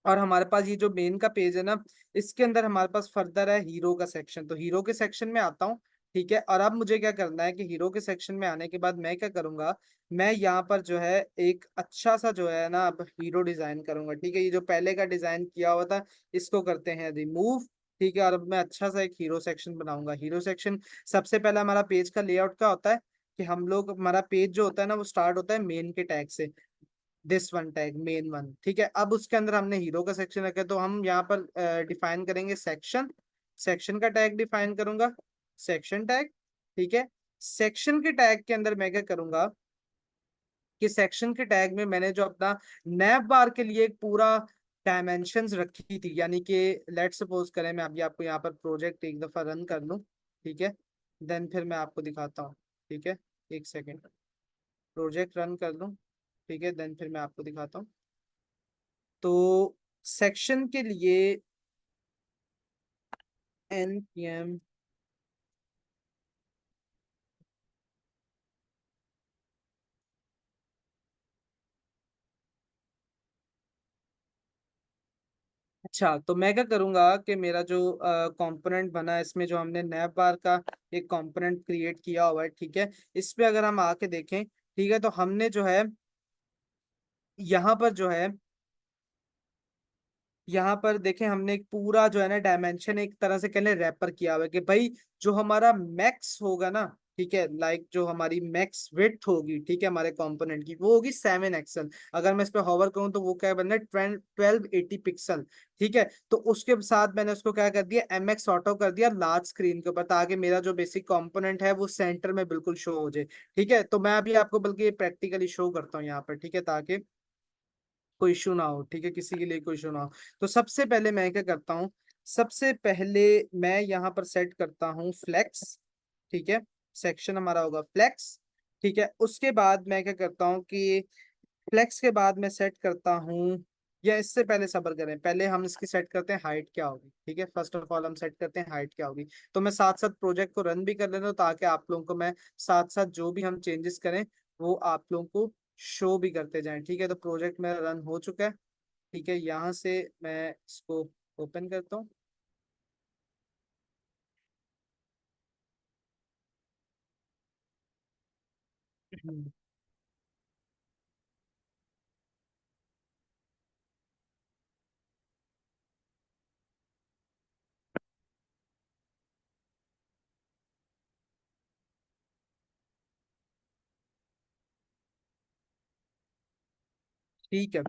और हमारे पास ये जो मेन का पेज है ना, इसके अंदर हमारे पास फर्दर है हीरो का सेक्शन। तो हीरो के सेक्शन में आता हूँ, ठीक है। और अब मुझे क्या करना है कि हीरो के सेक्शन में आने के बाद मैं क्या करूंगा, मैं यहाँ पर जो है एक अच्छा सा जो है ना अब हीरो डिजाइन करूंगा, ठीक है। ये जो पहले का डिजाइन किया हुआ था इसको करते हैं रिमूव, ठीक है। और अब मैं अच्छा सा एक हीरो सेक्शन बनाऊंगा। हीरो सेक्शन सबसे पहला हमारा पेज का लेआउट का होता है कि हम लोग, हमारा पेज जो होता है ना वो स्टार्ट होता है मेन के टैग से, this one tag main one, ठीक है। अब उसके अंदर हमने हीरो का सेक्शन रखा है, तो हम यहाँ पर डिफाइन करेंगे सेक्शन। सेक्शन का टैग डिफाइन करूंगा, सेक्शन टैग, ठीक है। सेक्शन के टैग के अंदर मैं क्या करूंगा कि सेक्शन के टैग में मैंने जो अपना नैव बार के लिए एक पूरा डायमेंशंस रखी थी, यानी कि लेट सपोज करें मैं अभी आपको यहाँ पर प्रोजेक्ट एक दफा रन कर लूँ, ठीक है, देन फिर मैं आपको दिखाता हूँ, ठीक है। एक सेकेंड, प्रोजेक्ट रन कर लूँ, ठीक है, देन फिर मैं आपको दिखाता हूँ। तो सेक्शन के लिए npm अच्छा, तो मैं क्या करूंगा कि मेरा जो कंपोनेंट बना है, इसमें जो हमने नैव बार का एक कंपोनेंट क्रिएट किया हुआ है, ठीक है, इस पे अगर हम आके देखें, ठीक है, तो हमने जो है यहाँ पर जो है यहाँ पर देखें हमने एक पूरा जो है ना डायमेंशन एक तरह से कहने रैपर किया हुआ है कि भाई जो हमारा मैक्स होगा ना, ठीक है, लाइक जो हमारी मैक्स विड्थ होगी, ठीक है, हमारे कंपोनेंट की वो होगी 7 एक्सल। अगर मैं इस पे होवर करूं तो वो क्या बनना है 1280 पिक्सल, ठीक है। तो उसके साथ मैंने उसको क्या कर दिया, MX ऑटो कर दिया लार्ज स्क्रीन के ऊपर, ताकि मेरा जो बेसिक कंपोनेंट है वो सेंटर में बिल्कुल शो हो जाए, ठीक है। तो मैं अभी आपको बल्कि प्रैक्टिकली शो करता हूँ यहाँ पर, ठीक है, ताकि कोई इशू ना हो, ठीक है, किसी के लिए कोई इशू ना हो। तो सबसे पहले मैं क्या करता हूँ, सबसे पहले मैं यहाँ पर सेट करता हूँ फ्लेक्स, ठीक है, सेक्शन हमारा होगा फ्लेक्स, ठीक है। उसके बाद मैं क्या करता हूँ कि फ्लेक्स के बाद मैं सेट करता हूँ, या इससे पहले सबर करें, पहले हम इसकी सेट करते हैं हाइट क्या होगी, ठीक है, फर्स्ट ऑफ ऑल हम सेट करते हैं हाइट क्या होगी। तो मैं साथ साथ प्रोजेक्ट को रन भी कर लेता हूँ, ताकि आप लोगों को मैं साथ साथ जो भी हम चेंजेस करें वो आप लोगों को शो भी करते जाएं, ठीक है। तो प्रोजेक्ट मेरा रन हो चुका है, ठीक है, यहाँ से मैं इसको ओपन करता हूँ। ठीक है,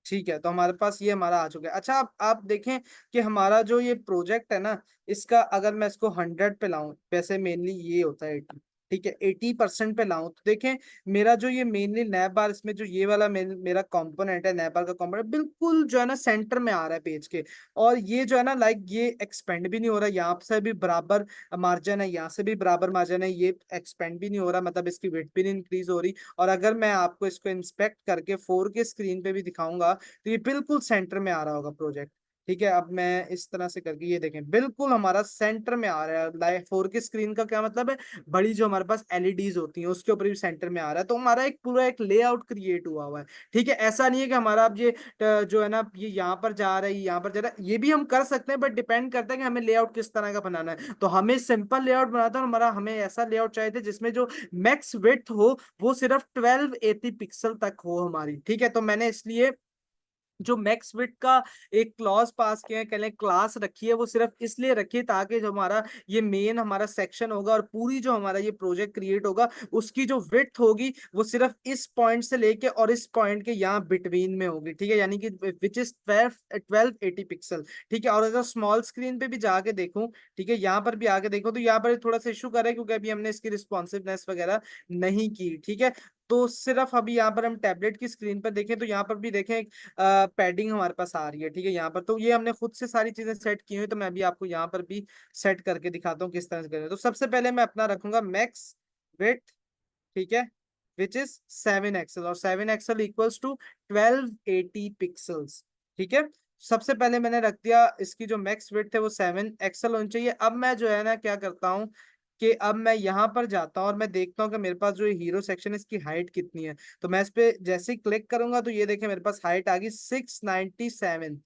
ठीक है, तो हमारे पास ये हमारा आ चुका है। अच्छा, आप देखें कि हमारा जो ये प्रोजेक्ट है ना, इसका अगर मैं इसको 100 पे लाऊं, वैसे मेनली ये होता है 80, ठीक है, 80% पे लाऊं, तो देखें मेरा जो ये मेनली नैप बार, इसमें जो ये वाला मेरा कंपोनेंट है, नैप बार का कंपोनेंट बिल्कुल जो है ना सेंटर में आ रहा है पेज के। और ये जो है ना लाइक ये एक्सपेंड भी नहीं हो रहा, यहाँ से भी बराबर मार्जिन है, यहाँ से भी बराबर मार्जिन है, ये एक्सपेंड भी नहीं हो रहा, मतलब इसकी विड्थ भी नहीं इंक्रीज हो रही। और अगर मैं आपको इसको इंस्पेक्ट करके 4K स्क्रीन पे भी दिखाऊंगा, तो ये बिल्कुल सेंटर में आ रहा होगा प्रोजेक्ट, ठीक है। अब मैं इस तरह से करके ये देखें बिल्कुल हमारा सेंटर में आ रहा है। लाइव 4K स्क्रीन का क्या मतलब है, बड़ी जो हमारे पास एलईडीज होती हैं उसके ऊपर भी सेंटर में आ रहा है, तो हमारा एक पूरा एक लेआउट क्रिएट हुआ हुआ है, ठीक है। ऐसा नहीं है कि हमारा अब ये जो है ना ये यहाँ पर जा रहा है, यहाँ पर जा रहा है, ये भी हम कर सकते हैं, बट डिपेंड करता है कि हमें लेआउट किस तरह का बनाना है। तो हमें सिंपल लेआउट बनाता है, हमारा हमें ऐसा लेआउट चाहिए थे जिसमें जो मैक्स विड्थ हो वो सिर्फ 1280 पिक्सल तक हो हमारी, ठीक है। तो मैंने इसलिए जो मैक्स विड का एक क्लॉज पास किया है, कह लें क्लास रखी है, वो सिर्फ इसलिए रखी है ताकि जो हमारा ये मेन हमारा सेक्शन होगा और पूरी जो हमारा ये प्रोजेक्ट क्रिएट होगा, उसकी जो विड्थ होगी वो सिर्फ इस पॉइंट से लेके और इस पॉइंट के यहाँ बिटवीन में होगी, ठीक है, यानी कि विच इज 1280 पिक्सल, ठीक है। और अगर स्मॉल स्क्रीन पे भी जाके देखूं, ठीक है, यहाँ पर भी आके देखो, तो यहाँ पर थोड़ा सा इशू कर रहा है क्योंकि अभी हमने इसकी रिस्पॉन्सिवनेस वगैरह नहीं की, ठीक है। तो सिर्फ अभी यहाँ पर हम टैबलेट की स्क्रीन पर देखें, तो यहाँ पर भी देखें पैडिंग हमारे पास आ रही है, ठीक है, यहाँ पर। तो ये हमने खुद से सारी चीजें सेट की हुई, तो मैं अभी आपको यहाँ पर भी सेट करके दिखाता हूँ किस तरह से करें। तो सबसे पहले मैं अपना रखूंगा मैक्स विड्थ, ठीक है, विच इज 7 एक्सल, और 7 एक्सल इक्वल्स टू 1280 पिक्सल्स, ठीक है। सबसे पहले मैंने रख दिया, इसकी जो मैक्स विड्थ है वो 7 एक्सल होनी चाहिए। अब मैं जो है ना क्या करता हूँ कि अब मैं यहाँ पर जाता हूँ और मैं देखता हूँ कि मेरे पास जो हीरो सेक्शन है इसकी हाइट कितनी है। तो मैं इस पे जैसे ही क्लिक करूंगा तो ये देखें मेरे पास हाइट आ गई 697,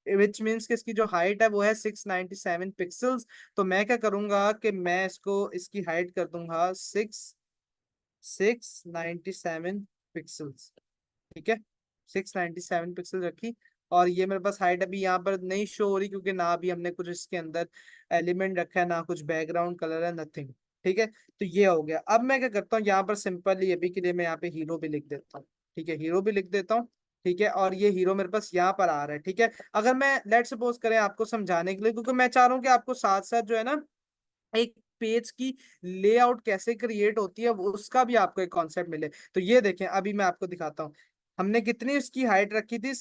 विच मीन्स कि इसकी जो हाइट है वो है 697 पिक्सल्स। तो मैं क्या करूंगा कि मैं इसको इसकी हाइट कर दूंगा 697 पिक्सल्स, ठीक है, 697 पिक्सल रखी। और ये मेरे पास हाइट अभी यहाँ पर नहीं शो हो रही क्योंकि ना अभी हमने कुछ इसके अंदर एलिमेंट रखा है, ना कुछ बैकग्राउंड कलर है, नथिंग, ठीक है। तो ये हो गया। अब मैं क्या करता हूँ, यहाँ पर सिंपली अभी के लिए मैं यहाँ पे हीरो भी लिख देता हूँ, ठीक है, हीरो भी लिख देता हूँ। ठीक है, और ये हीरो मेरे पास यहाँ पर आ रहा है। ठीक है, अगर मैं लेट सपोज करें आपको समझाने के लिए, क्योंकि मैं चाह रहा हूँ कि आपको साथ साथ जो है ना एक पेज की लेआउट कैसे क्रिएट होती है वो उसका भी आपको एक कॉन्सेप्ट मिले। तो ये देखें, अभी मैं आपको दिखाता हूँ। हमने कितनी उसकी हाइट रखी थी,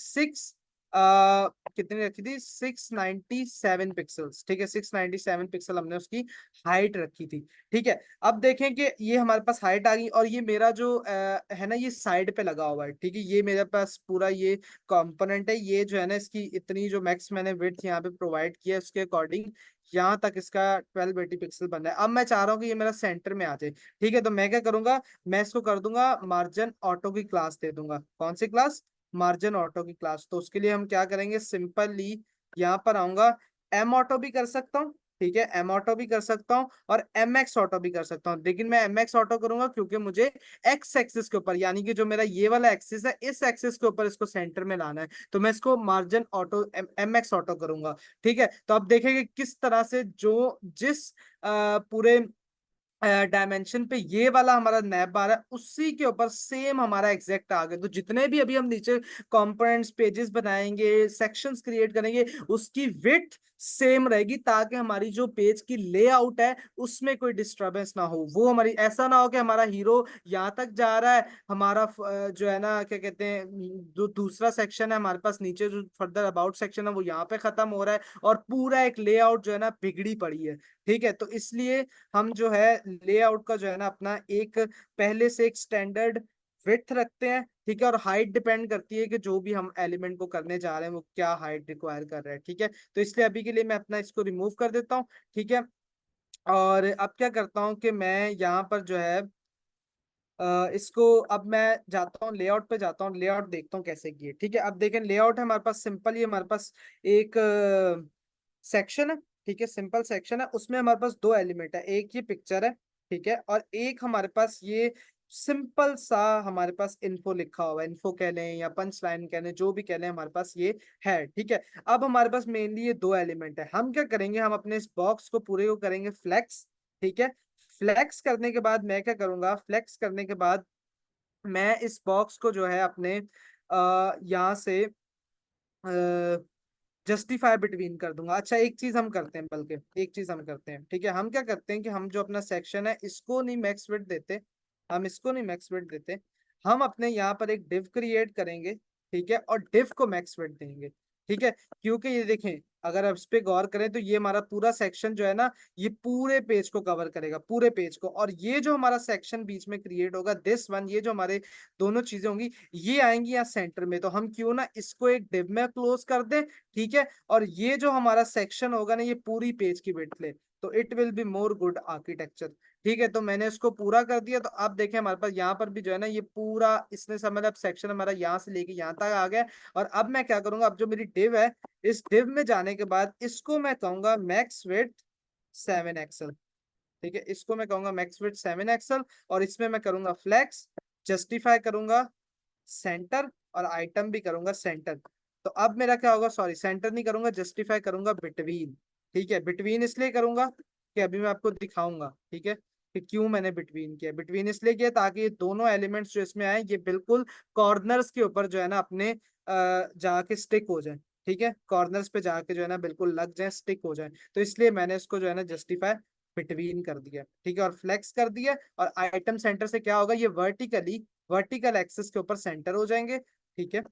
कितनी रखी थी, 697 पिक्सल्स। ठीक है, 697 पिक्सल हमने उसकी हाइट रखी थी। ठीक है, अब देखें कि ये हमारे पास हाइट आ गई, और ये मेरा जो है ना ये साइड पे लगा हुआ है। ठीक है, ये मेरे पास पूरा ये कंपोनेंट है, ये जो है ना इसकी इतनी जो मैक्स मैंने विड्थ यहाँ पे प्रोवाइड किया है उसके अकॉर्डिंग यहाँ तक इसका 1280 पिक्सल बन रहा है। अब मैं चाह रहा हूँ कि ये मेरा सेंटर में आ जाए। ठीक है, तो मैं क्या करूंगा, मैं इसको कर दूंगा मार्जिन ऑटो की क्लास दे दूंगा। कौन सी क्लास, मार्जिन ऑटो की क्लास। तो उसके लिए हम क्या करेंगे, सिंपली यहाँ पर आऊंगा, एम ऑटो भी कर सकता हूँ। ठीक है, एम ऑटो भी कर सकता हूँ और एम एक्स ऑटो भी कर सकता हूँ, लेकिन मैं एम एक्स ऑटो करूंगा क्योंकि मुझे एक्स एक्सिस के ऊपर, यानी कि जो मेरा ये वाला एक्सिस है इस एक्सिस के ऊपर इसको सेंटर में लाना है। तो मैं इसको margin auto M X auto करूंगा। ठीक है, तो अब देखेंगे किस तरह से जो जिस पूरे डायमेंशन पे ये वाला हमारा नैप बार है उसी के ऊपर सेम हमारा एग्जैक्ट आ गया। तो जितने भी अभी हम नीचे कंपोनेंट्स पेजेस बनाएंगे, सेक्शंस क्रिएट करेंगे, उसकी विड्थ सेम रहेगी, ताकि हमारी जो पेज की लेआउट है उसमें कोई डिस्टरबेंस ना हो। वो हमारी ऐसा ना हो कि हमारा हीरो यहाँ तक जा रहा है, हमारा जो है ना क्या कहते हैं, जो दूसरा सेक्शन है हमारे पास नीचे जो फर्दर अबाउट सेक्शन है वो यहाँ पे खत्म हो रहा है, और पूरा एक लेआउट जो है ना बिगड़ी पड़ी है। ठीक है, तो इसलिए हम जो है लेआउट का जो है ना अपना एक पहले से एक स्टैंडर्ड विड्थ रखते हैं। ठीक है, और हाइट डिपेंड करती है कि जो भी हम एलिमेंट को करने जा रहे हैं वो क्या हाइट रिक्वायर कर रहा है। ठीक है, तो इसलिए अभी के लिए मैं अपना इसको रिमूव कर देता हूँ। ठीक है, और अब क्या करता हूँ कि मैं यहाँ पर जो है इसको अब मैं जाता हूँ लेआउट पे, जाता हूँ लेआउट देखता हूँ कैसे किए। ठीक है, अब देखें लेआउट है हमारे पास सिंपल, ही हमारे पास एक सेक्शन है। ठीक है, सिंपल सेक्शन है, उसमें हमारे पास दो एलिमेंट है, एक ये पिक्चर है। ठीक है, और एक हमारे पास ये सिंपल सा हमारे पास इन्फो लिखा हुआ है, इन्फो कह लें या पंच लाइन कह लें, जो भी कह लें हमारे पास ये है। ठीक है, अब हमारे पास मेनली ये दो एलिमेंट है। हम क्या करेंगे, हम अपने इस बॉक्स को पूरे को करेंगे फ्लेक्स। ठीक है, फ्लेक्स करने के बाद मैं क्या करूंगा, फ्लेक्स करने के बाद मैं इस बॉक्स को जो है अपने यहाँ से जस्टिफाई बिटवीन कर दूंगा। अच्छा, एक चीज हम करते हैं, बल्कि एक चीज हम करते हैं। ठीक है, हम क्या करते हैं कि हम जो अपना सेक्शन है इसको नहीं मैक्स विड्थ देते, हम इसको नहीं मैक्स विड्थ देते, हम अपने यहाँ पर एक डिव क्रिएट करेंगे। ठीक है, और डिव को मैक्स विड्थ देंगे। ठीक है, क्योंकि ये देखें, अगर आप इस पे गौर करें तो ये हमारा पूरा सेक्शन जो है ना ये पूरे पेज को कवर करेगा, पूरे पेज को। और ये जो हमारा सेक्शन बीच में क्रिएट होगा, दिस वन, ये जो हमारे दोनों चीजें होंगी ये आएंगी यहाँ सेंटर में। तो हम क्यों ना इसको एक डिव में क्लोज कर दें। ठीक है, और ये जो हमारा सेक्शन होगा ना ये पूरी पेज की विड्थ ले, तो it will be more good architecture. ठीक है, तो मैंने इसको पूरा कर दिया। तो अब देखें हमारे पास यहाँ पर भी जो है ना ये पूरा इसने समझ, अब सेक्शन हमारा यहाँ से लेके यहाँ तक आ गया। और अब मैं क्या करूंगा, अब जो मेरी डिव है इस डिव में जाने के बाद इसको मैं कहूंगा मैक्स विड्थ 7 एक्सएल। ठीक है, इसको मैं कहूंगा मैक्स विड्थ 7 एक्सएल, और इसमें मैं करूंगा फ्लेक्स, जस्टिफाई करूंगा सेंटर, और आइटम भी करूंगा सेंटर। तो अब मेरा क्या होगा, सॉरी सेंटर नहीं करूंगा, जस्टिफाई करूंगा बिटवीन। ठीक है, बिटवीन इसलिए करूंगा कि अभी मैं आपको दिखाऊंगा। ठीक है, कि क्यों मैंने बिटवीन किया, बिटवीन इसलिए किया ताकि ये दोनों एलिमेंट्स जो इसमें आए ये बिल्कुल कॉर्नर्स के ऊपर जो है ना अपने जाके स्टिक हो जाए। ठीक है, कॉर्नर्स पे जाके जो है ना बिल्कुल लग जाए, स्टिक हो जाए। तो इसलिए मैंने इसको जो है ना जस्टिफाई बिटवीन कर दिया। ठीक है, और फ्लेक्स कर दिया। और आइटम सेंटर से क्या होगा, ये वर्टिकल एक्सिस के ऊपर सेंटर हो जाएंगे। ठीक है,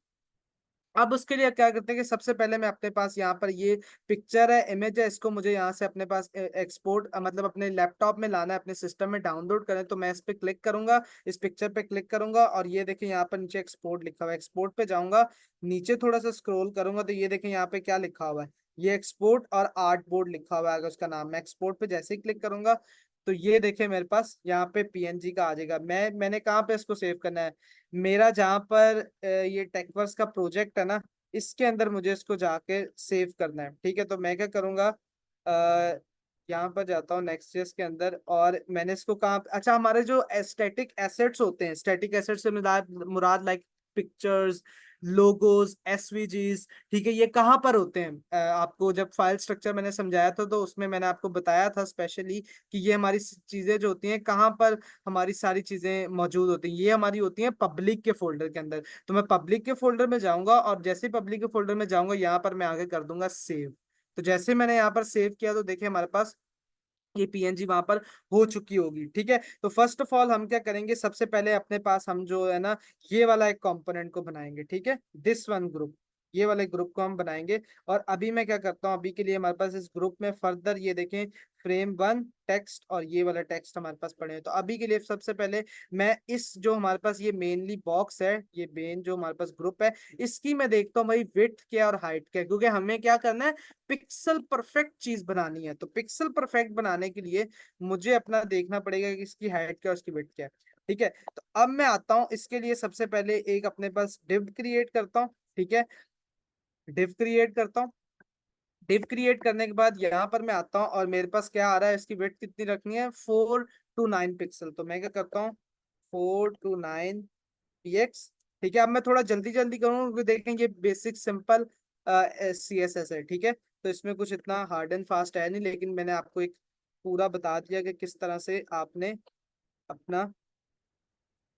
अब उसके लिए क्या करते हैं कि सबसे पहले मैं अपने पास यहाँ पर ये पिक्चर है, इमेज है, इसको मुझे यहाँ से अपने पास एक्सपोर्ट मतलब अपने लैपटॉप में लाना है, अपने सिस्टम में डाउनलोड करें। तो मैं इस पे क्लिक करूंगा, इस पिक्चर पे क्लिक करूंगा, और ये देखिए यहाँ पर नीचे एक्सपोर्ट लिखा हुआ है, एक्सपोर्ट पे जाऊंगा, नीचे थोड़ा सा स्क्रॉल करूंगा तो ये देखिए यहाँ पे क्या लिखा हुआ है, ये एक्सपोर्ट और आर्ट बोर्ड लिखा हुआ है अगर उसका नाम। मैं एक्सपोर्ट पे जैसे ही क्लिक करूंगा तो ये देखिए मेरे पास यहाँ पे पीएनजी का आ जाएगा। मैंने कहाँ पे इसको सेव करना है, मेरा जहाँ पर ये टेकवर्क्स का प्रोजेक्ट है ना इसके अंदर मुझे इसको जाके सेव करना है। ठीक है, तो मैं क्या करूंगा, यहाँ पर जाता हूँ नेक्स्ट.जेएस के अंदर, और मैंने इसको कहाँ, अच्छा हमारे जो स्टैटिक एसेट्स होते हैं, स्टैटिक एसेट्स से मुराद मुराद लाइक पिक्चर्स, लोगोज, एसवीजीज, ठीक है, ये कहाँ पर होते हैं? आपको जब फाइल स्ट्रक्चर मैंने समझाया था तो उसमें मैंने आपको बताया था स्पेशली कि ये हमारी चीजें जो होती हैं कहाँ पर हमारी सारी चीजें मौजूद होती हैं, ये हमारी होती हैं पब्लिक के फोल्डर के अंदर। तो मैं पब्लिक के फोल्डर में जाऊंगा और जैसे ही पब्लिक के फोल्डर में जाऊंगा यहाँ पर मैं आगे कर दूंगा सेव। तो जैसे मैंने यहाँ पर सेव किया तो देखिए हमारे पास ये पीएनजी वहां पर हो चुकी होगी, ठीक है। तो फर्स्ट ऑफ ऑल हम क्या करेंगे, सबसे पहले अपने पास हम जो है ना ये वाला एक कंपोनेंट को बनाएंगे, ठीक है, दिस वन ग्रुप, ये वाले ग्रुप को हम बनाएंगे। और अभी मैं क्या करता हूँ, अभी के लिए हमारे पास इस ग्रुप में फर्दर ये देखें frame 1 टेक्स्ट और ये वाला टेक्स्ट हमारे पास पड़े हैं। तो अभी के लिए सबसे पहले मैं इस जो हमारे पास ये मेनली बॉक्स है, ये मेन जो हमारे पास ग्रुप है, इसकी मैं देखता हूँ भाई विड्थ क्या और हाइट क्या है, क्योंकि हमें क्या करना है, पिक्सल परफेक्ट चीज बनानी है। तो पिक्सल परफेक्ट बनाने के लिए मुझे अपना देखना पड़ेगा कि इसकी हाइट क्या और इसकी विड्थ क्या है, ठीक है। तो अब मैं आता हूँ, इसके लिए सबसे पहले एक अपने पास डिव क्रिएट करता हूँ, ठीक है, डिव क्रिएट करता हूँ। डिव क्रिएट करने के बाद यहाँ पर मैं आता हूँ और मेरे पास क्या आ रहा है, इसकी विड्थ कितनी रखनी है, 4 to 9 पिक्सल। तो मैं क्या करता हूँ, 4 to 9 px, ठीक है। अब मैं थोड़ा जल्दी जल्दी करूंगा क्योंकि देखें ये बेसिक सिंपल CSS है, ठीक है। तो इसमें कुछ इतना हार्ड एंड फास्ट है नहीं, लेकिन मैंने आपको एक पूरा बता दिया कि किस तरह से आपने अपना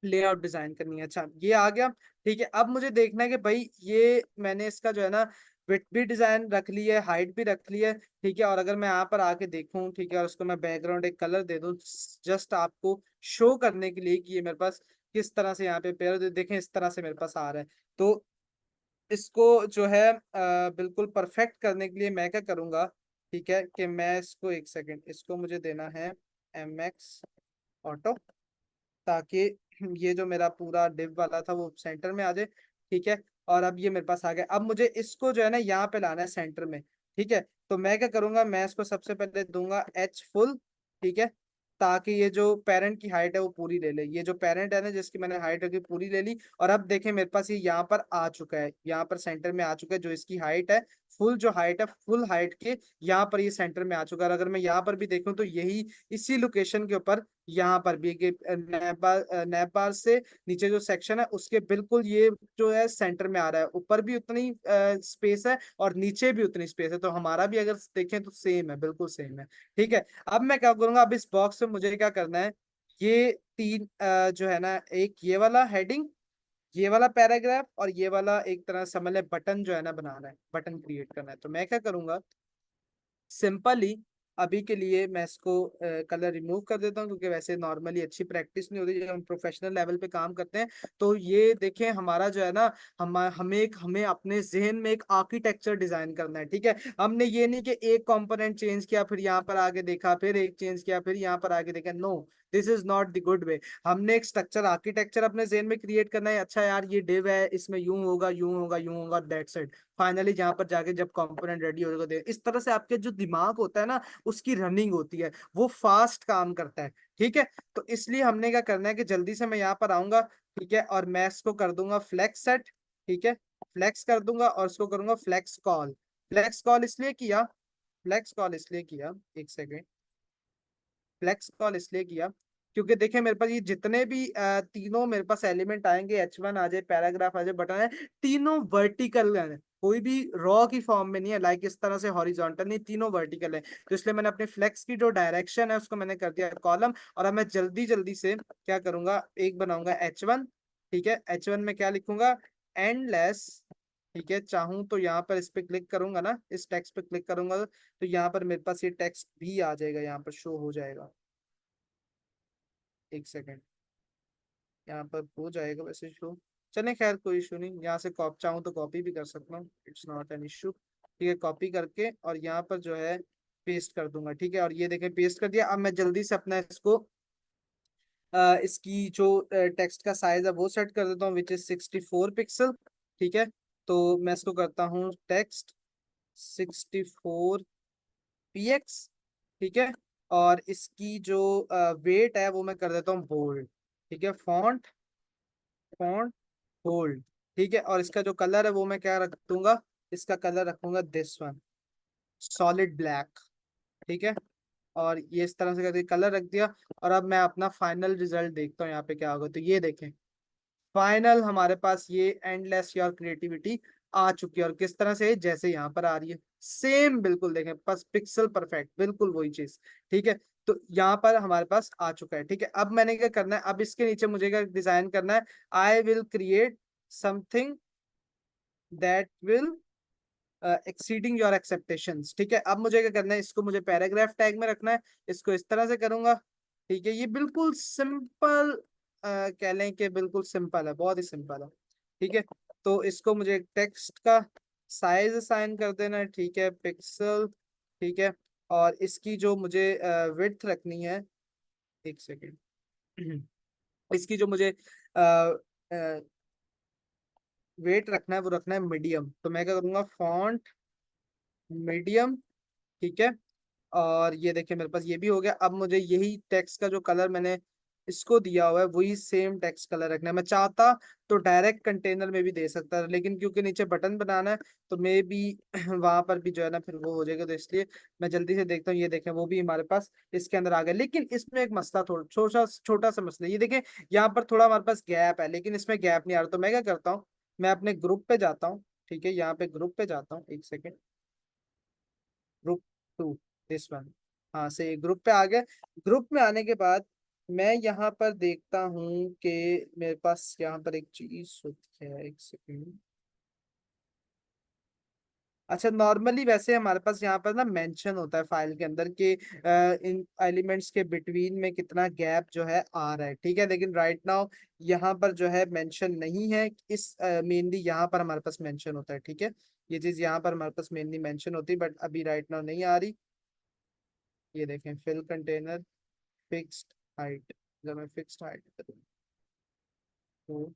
लेआउट डिजाइन करनी है। अच्छा ये आ गया, ठीक है। अब मुझे देखना है कि भाई ये मैंने इसका जो है ना विड्थ भी डिजाइन रख ली है, हाइट भी रख ली है, ठीक है। और अगर मैं यहाँ पर आके देखूं, ठीक है, और उसको मैं बैकग्राउंड एक कलर दे दूं जस्ट आपको शो करने के लिए कि ये मेरे पास किस तरह से यहाँ पे पेयर देखें, इस तरह से मेरे पास आ रहा है। तो इसको जो है बिल्कुल परफेक्ट करने के लिए मैं क्या करूंगा, ठीक है, कि मैं इसको एक सेकेंड, इसको मुझे देना है MX ऑटो, ताकि ये जो मेरा पूरा डिव वाला था वो सेंटर में आ जाए, ठीक है। और अब ये मेरे पास आ गया। अब मुझे इसको जो है ना यहाँ पे लाना है सेंटर में, ठीक है। तो मैं क्या करूंगा, मैं इसको सबसे पहले दूंगा H फुल, ठीक है, ताकि ये जो पेरेंट की हाइट है वो पूरी ले ले। ये जो पेरेंट है ना जिसकी मैंने हाइट रखी पूरी ले ली। और अब देखें मेरे पास ये यहाँ पर आ चुका है, यहाँ पर सेंटर में आ चुका है, जो इसकी हाइट है फुल, जो हाइट है फुल हाइट के यहाँ पर ये सेंटर में आ चुका है। और अगर मैं यहाँ पर भी देखूं तो यही इसी लोकेशन के ऊपर यहाँ पर भी नैप बार से नीचे जो सेक्शन है उसके बिल्कुल ये जो है सेंटर में आ रहा है, ऊपर भी उतनी स्पेस है और नीचे भी उतनी स्पेस है। तो हमारा भी अगर देखें तो सेम है, बिल्कुल सेम है, ठीक है। अब मैं क्या करूंगा, अब इस बॉक्स में मुझे क्या करना है, ये तीन जो है ना, एक ये वाला हेडिंग, ये वाला पैराग्राफ और ये वाला एक तरह से समझ ले बटन जो है ना बनाना है, बटन क्रिएट करना है। तो मैं क्या करूंगा, सिंपली अभी के लिए मैं इसको कलर रिमूव कर देता हूँ, क्योंकि वैसे नॉर्मली अच्छी प्रैक्टिस नहीं होती जब हम प्रोफेशनल लेवल पे काम करते हैं। तो ये देखें हमारा जो है ना, हमें अपने जहन में एक आर्किटेक्चर डिजाइन करना है, ठीक है। हमने ये नहीं कि एक कंपोनेंट चेंज किया फिर यहाँ पर आगे देखा, फिर एक चेंज किया फिर यहाँ पर आगे देखा, no, this is not the good way. हमने एक स्ट्रक्चर आर्किटेक्चर अपने जहन में क्रिएट करना है, अच्छा यार ये डिव है, इसमें यूं होगा यूं होगा यूं होगा, दैट्स इट। फाइनली जहां पर जाके जब कंपोनेंट रेडी हो जाएगा, इस तरह से आपके जो दिमाग होता है ना उसकी रनिंग होती है, वो फास्ट काम करता है, ठीक है। तो इसलिए हमने क्या करना है कि जल्दी से मैं यहाँ पर आऊंगा, ठीक है, और मैं इसको कर दूंगा फ्लेक्स सेट, ठीक है, फ्लेक्स कर दूंगा और इसको करूंगा फ्लेक्स कॉल। फ्लेक्स कॉल इसलिए किया, फ्लेक्स कॉल इसलिए किया, एक सेकेंड, फ्लेक्स कॉल इसलिए किया क्योंकि देखिए मेरे पास ये जितने भी तीनों मेरे पास एलिमेंट आएंगे, H1 आ जाए, पैराग्राफ आ जाए, बटन है, तीनों वर्टिकल है, कोई भी रॉ की फॉर्म में नहीं है, लाइक इस तरह से हॉरिजॉन्टल नहीं, तीनों वर्टिकल है। तो इसलिए मैंने अपने फ्लेक्स की जो डायरेक्शन है उसको मैंने कर दिया कॉलम। और अब मैं जल्दी जल्दी से क्या करूंगा, एक बनाऊंगा H1, ठीक है। H1 में क्या लिखूंगा, एंडलेस, ठीक है। चाहूं तो यहाँ पर इस पे क्लिक करूंगा ना, इस टेक्स्ट पे क्लिक करूंगा तो यहाँ पर मेरे पास ये टेक्स्ट भी आ जाएगा, यहाँ पर शो हो जाएगा, एक सेकेंड, यहाँ पर हो जाएगा वैसे शो। चले खैर कोई इशू नहीं, यहाँ से कॉप चाहूँ तो कॉपी भी कर सकता हूँ, इट्स नॉट एन इशू, ठीक है। कॉपी करके और यहाँ पर जो है पेस्ट कर दूंगा, ठीक है। और ये देखें पेस्ट कर दिया। अब मैं जल्दी से अपना इसको इसकी जो टेक्स्ट का साइज है वो सेट कर देता हूँ, विच इज 64 पिक्सल, ठीक है। तो मैं इसको करता हूँ टेक्स्ट 64 px, ठीक है। और इसकी जो वेट है वो मैं कर देता हूँ बोल्ड, ठीक है, फॉन्ट फॉन्ट बोल्ड, ठीक है। और इसका जो कलर है वो मैं क्या रख दूंगा, इसका कलर रखूंगा दिस वन, सॉलिड ब्लैक, ठीक है। और ये इस तरह से करके कलर रख दिया। और अब मैं अपना फाइनल रिजल्ट देखता हूँ यहाँ पे क्या होगा। तो ये देखें फाइनल हमारे पास ये एंडलेस योर क्रिएटिविटी आ चुकी है। और किस तरह से, जैसे यहाँ पर आ रही है सेम, बिल्कुल देखें बस पिक्सल परफेक्ट, बिल्कुल वही चीज। ठीक है, तो यहाँ पर हमारे पास आ चुका है। ठीक है, अब मैंने क्या करना है, अब इसके नीचे मुझे क्या डिजाइन करना है, I will create something that will exceeding your expectations. ठीक है, अब मुझे क्या करना है, इसको मुझे पैराग्राफ टैग में रखना है, इसको इस तरह से करूंगा। ठीक है, ये बिल्कुल सिंपल, कह लें कि बिल्कुल सिंपल है, बहुत ही सिंपल है। ठीक है, तो इसको मुझे टेक्स्ट का साइज असाइन कर देना है। ठीक है, पिक्सल। ठीक है, और इसकी जो मुझे विड्थ रखनी है, एक सेकेंड, इसकी जो मुझे वेट रखना है वो रखना है मीडियम। तो मैं क्या करूंगा, फॉन्ट मीडियम। ठीक है, और ये देखिए मेरे पास ये भी हो गया। अब मुझे यही टेक्स्ट का जो कलर मैंने इसको दिया हुआ है वही सेम टेक्स्ट कलर रखना है। मैं चाहता तो डायरेक्ट कंटेनर में भी दे सकता है, लेकिन क्योंकि नीचे बटन बनाना है तो मे भी वहां पर भी जो है ना फिर वो हो जाएगा, तो इसलिए मैं जल्दी से देखता हूँ। ये देखें वो भी हमारे पास इसके अंदर आ गया, लेकिन इसमें एक मसला, थोड़ा छोटा छोटा सा मसला। ये देखें यहाँ पर थोड़ा हमारे पास गैप है, लेकिन इसमें गैप नहीं आ रहा। तो मैं क्या करता हूँ, मैं अपने ग्रुप पे जाता हूँ। ठीक है, यहाँ पे ग्रुप पे जाता हूँ, एक second, group two, this one. हाँ, से ग्रुप पे आ गए। ग्रुप में आने के बाद मैं यहाँ पर देखता हूँ कि मेरे पास यहाँ पर एक चीज होती है, एक सेकेंड। अच्छा, नॉर्मली वैसे हमारे पास यहाँ पर ना मेंशन होता है फाइल के अंदर कि इन एलिमेंट्स के बिटवीन में कितना गैप जो है आ रहा है। ठीक है, लेकिन राइट नाउ यहाँ पर जो है मेंशन नहीं है। इस मेनली यहाँ पर हमारे पास मेंशन होता है। ठीक है, ये चीज यहाँ पर हमारे पास मेनली मेंशन होती है, बट अभी राइट नाउ नहीं आ रही। ये देखें, फिल कंटेनर फिक्स्ड हाइट, जब मैं फिक्स्ड हाइट करूँ तो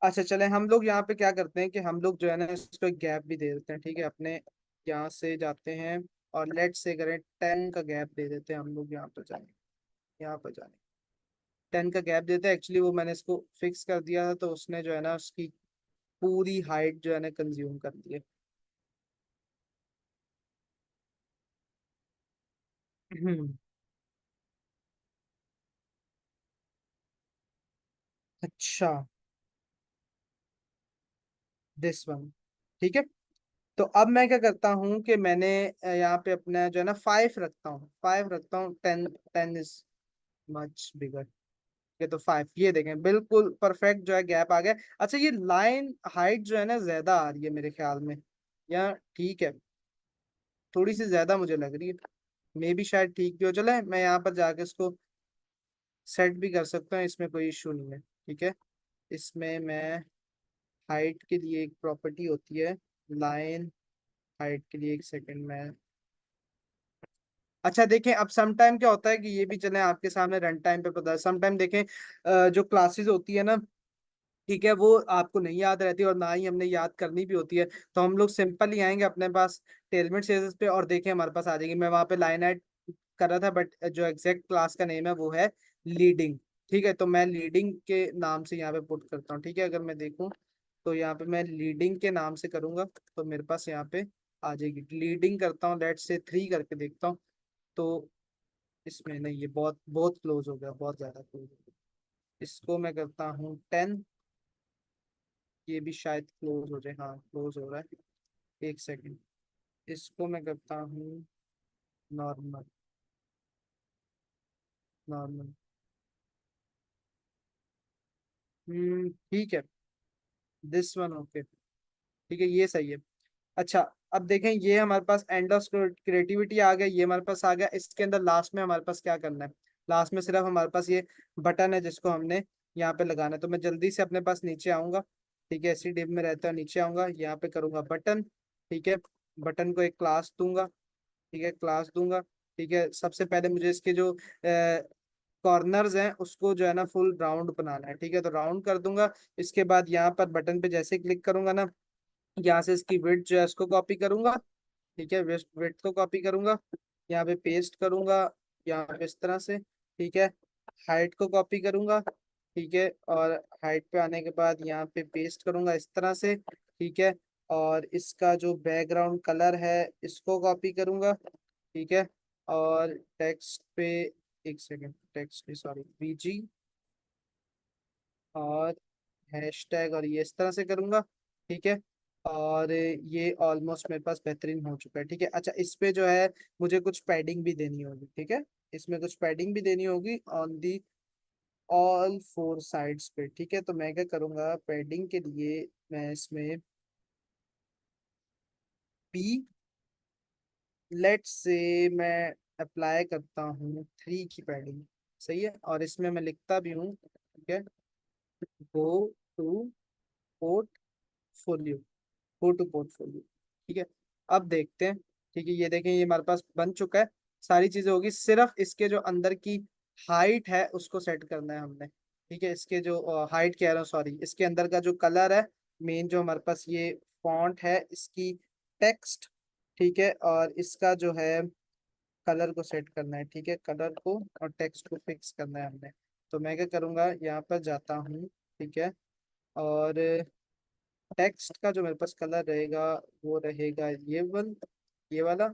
अच्छा चले, हम लोग यहाँ पे क्या करते हैं कि हम लोग जो है ना इसको एक गैप भी दे देते हैं। ठीक है, अपने यहाँ से जाते हैं और लेट से करें 10 का गैप दे देते हैं। हम लोग यहाँ पर जाएंगे, यहाँ पर जाने 10 का गैप देते हैं। एक्चुअली वो मैंने इसको फिक्स कर दिया था, तो उसने जो है ना उसकी पूरी हाइट जो है ना कंज्यूम कर दी है। अच्छा, दिस वन। ठीक है, तो अब मैं क्या करता हूँ कि मैंने यहाँ पे अपना जो है ना 5 रखता हूँ, 5 रखता हूँ। 10, 10 इज मच बिगर। ये तो 5, ये देखें बिल्कुल परफेक्ट जो है गैप आ गया। अच्छा, ये लाइन हाइट जो है ना ज्यादा आ रही है मेरे ख्याल में, या ठीक है, थोड़ी सी ज्यादा मुझे लग रही है। मे भी शायद ठीक भी हो। चले, मैं यहाँ पर जाके इसको सेट भी कर सकता हूँ, इसमें कोई इशू नहीं है। ठीक है, इसमें मैं हाइट के लिए एक प्रॉपर्टी होती है, लाइन हाइट के लिए, एक सेकंड में। अच्छा देखें, अब सम टाइम क्या होता है कि ये भी चले आपके सामने रन टाइम पे पता है। सम टाइम देखें जो क्लासेस होती है ना, ठीक है, वो आपको नहीं याद रहती और ना ही हमने याद करनी भी होती है। तो हम लोग सिंपल ही आएंगे अपने पास टेलमेट सीरीज पे और देखें हमारे पास आ जाएगी। मैं वहां पे लाइन ऐड कर रहा था, बट जो एग्जैक्ट क्लास का नेम है वो है लीडिंग। ठीक है, तो मैं लीडिंग के नाम से यहाँ पे पुट करता हूँ। ठीक है, अगर मैं देखूँ तो यहाँ पे मैं लीडिंग के नाम से करूंगा तो मेरे पास यहाँ पे आ जाएगी। लीडिंग करता हूँ, लेट से 3 करके देखता हूँ। तो इसमें नहीं, ये बहुत बहुत क्लोज हो गया, बहुत ज्यादा क्लोज हो गया। इसको मैं करता हूँ 10, ये भी शायद क्लोज हो जाए। हाँ, क्लोज हो रहा है, एक सेकंड। इसको मैं करता हूँ नॉर्मल, नॉर्मल। ठीक है, दिस वन ओके। ठीक है, ये सही है। अच्छा, अब देखें ये हमारे पास एंड ऑफ क्रिएटिविटी आ गया, ये हमारे पास आ गया। इसके अंदर लास्ट में हमारे पास क्या करना है, लास्ट में सिर्फ हमारे पास ये बटन है जिसको हमने यहाँ पे लगाना है। तो मैं जल्दी से अपने पास नीचे आऊंगा। ठीक है, ऐसी डिव में रहता है, नीचे आऊंगा, यहाँ पे करूंगा बटन। ठीक है, बटन को एक क्लास दूंगा। ठीक है, क्लास दूंगा। ठीक है, सबसे पहले मुझे इसके जो कॉर्नर्स हैं उसको जो है ना फुल राउंड बनाना है। ठीक है, तो राउंड कर दूंगा। इसके बाद यहाँ पर बटन पे जैसे क्लिक करूंगा ना, यहाँ से इसकी विड्थ जो है उसको कॉपी करूंगा। ठीक है, विड्थ को कॉपी करूंगा, यहाँ पे पेस्ट करूंगा, यहाँ पे इस तरह से। ठीक है, हाइट को कॉपी करूंगा। ठीक है, और हाइट पे आने के बाद यहाँ पे पेस्ट करूंगा इस तरह से। ठीक है, और इसका जो बैकग्राउंड कलर है इसको कॉपी करूंगा, ठीक है। और टेक्स्ट पे, एक सेकेंड, टेक्स्ट सॉरी, बीजी और हैशटैग, और ये इस तरह से करूंगा, ठीक है। और ये ऑलमोस्ट मेरे पास बेहतरीन हो चुका है, ठीक है। अच्छा, इस पे जो है मुझे कुछ पैडिंग भी देनी होगी, ठीक है। इसमें कुछ पैडिंग भी देनी होगी on the all four sides पे, ठीक है। तो मैं क्या करूंगा, पैडिंग के लिए मैं इसमें पी, लेट्स से मैं अप्लाई करता हूँ 3 की पैडिंग, सही है। और इसमें मैं लिखता भी हूँ, ठीक है, go to portfolio, go to portfolio, ठीक है। अब देखते हैं, ठीक है। ये देखें, ये हमारे पास बन चुका है, सारी चीजें होगी, सिर्फ इसके जो अंदर की हाइट है उसको सेट करना है हमने, ठीक है। इसके जो हाइट कह रहा हूँ, सॉरी, इसके अंदर का जो कलर है, मेन जो हमारे पास ये फॉन्ट है इसकी, टेक्स्ट, ठीक है। और इसका जो है कलर को सेट करना है, ठीक है, कलर को और टेक्स्ट को फिक्स करना है हमने। तो मैं क्या करूँगा, यहाँ पर जाता हूँ, ठीक है। और टेक्स्ट का जो मेरे पास कलर रहेगा वो रहेगा ये वाला,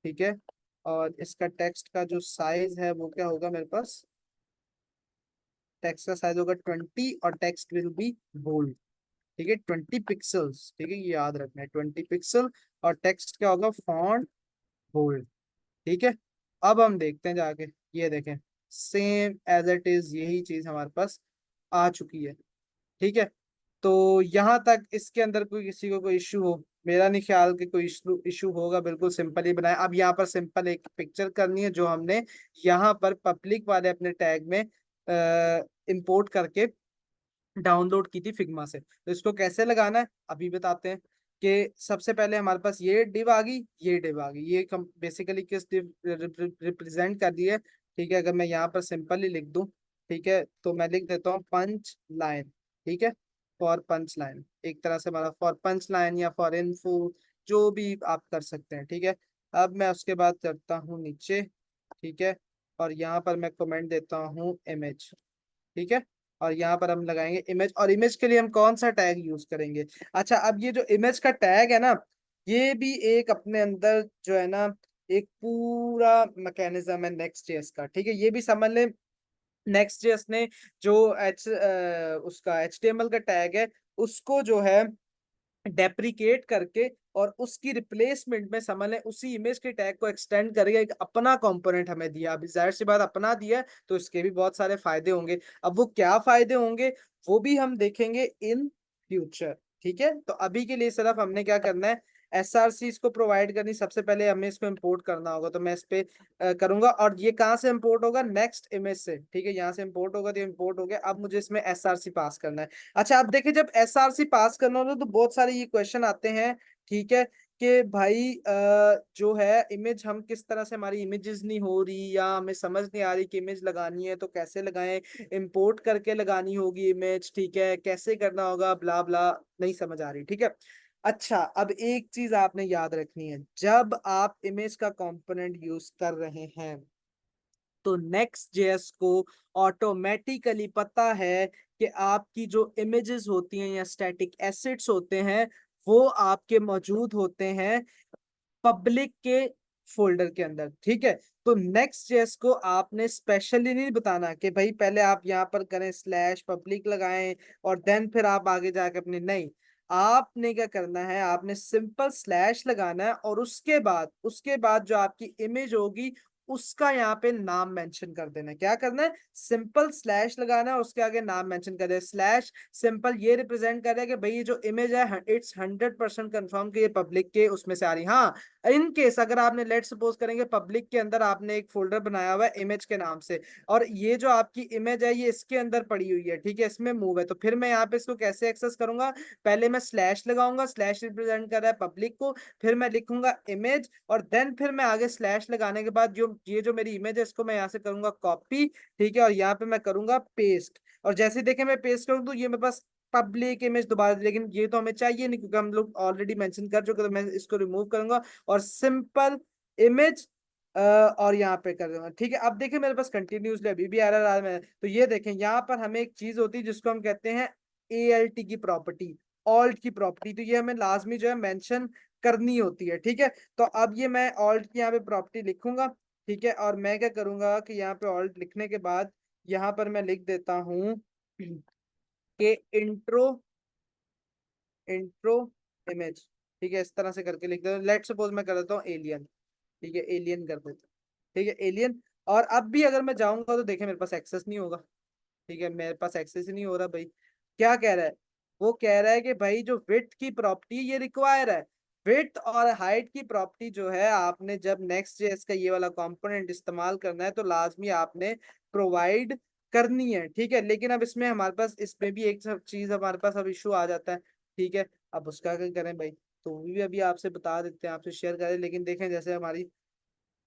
ठीक है। और इसका टेक्स्ट का जो साइज है वो क्या होगा मेरे पास, टेक्स्ट का साइज होगा 20 और टेक्स्ट विल बी बोल्ड, ठीक है, 20 पिक्सल्स, ठीक है, ये याद रखना है, 20 पिक्सल। और टेक्स्ट क्या होगा, फॉन्ट बोल्ड, ठीक है। अब हम देखते हैं जाके, ये देखें, सेम एज इट इज यही चीज हमारे पास आ चुकी है, ठीक है। तो यहाँ तक इसके अंदर कोई किसी को कोई इश्यू हो, मेरा नहीं ख्याल कि कोई इशू इशू होगा, बिल्कुल सिंपल ही बनाया। अब यहाँ पर सिंपल एक पिक्चर करनी है जो हमने यहाँ पर पब्लिक वाले अपने टैग में इंपोर्ट करके डाउनलोड की थी फिग्मा से। तो इसको कैसे लगाना है अभी बताते हैं। कि सबसे पहले हमारे पास ये डिव आ गई, ये डिव आ गई, ये बेसिकली किस डिव रिप्रेजेंट कर रही है, ठीक है। अगर मैं यहाँ पर सिंपली लिख दूं, ठीक है, तो मैं लिख देता हूँ पंच लाइन, ठीक है, फॉर पंच लाइन, एक तरह से हमारा फॉर पंच लाइन या फॉर इनफो, जो भी आप कर सकते हैं, ठीक है। अब मैं उसके बाद करता हूँ नीचे, ठीक है, और यहाँ पर मैं कमेंट देता हूँ इमेज, ठीक है। और यहाँ पर हम लगाएंगे इमेज, और इमेज के लिए हम कौन सा टैग यूज करेंगे। अच्छा, अब ये जो इमेज का टैग है ना, ये भी एक अपने अंदर जो है ना, एक पूरा मैकेनिज्म है नेक्स्ट जेएस का, ठीक है। ये भी समझ लें, नेक्स्ट जेएस ने जो उसका HTML का टैग है उसको जो है डेप्रिकेट करके और उसकी रिप्लेसमेंट में समझ लें उसी इमेज के टैग को एक्सटेंड करके एक अपना कंपोनेंट हमें दिया। अभी जाहिर सी बात अपना दिया है तो इसके भी बहुत सारे फायदे होंगे। अब वो क्या फायदे होंगे वो भी हम देखेंगे इन फ्यूचर, ठीक है। तो अभी के लिए सिर्फ हमने क्या करना है, SRC इसको प्रोवाइड करनी, सबसे पहले हमें इसको इंपोर्ट करना होगा। तो मैं इस पे करूंगा, और ये कहाँ से इंपोर्ट होगा, नेक्स्ट इमेज से, ठीक है। यहाँ से इंपोर्ट होगा तो इंपोर्ट हो गया। अब मुझे इसमें SRC पास करना है। अच्छा, अब देखिए, जब SRC पास करना होता है तो बहुत सारे ये क्वेश्चन आते हैं, ठीक है, कि भाई जो है इमेज हम किस तरह से, हमारी इमेजेस नहीं हो रही या हमें समझ नहीं आ रही कि इमेज लगानी है तो कैसे लगाएं, इंपोर्ट करके लगानी होगी इमेज, ठीक है, कैसे करना होगा, ब्ला ब्ला, नहीं समझ आ रही, ठीक है। अच्छा, अब एक चीज आपने याद रखनी है, जब आप इमेज का कंपोनेंट यूज कर रहे हैं तो नेक्स्ट जेएस को ऑटोमेटिकली पता है कि आपकी जो इमेजेस होती हैं या स्टैटिक एसेट्स होते हैं वो आपके मौजूद होते हैं पब्लिक के फोल्डर के अंदर, ठीक है। तो नेक्स्ट जेएस को आपने स्पेशली नहीं बताना कि भाई पहले आप यहाँ पर करें स्लैश पब्लिक लगाएं और देन फिर आप आगे जाके अपने, नहीं, आपने क्या करना है, आपने सिंपल स्लैश लगाना है और उसके बाद जो आपकी इमेज होगी उसका यहाँ पे नाम मेंशन कर देना है। क्या करना है, सिंपल स्लैश लगाना है, उसके आगे नाम मेंशन कर देना। स्लैश सिंपल ये रिप्रेजेंट कर रहा है कि भाई ये जो इमेज है इट्स 100% कंफर्म कि ये पब्लिक के उसमें से आ रही। हाँ, इन केस अगर आपने, लेट सपोज करेंगे, पब्लिक के अंदर आपने एक फोल्डर बनाया हुआ है इमेज के नाम से और ये जो आपकी इमेज है ये इसके अंदर पड़ी हुई है, ठीक है, इसमें मूव है, तो फिर मैं यहाँ पे इसको कैसे एक्सेस करूंगा, पहले मैं स्लैश लगाऊंगा, स्लैश रिप्रेजेंट कर रहा है पब्लिक को, फिर मैं लिखूंगा इमेज और देन फिर मैं आगे स्लैश लगाने के बाद जो ये जो मेरी इमेज है इसको मैं यहाँ से करूंगा कॉपी, ठीक है, और यहाँ पे मैं करूंगा पेस्ट। और जैसे देखें मैं पेस्ट करूँ तो ये मेरे पास पब्लिक इमेज दोबारा, लेकिन ये तो हमें चाहिए नहीं क्योंकि हम लोग ऑलरेडी मेंशन कर चुके, तो मैं इसको रिमूव करूंगा और सिंपल इमेज और यहाँ पे कर दूंगा, ठीक है। अब देखिए मेरे पास कंटिन्यूसली अभी भी एरर आ रहा है, तो ये देखें यहाँ पर हमें एक चीज होती है जिसको हम कहते हैं ALT की प्रॉपर्टी, ऑल्ट की प्रॉपर्टी, तो ये हमें लाजमी जो है मेंशन करनी होती है। ठीक है, तो अब ये मैं ऑल्ट की यहाँ पे प्रॉपर्टी लिखूंगा। ठीक है, और मैं क्या करूंगा कि यहाँ पे ऑल्ट लिखने के बाद यहाँ पर मैं लिख देता हूँ कि इंट्रो इंट्रो इमेज। ठीक है, इस तरह से करके लिख देता हूँ। लेट सपोज मैं कर देता हूँ एलियन। ठीक है, एलियन कर देता हूँ। ठीक है, एलियन। और अब भी अगर मैं जाऊंगा तो देखें मेरे पास एक्सेस नहीं होगा। ठीक है, मेरे पास एक्सेस ही नहीं हो रहा भाई। क्या कह रहा है, वो कह रहा है कि भाई जो विड्थ की प्रॉपर्टी ये रिक्वायर है। विड्थ और हाइट की प्रॉपर्टी जो है आपने जब नेक्स्ट जेएस का ये वाला कंपोनेंट इस्तेमाल करना है तो लाजमी आपने प्रोवाइड करनी है। ठीक है, लेकिन अब इसमें हमारे पास इसमें भी एक सब चीज हमारे पास अब इशू आ जाता है। ठीक है, अब उसका क्या करें भाई, तो वो भी अभी आपसे बता देते हैं, आपसे शेयर करें। लेकिन देखें जैसे हमारी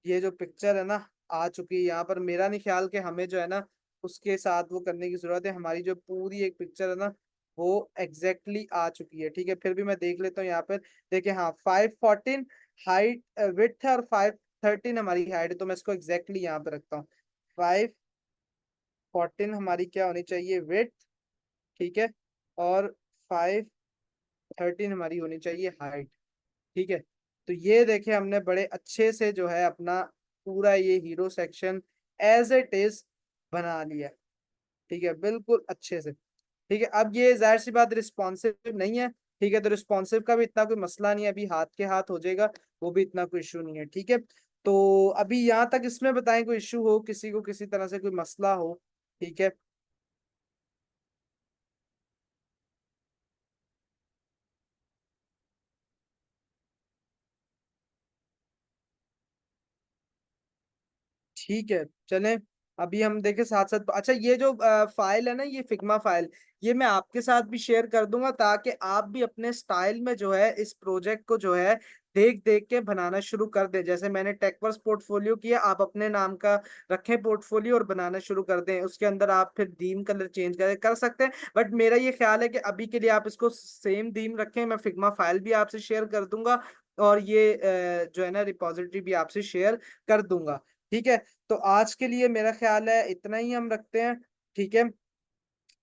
ये जो पिक्चर है ना आ चुकी है यहाँ पर, मेरा नहीं ख्याल कि हमें जो है ना उसके साथ वो करने की जरूरत है। हमारी जो पूरी एक पिक्चर है ना वो एग्जैक्टली आ चुकी है। ठीक है, फिर भी मैं देख लेता हूँ यहाँ पर। देखिए हाँ, 514 हाइट विड्थ है और 513 हमारी हाइट है, तो मैं इसको एग्जैक्टली यहाँ पे रखता हूँ। 514 हमारी क्या होनी चाहिए, विड्थ। ठीक है, और 513 हमारी होनी चाहिए हाइट। ठीक है, तो ये देखे हमने बड़े अच्छे से जो है अपना पूरा ये hero section as it is बना लिया। ठीक है, बिल्कुल अच्छे से। ठीक है, अब ये जाहिर सी बात रिस्पॉन्सिव नहीं है। ठीक है, तो रिस्पॉन्सिव का भी इतना कोई मसला नहीं है, अभी हाथ के हाथ हो जाएगा, वो भी इतना कोई इशू नहीं है। ठीक है, तो अभी यहाँ तक इसमें बताएं कोई इशू हो, किसी को किसी तरह से कोई मसला हो। ठीक है, ठीक है, चलें। अभी हम देखें साथ साथ। अच्छा, ये जो फाइल है ना, ये फिग्मा फाइल, ये मैं आपके साथ भी शेयर कर दूंगा ताकि आप भी अपने स्टाइल में जो है इस प्रोजेक्ट को जो है देख देख के बनाना शुरू कर दें। जैसे मैंने टेकवर्स पोर्टफोलियो किया, आप अपने नाम का रखें पोर्टफोलियो और बनाना शुरू कर दें। उसके अंदर आप फिर थीम कलर चेंज कर सकते हैं, बट मेरा ये ख्याल है कि अभी के लिए आप इसको सेम थीम रखें। मैं फिग्मा फाइल भी आपसे शेयर कर दूंगा और ये जो है ना रिपॉजिटरी भी आपसे शेयर कर दूंगा। ठीक है, तो आज के लिए मेरा ख्याल है इतना ही हम रखते हैं। ठीक है,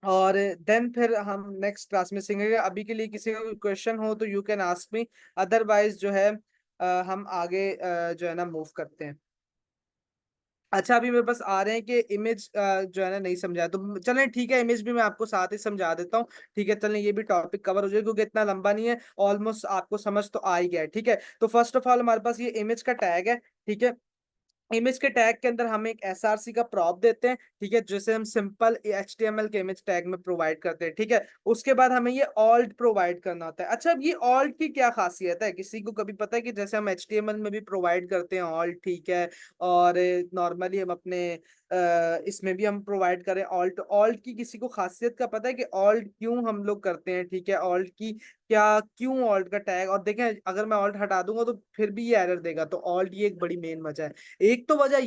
और देन फिर हम नेक्स्ट क्लास में सीखेंगे। अभी के लिए किसी का कोई क्वेश्चन हो तो you can ask me, otherwise जो है हम आगे जो है ना मूव करते हैं। अच्छा, अभी मेरे पास आ रहे हैं कि इमेज जो है ना नहीं समझा, तो चलें ठीक है, इमेज भी मैं आपको साथ ही समझा देता हूँ। ठीक है, चलें ये भी टॉपिक कवर हो जाए क्योंकि इतना लंबा नहीं है, ऑलमोस्ट आपको समझ तो आ ही गया है। ठीक है, तो फर्स्ट ऑफ ऑल हमारे पास ये इमेज का टैग है। ठीक है, इमेज के टैग के अंदर हम एक एसआरसी का प्रॉप देते हैं। ठीक है, जैसे हम सिंपल एचटीएमएल के इमेज टैग में प्रोवाइड करते हैं। ठीक है, उसके बाद हमें ये ऑल्ट प्रोवाइड करना होता है। अच्छा, अब ये ऑल्ट की क्या खासियत है, किसी को कभी पता है कि जैसे हम एचटीएमएल में भी प्रोवाइड करते हैं ऑल्ट, ठीक है, और नॉर्मली हम अपने इसमें भी हम प्रोवाइड करें ऑल्ट। ऑल्ट की किसी को खासियत का पता है कि ऑल्ट क्यों हम लोग करते हैं? ठीक है, ऑल्ट की क्या, क्यों ऑल्ट का टैग, और देखें अगर मैं ऑल्ट हटा दूंगा तो फिर भी ये एरर देगा, तो ऑल्ट ये एक बड़ी मेन वजह है। एक तो वजह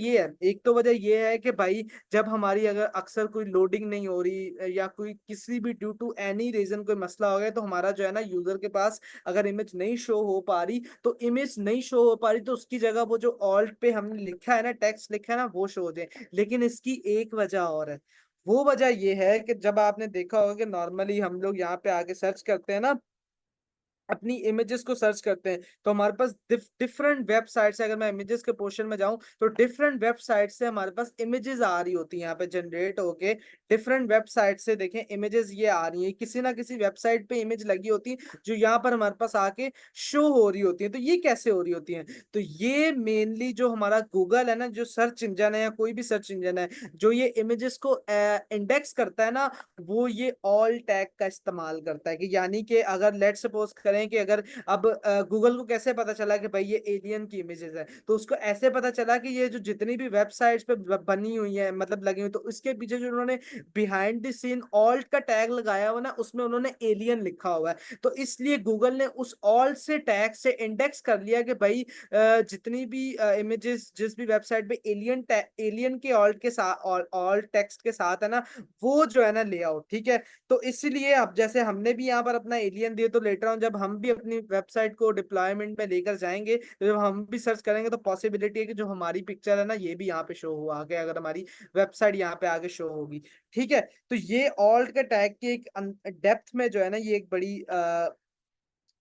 ये है कि भाई जब हमारी अगर अक्सर कोई लोडिंग नहीं हो रही या कोई किसी भी ड्यू टू एनी रीजन कोई मसला हो गया, तो हमारा जो है ना यूजर के पास अगर इमेज नहीं शो हो पा रही, तो इमेज नहीं शो हो पा रही तो उसकी जगह वो जो ऑल्ट पे हमने लिखा है ना, टेक्स्ट लिखा है ना, वो शो हो जाए। लेकिन इसकी एक वजह और है। वो वजह ये है कि जब आपने देखा होगा कि नॉर्मली हम लोग यहाँ पे आके सर्च करते हैं ना, अपनी इमेजेस को सर्च करते हैं, तो हमारे पास डिफरेंट वेबसाइट से, अगर मैं इमेजेस के पोर्शन में जाऊं तो डिफरेंट वेबसाइट से हमारे पास इमेजेस आ रही होती हैं यहाँ पे जनरेट होके। डिफरेंट वेबसाइट से देखें इमेजेस ये आ रही हैं, किसी ना किसी वेबसाइट पे इमेज लगी होती है जो यहाँ पर हमारे पास आके शो हो रही होती है। तो ये कैसे हो रही होती है? तो ये मेनली जो हमारा गूगल है ना, जो सर्च इंजन है या कोई भी सर्च इंजन है, जो ये इमेजेस को इंडेक्स करता है ना, वो ये ऑल टैग का इस्तेमाल करता है। कि यानी कि अगर लेट सपोज करें कि अगर अब गूगल को कैसे पता चला कि भाई ये एलियन की इमेजेस है, तो उसको ऐसे पता चला कि ये जो जितनी भी वेबसाइट्स पे बनी हुई है, मतलब लगी हुई, तो उसके पीछे जो उन्होंने बिहाइंड द सीन ऑल्ट का टैग लगाया हुआ ना, उसमें उन्होंने एलियन लिखा हुआ है। तो इसलिए गूगल ने उस ऑल्ट से टैग से इंडेक्स कर लिया कि भाई जितनी भी इमेजेस जिस भी वेबसाइट पे एलियन के ऑल्ट के साथ ऑल्ट टेक्स्ट के साथ है ना, वो जो है ना लेआउट। ठीक है, तो इसलिए अब जैसे हमने भी यहाँ पर अपना एलियन दिए, तो लेटर ऑन जब हम भी अपनी वेबसाइट को डिप्लॉयमेंट में लेकर जाएंगे तो जब हम भी सर्च करेंगे तो पॉसिबिलिटी है कि जो हमारी पिक्चर है ना ये भी यहाँ पे शो हो आगे, अगर हमारी वेबसाइट यहाँ पे आगे शो होगी। ठीक है, तो ये ऑल्ट के टैग की एक डेप्थ में जो है ना ये एक बड़ी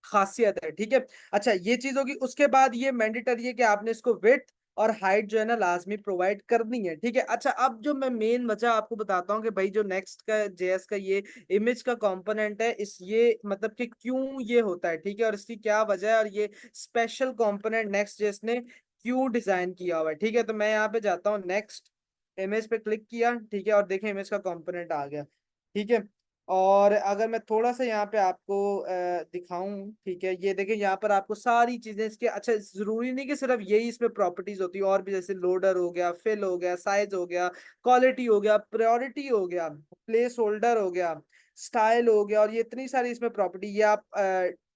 खासियत है। ठीक है, अच्छा ये चीज होगी। उसके बाद ये मैंडेटरी है कि आपने इसको विड्थ और हाइट जो है ना लाजमी प्रोवाइड करनी है। ठीक है, अच्छा अब जो मैं मेन वजह आपको बताता हूँ कि भाई जो नेक्स्ट का जेएस का ये इमेज का कंपोनेंट है, इस ये मतलब कि क्यों ये होता है। ठीक है, और इसकी क्या वजह है और ये स्पेशल कंपोनेंट नेक्स्ट जेएस ने क्यों डिजाइन किया हुआ है। ठीक है, तो मैं यहाँ पे जाता हूँ, नेक्स्ट इमेज पे क्लिक किया। ठीक है, और देखें इमेज का कंपोनेंट आ गया। ठीक है, और अगर मैं थोड़ा सा यहाँ पे आपको दिखाऊं, ठीक है, ये देखें यहाँ पर आपको सारी चीजें इसके, अच्छा जरूरी नहीं कि सिर्फ यही इसमें प्रॉपर्टीज होती है, और भी जैसे लोडर हो गया, फिल हो गया, साइज हो गया, क्वालिटी हो गया, प्रायोरिटी हो गया, प्लेस होल्डर हो गया, स्टाइल हो गया, और ये इतनी सारी इसमें प्रॉपर्टी ये आप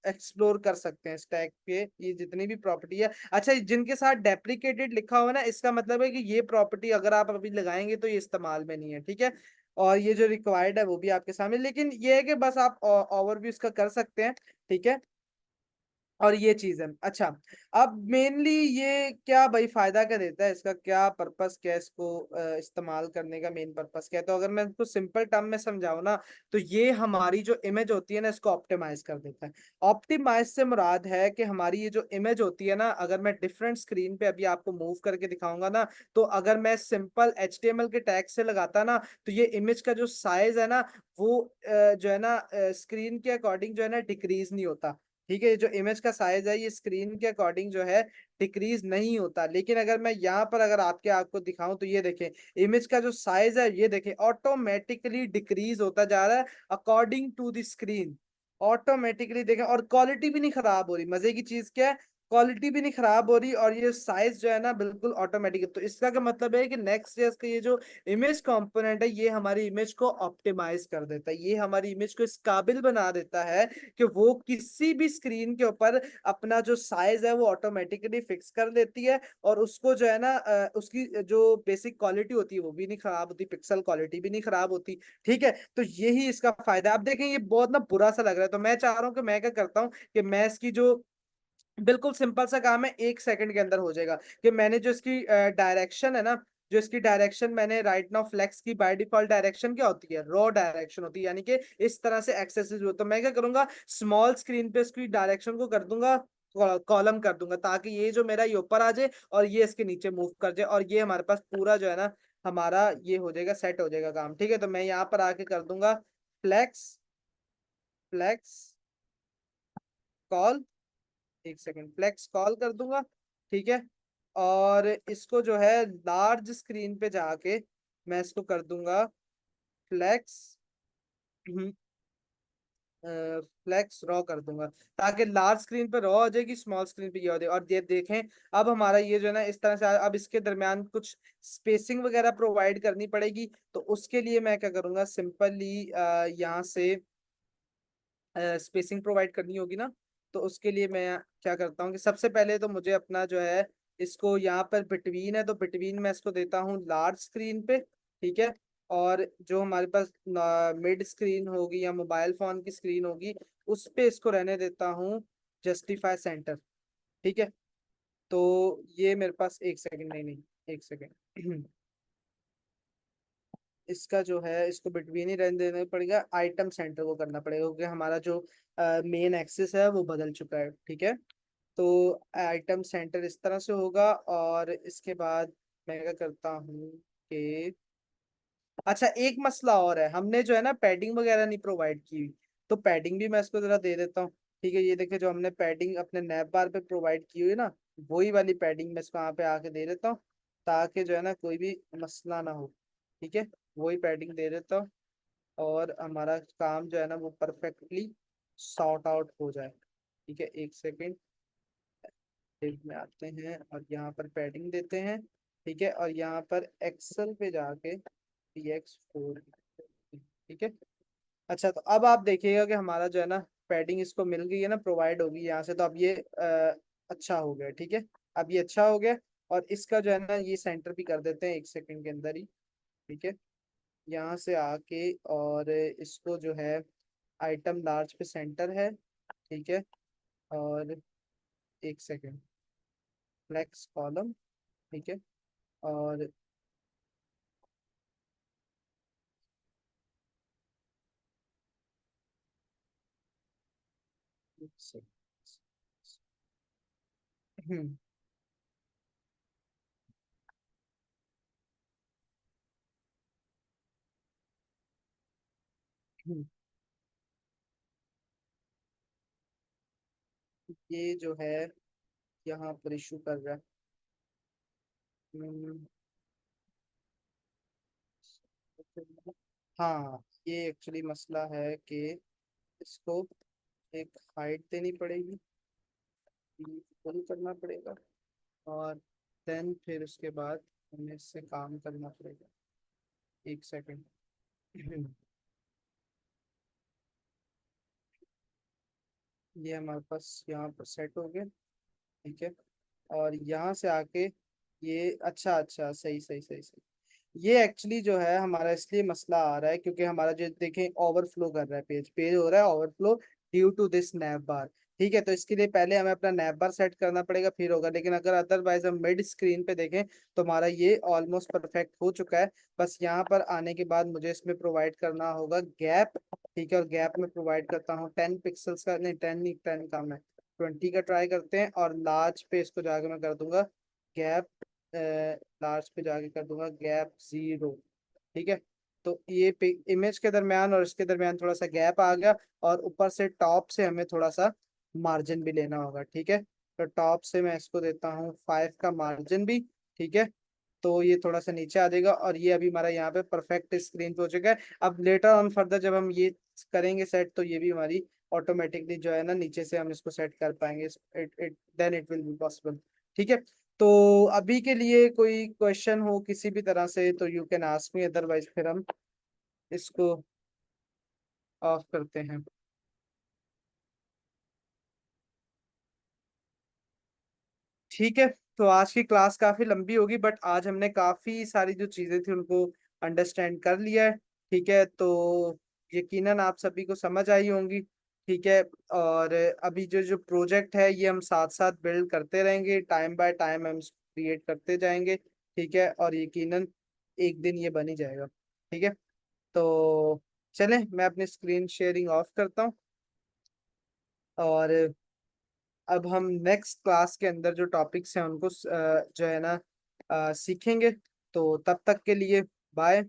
एक्सप्लोर कर सकते हैं स्टैक पे, ये जितनी भी प्रॉपर्टी है। अच्छा जिनके साथ डेप्रिकेटेड लिखा हुआ है ना, इसका मतलब है कि ये प्रॉपर्टी अगर आप अभी लगाएंगे तो ये इस्तेमाल में नहीं है। ठीक है, और ये जो रिक्वायर्ड है वो भी आपके सामने, लेकिन ये है कि बस आप ओवरव्यू इसका कर सकते हैं। ठीक है, और ये चीज है। अच्छा अब मेनली ये क्या भाई फायदा क्या देता है, इसका क्या पर्पस क्या है, इसको इस्तेमाल करने का मेन पर्पस क्या है। तो अगर मैं इसको सिंपल टर्म में समझाऊं ना, तो ये हमारी जो इमेज होती है ना इसको ऑप्टिमाइज कर देता है। ऑप्टिमाइज से मुराद है कि हमारी ये जो इमेज होती है ना, अगर मैं डिफरेंट स्क्रीन पे अभी आपको मूव करके दिखाऊंगा ना, तो अगर मैं सिंपल HTML के टैग से लगाता ना, तो ये इमेज का जो साइज है ना वो जो है ना स्क्रीन के अकॉर्डिंग जो है ना डिक्रीज नहीं होता। ठीक है, ये जो इमेज का साइज है ये स्क्रीन के अकॉर्डिंग जो है डिक्रीज नहीं होता। लेकिन अगर मैं यहाँ पर अगर आपको दिखाऊं तो ये देखें इमेज का जो साइज है ये देखें ऑटोमेटिकली डिक्रीज होता जा रहा है according to the screen. Automatically देखें, और क्वालिटी भी नहीं खराब हो रही। मजे की चीज क्या है, क्वालिटी भी नहीं खराब हो रही, और ये साइज जो है ना बिल्कुल ऑटोमेटिक। तो इसका क्या मतलब है कि नेक्स्ट जेएस का ये जो इमेज कंपोनेंट है ये हमारी इमेज को ऑप्टिमाइज कर देता है, ये हमारी इमेज को इस काबिल बना देता है कि वो किसी भी स्क्रीन के ऊपर अपना जो साइज है वो ऑटोमेटिकली फिक्स कर देती है, और उसको जो है ना उसकी जो बेसिक क्वालिटी होती है वो भी नहीं खराब होती, पिक्सल क्वालिटी भी नहीं खराब होती। ठीक है, तो यही इसका फायदा है। आप देखें ये बहुत ना बुरा सा लग रहा है, तो मैं चाह रहा हूँ कि मैं क्या करता हूँ कि मैं इसकी जो बिल्कुल सिंपल सा काम है 1 सेकंड के अंदर हो जाएगा, कि मैंने जो इसकी डायरेक्शन है ना, जो इसकी डायरेक्शन मैंने राइट नाउ फ्लेक्स की बाय डिफॉल्ट डायरेक्शन क्या होती है, रॉ डायरेक्शन होती है, यानी कि इस तरह से एक्सेसिव हो। तो मैं क्या करूंगा स्मॉल स्क्रीन पे इसकी डायरेक्शन को कर दूंगा कॉलम कर दूंगा, ताकि ये जो मेरा ये ऊपर आ जाए और ये इसके नीचे मूव कर जाए, और ये हमारे पास पूरा जो है ना हमारा ये हो जाएगा, सेट हो जाएगा काम। ठीक है, तो मैं यहाँ पर आके कर दूंगा flex, flex col, 1 second, flex col कर दूंगा। ठीक है, और इसको जो है लार्ज स्क्रीन पे जाके मैं इसको कर दूंगा फ्लेक्स, फ्लेक्स रॉ कर दूंगा, ताकि लार्ज स्क्रीन पे रॉ हो जाएगी, स्मॉल स्क्रीन पे ये हो जाएगी। और ये देखें अब हमारा ये जो है ना इस तरह से अब इसके दरमियान कुछ स्पेसिंग वगैरह प्रोवाइड करनी पड़ेगी। तो उसके लिए मैं क्या करूंगा सिंपली यहाँ से स्पेसिंग प्रोवाइड करनी होगी ना, तो उसके लिए मैं क्या करता हूँ कि सबसे पहले तो मुझे अपना जो है इसको यहाँ पर बिटवीन है, तो बिटवीन मैं इसको देता हूँ लार्ज स्क्रीन पे। ठीक है, और जो हमारे पास मिड स्क्रीन होगी या मोबाइल फोन की स्क्रीन होगी उस पे इसको रहने देता हूँ जस्टिफाई सेंटर। ठीक है, तो ये मेरे पास 1 सेकंड, नहीं नहीं 1 सेकंड इसका जो है इसको बिटवीन ही रहने देना पड़ेगा, आइटम सेंटर को करना पड़ेगा, क्योंकि हमारा जो मेन एक्सिस है वो बदल चुका है। ठीक है, तो आइटम सेंटर इस तरह से होगा, और इसके बाद मैं क्या करता हूँ कि अच्छा एक मसला और है, हमने जो है ना पैडिंग वगैरह नहीं प्रोवाइड की हुई, तो पैडिंग भी मैं इसको जरा दे देता हूँ। ठीक है, ये देखिए जो हमने पैडिंग अपने नैप बार पे प्रोवाइड की हुई है ना, वही वाली पैडिंग मैं इसको यहाँ पे आके दे देता हूँ, ताकि जो है ना कोई भी मसला ना हो। ठीक है, वही पैडिंग दे देता हूँ, और हमारा काम जो है ना वो परफेक्टली सॉर्ट आउट हो जाए। ठीक है, 1 सेकंड में आते हैं और यहाँ पर पैडिंग देते हैं। ठीक है, और यहाँ पर एक्सेल पे जाके PX4, ठीक है। अच्छा तो अब आप देखिएगा कि हमारा जो है ना पैडिंग इसको मिल गई है ना, प्रोवाइड होगी यहाँ से, तो अब ये अच्छा हो गया। ठीक है, अब ये अच्छा हो गया, और इसका जो है ना ये सेंटर भी कर देते हैं 1 सेकंड के अंदर ही। ठीक है, यहाँ से आके और इसको जो है आइटम लार्ज पे सेंटर है। ठीक है, और एक सेकेंड, फ्लेक्स कॉलम, ठीक है। और एक सेकेंड, हम्म हम्म, ये जो है यहाँ पर इशू कर रहा है। हम्म, हाँ, ये एक्चुअली मसला है कि इसको एक हाइट देनी पड़ेगी, फुल करना पड़ेगा, और देन फिर उसके बाद हमें इससे काम करना पड़ेगा। एक सेकेंड। ये हमारे पास यहाँ पर सेट हो गया, ठीक है। और यहाँ से आके ये, अच्छा अच्छा, सही सही सही सही। ये एक्चुअली जो है हमारा इसलिए मसला आ रहा है क्योंकि हमारा जो देखें ओवरफ्लो कर रहा है, पेज पेज हो रहा है overflow due to this nav bar. ठीक है, तो इसके लिए पहले हमें अपना नैप बार सेट करना पड़ेगा, फिर होगा। लेकिन अगर अदरवाइज हम मिड स्क्रीन पे देखें तो हमारा ये ऑलमोस्ट परफेक्ट हो चुका है। बस यहाँ पर आने के बाद मुझे इसमें प्रोवाइड करना होगा गैप, ठीक है। और गैप में प्रोवाइड करता हूँ 10 पिक्सल्स का, नहीं 10 नहीं, 10 का मैं 20 का ट्राई करते हैं। और लार्ज पे इसको जाके मैं कर दूंगा गैप, लार्ज पे जाके कर दूंगा गैप 0, ठीक है। तो ये इमेज के दरमियान और इसके दरमियान थोड़ा सा गैप आ गया, और ऊपर से टॉप से हमें थोड़ा सा मार्जिन भी लेना होगा, ठीक है। तो टॉप से मैं इसको देता हूँ 5 का मार्जिन भी, ठीक है। तो ये थोड़ा सा नीचे आ जाएगा, और ये अभी हमारा यहाँ पे परफेक्ट स्क्रीन पे हो चुका है। अब लेटर ऑन फर्दर जब हम ये करेंगे सेट, तो ये भी हमारी ऑटोमेटिकली जो है ना, नीचे से हम इसको सेट कर पाएंगे। It it then it will be possible, ठीक है। तो अभी के लिए कोई क्वेश्चन हो किसी भी तरह से तो you can ask me, otherwise फिर हम इसको ऑफ करते हैं। ठीक है, तो आज की क्लास काफी लंबी होगी, बट आज हमने काफी सारी जो चीजें थी उनको अंडरस्टैंड कर लिया है, ठीक है। तो यकीनन आप सभी को समझ आई होंगी, ठीक है। और अभी जो जो प्रोजेक्ट है ये हम साथ साथ बिल्ड करते रहेंगे, टाइम बाय टाइम हम क्रिएट करते जाएंगे, ठीक है। और यकीनन एक दिन ये बन ही जाएगा, ठीक है। तो चलें, मैं अपनी स्क्रीन शेयरिंग ऑफ करता हूँ, और अब हम नेक्स्ट क्लास के अंदर जो टॉपिक्स हैं उनको जो है ना सीखेंगे। तो तब तक के लिए बाय।